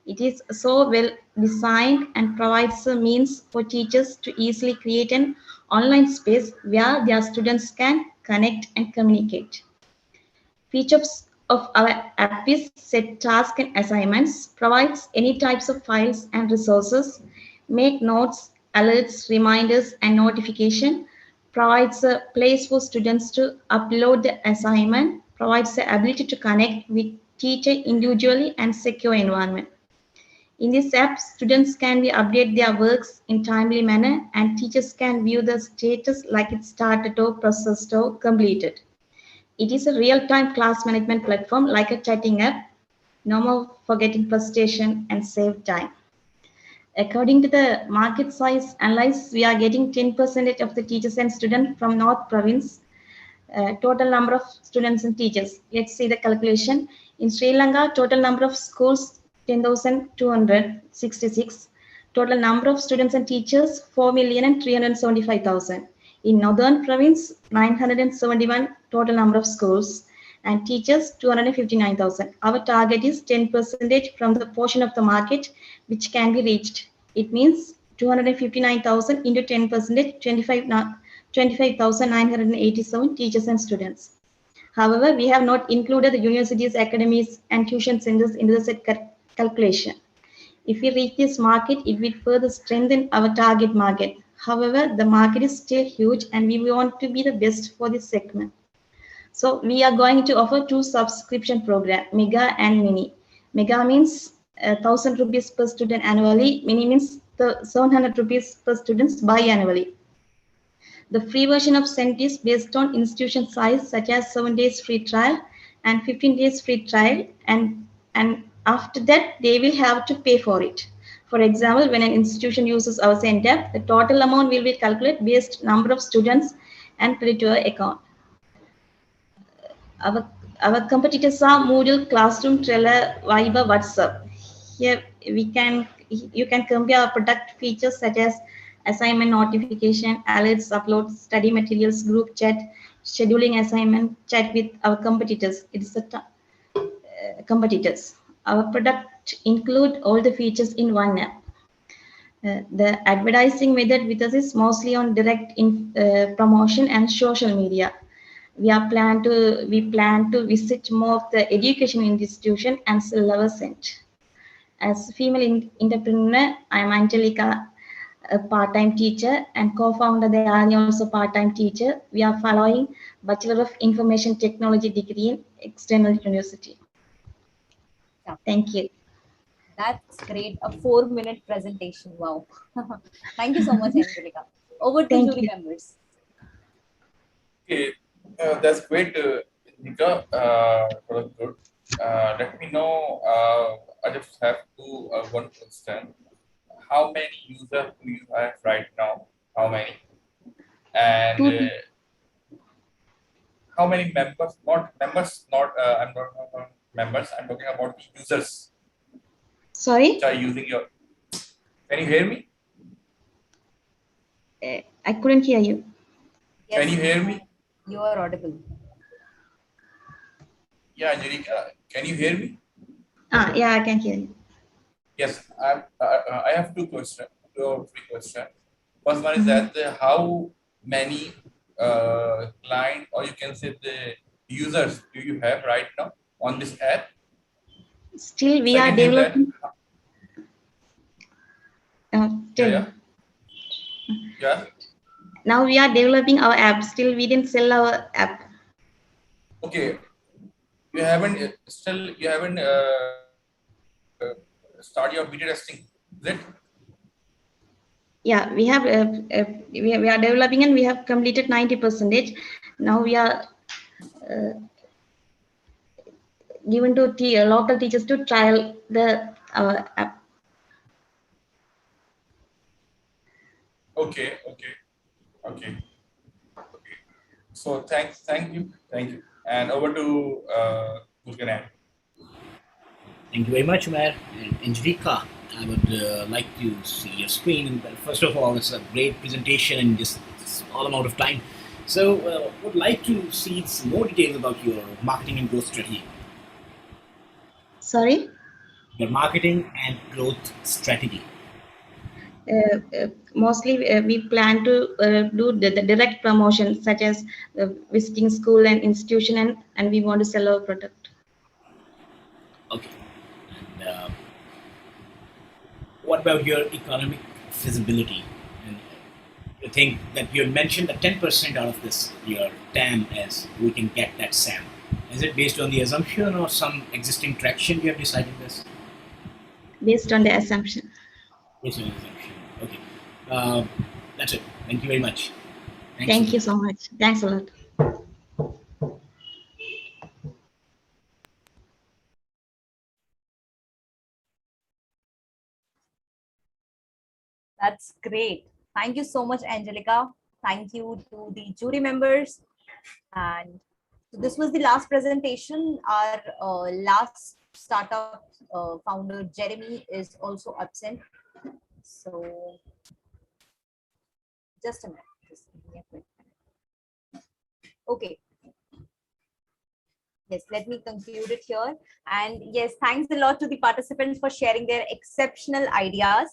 It is so well designed and provides a means for teachers to easily create an online space where their students can connect and communicate. Features of our app is set tasks and assignments, provides any types of files and resources, make notes, alerts, reminders, and notification, provides a place for students to upload the assignment, provides the ability to connect with teacher individually and secure environment. In this app, students can update their works in timely manner and teachers can view the status like it started or processed or completed. It is a real-time class management platform like a chatting app, no more forgetting presentation and save time. According to the market size analysis, we are getting 10% of the teachers and students from North Province. Total number of students and teachers. Let's see the calculation. In Sri Lanka, total number of schools 10,266. Total number of students and teachers 4,375,000. In Northern Province, 971 total number of schools and teachers 259,000. Our target is 10% from the portion of the market which can be reached. It means 259,000 into 10%, 25,987 teachers and students. However, we have not included the universities, academies, and tuition centers into the set calculation. If we reach this market, it will further strengthen our target market. However, the market is still huge and we want to be the best for this segment. So we are going to offer two subscription programs, Mega and Mini. Mega means 1,000 rupees per student annually. Mini means 700 rupees per student biannually. The free version of Cent is based on institution size, such as 7 days free trial and 15 days free trial. And after that, they will have to pay for it. For example, when an institution uses our Cent app, the total amount will be calculated based number of students and credit to our account. Our competitors are Moodle, Classroom, Trello, Viber, WhatsApp. Here you can compare our product features such as assignment notification, alerts, upload, study materials, group chat, scheduling assignment, chat with our competitors. It is the competitors. Our product include all the features in one app. The advertising method with us is mostly on direct promotion and social media. We plan to visit more of the education institution and sell our Cent. As a female entrepreneur, I am Angelica, a part-time teacher, and co-founder Dayani, also part-time teacher. We are following Bachelor of Information Technology degree in external university. Yeah. Thank you. That's great. A 4-minute presentation. Wow. Thank you so much, Angelica. Over to jury members. Okay, that's great, Nika. Good. Let me know. I just have one question. How many users do you have right now? How many? And how many members? Not members. Not. I'm not members. I'm talking about the users. Sorry. Which are using your. Can you hear me? I couldn't hear you. Yes. Can you hear me? You are audible. Yeah, Angelica, can you hear me? Yeah, I can hear you. Yes, I have two or three questions. First one is that how many client, or you can say the users, do you have right now on this app? Still, we are developing. 10. Yeah. Now we are developing our app. Still, we didn't sell our app. Okay. You haven't started your beta testing, is it? Yeah, we have we are developing and we have completed 90%. Now we are given to local teachers to trial the app. Okay. So thank you. And over to Zulqarnain. Thank you very much, Umair. And Angelica, I would like to see your screen. And first of all, it's a great presentation in just small amount of time. So would like to see some more details about your marketing and growth strategy. Sorry? Your marketing and growth strategy. Mostly we plan to do the direct promotion, such as visiting school and institution, and we want to sell our product. Okay. And what about your economic feasibility? And you think that you mentioned that 10% out of this, your TAM, as we can get that SAM. Is it based on the assumption or some existing traction you have decided this? Based on the assumption. Based on the assumption. Okay. That's it. Thank you very much. Thank you so much. Thanks a lot. That's great. Thank you so much, Angelica. Thank you to the jury members. And this was the last presentation. Our last startup founder, Jeremy, is also absent. So just a minute. Just give me a quick minute. Okay. Yes, let me conclude it here. And yes, thanks a lot to the participants for sharing their exceptional ideas.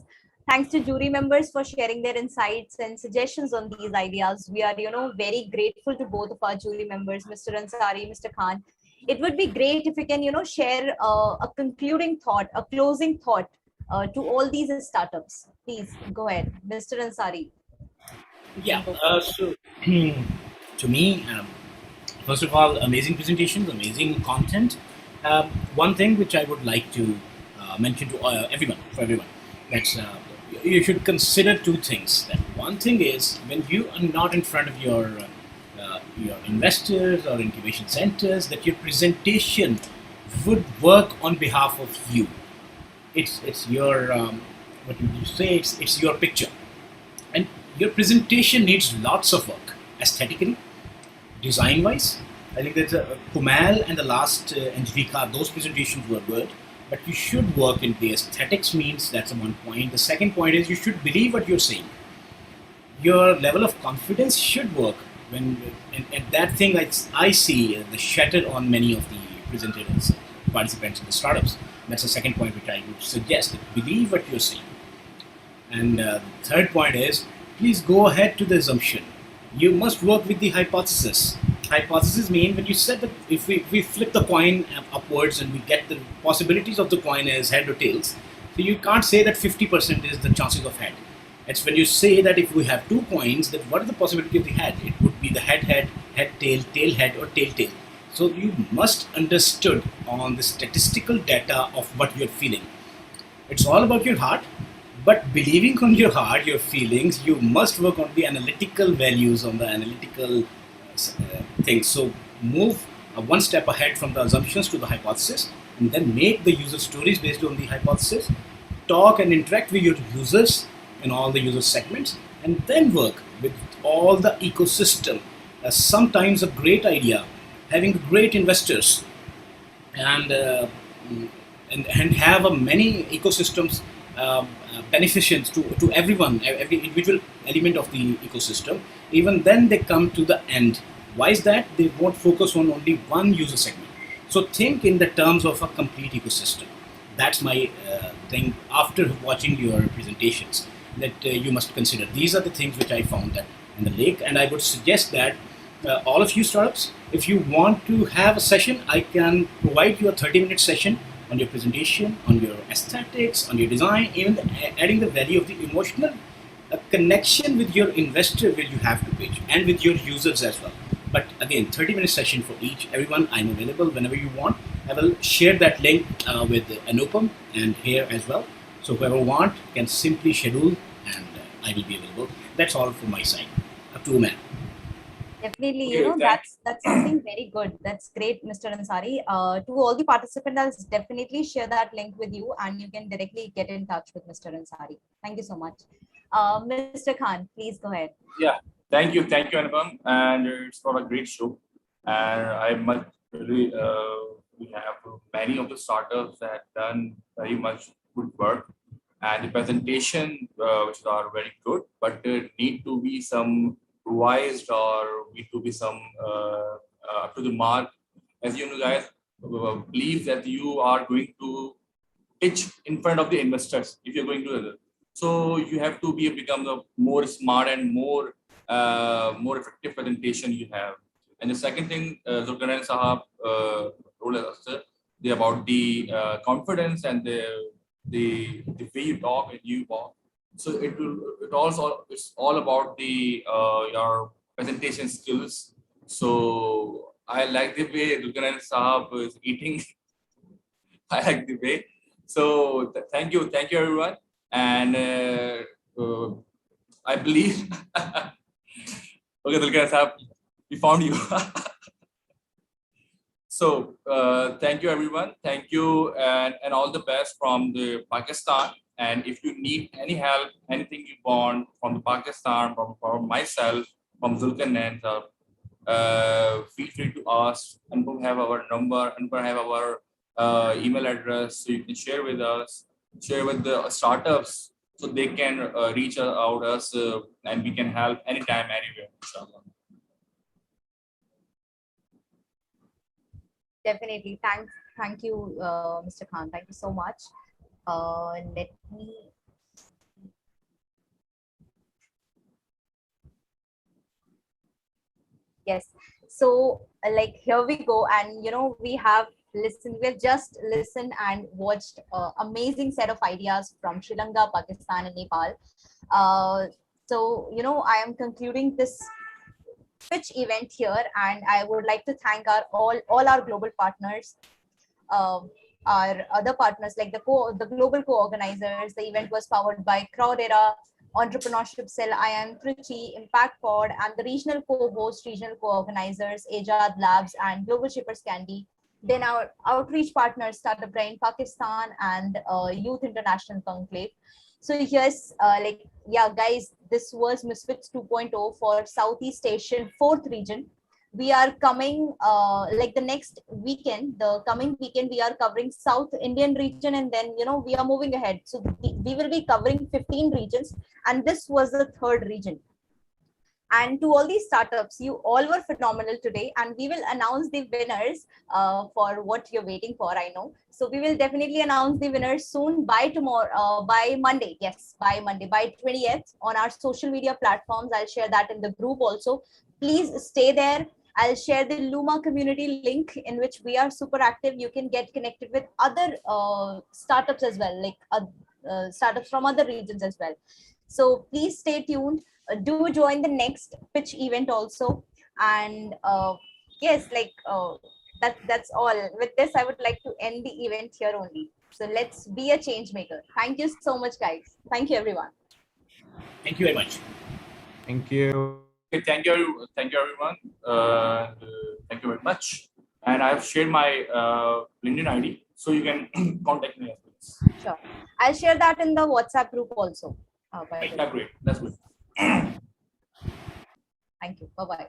Thanks to jury members for sharing their insights and suggestions on these ideas. We are, very grateful to both of our jury members, Mr. Ansari, Mr. Khan. It would be great if you can, share a concluding thought, a closing thought to all these startups. Please go ahead, Mr. Ansari. Yeah. So to me, first of all, amazing presentations, amazing content. One thing which I would like to mention to everyone, that's you should consider two things. That one thing is, when you are not in front of your investors or incubation centers, that your presentation would work on behalf of you. It's your what would you say? It's your picture, and your presentation needs lots of work, aesthetically, design-wise. I think that Kumail and the last Angelica, those presentations were good. But you should work in the aesthetics means, that's one point. The second point is you should believe what you're saying. Your level of confidence should work. And that thing I see the shatter on many of the presenters, participants in the startups. That's the second point which I would suggest, that believe what you're saying. And the third point is, please go ahead to the assumption. You must work with the hypothesis. Hypothesis mean when you said that if we flip the coin upwards and we get the possibilities of the coin as head or tails, so you can't say that 50% is the chances of head. It's when you say that if we have two coins, that what is the possibility of the head? It would be the head tail head, or tail tail. So you must understood on the statistical data of what you're feeling. It's all about your heart, but believing on your heart, your feelings, you must work on the analytical values, on the analytical things. So move one step ahead from the assumptions to the hypothesis, and then make the user stories based on the hypothesis. Talk and interact with your users in all the user segments, and then work with all the ecosystem. Sometimes a great idea, having great investors, and have many ecosystems beneficent to everyone, every individual element of the ecosystem. Even then they come to the end. Why is that? They won't focus on only one user segment. So think in the terms of a complete ecosystem. That's my thing after watching your presentations, that you must consider. These are the things which I found in the lake, and I would suggest that all of you startups, if you want to have a session, I can provide you a 30-minute session on your presentation, on your aesthetics, on your design, even adding the value of the emotional connection with your investor where you have to pitch, and with your users as well. But again, 30-minute session for each. Everyone, I'm available whenever you want. I will share that link with Anupam and here as well. So whoever want can simply schedule, and I will be available. That's all from my side. Up to Umair. Definitely, that's something very good. That's great, Mr. Ansari. To all the participants, I'll definitely share that link with you, and you can directly get in touch with Mr. Ansari. Thank you so much. Mr. Khan, please go ahead. Yeah, thank you, Anupam, and it's for a great show. And I must really, we have many of the startups that done very much good work, and the presentation which are very good, but there need to be some revised or need to be some up to the mark. As you know, guys, believe that you are going to pitch in front of the investors if you're going to. So you have to become the more smart and more effective presentation you have. And the second thing, Zulqarnain Sahab told us about the confidence and the way you talk and you walk. So it's all about the your presentation skills. So I like the way Zulqarnain Sahab is eating. I like the way. So thank you everyone. And I believe, okay, Zulqarnain Sahab, we found you. So thank you everyone. Thank you and all the best from the Pakistan. And if you need any help, anything you want from the Pakistan, from myself, from Zulqarnain, feel free to ask. And we'll have our number, and we'll have our email address, so you can share with us, share with the startups, so they can reach out us, and we can help anytime, anywhere. Inshallah. Definitely. Thank you, Mr. Khan. Thank you so much. Let me. Yes. So like here we go, and we have just listened and watched amazing set of ideas from Sri Lanka, Pakistan, and Nepal. So I am concluding this pitch event here, and I would like to thank all our global partners, our other partners like the global co-organizers. The event was powered by Crowdera, Entrepreneurship Cell, I Am Trichy, Impact Pod, and the regional co-host, regional co-organizers, Ajad Labs and Global Shippers Candy. Then our outreach partners, Startup Brain Pakistan and Youth International Conclave. So yes, guys, this was MisFits 2.0 for Southeast Asian 4th region. We are coming the next weekend, the coming weekend, we are covering South Indian region, and then we are moving ahead. So we will be covering 15 regions, and this was the 3rd region. And to all these startups, you all were phenomenal today, and we will announce the winners for what you're waiting for, I know. So we will definitely announce the winners soon, by tomorrow, by Monday. Yes, by Monday, by 20th on our social media platforms. I'll share that in the group also. Please stay there. I'll share the Luma community link in which we are super active. You can get connected with other startups as well, like startups from other regions as well. So please stay tuned. Do join the next pitch event also. And yes, that's all. With this, I would like to end the event here only. So let's be a change maker. Thank you so much, guys. Thank you, everyone. Thank you very much. Thank you. Okay, thank you everyone. Thank you very much. And I've shared my LinkedIn ID, so you can contact me. Sure, I'll share that in the WhatsApp group also. That's great. That's good. Thank you. Bye bye.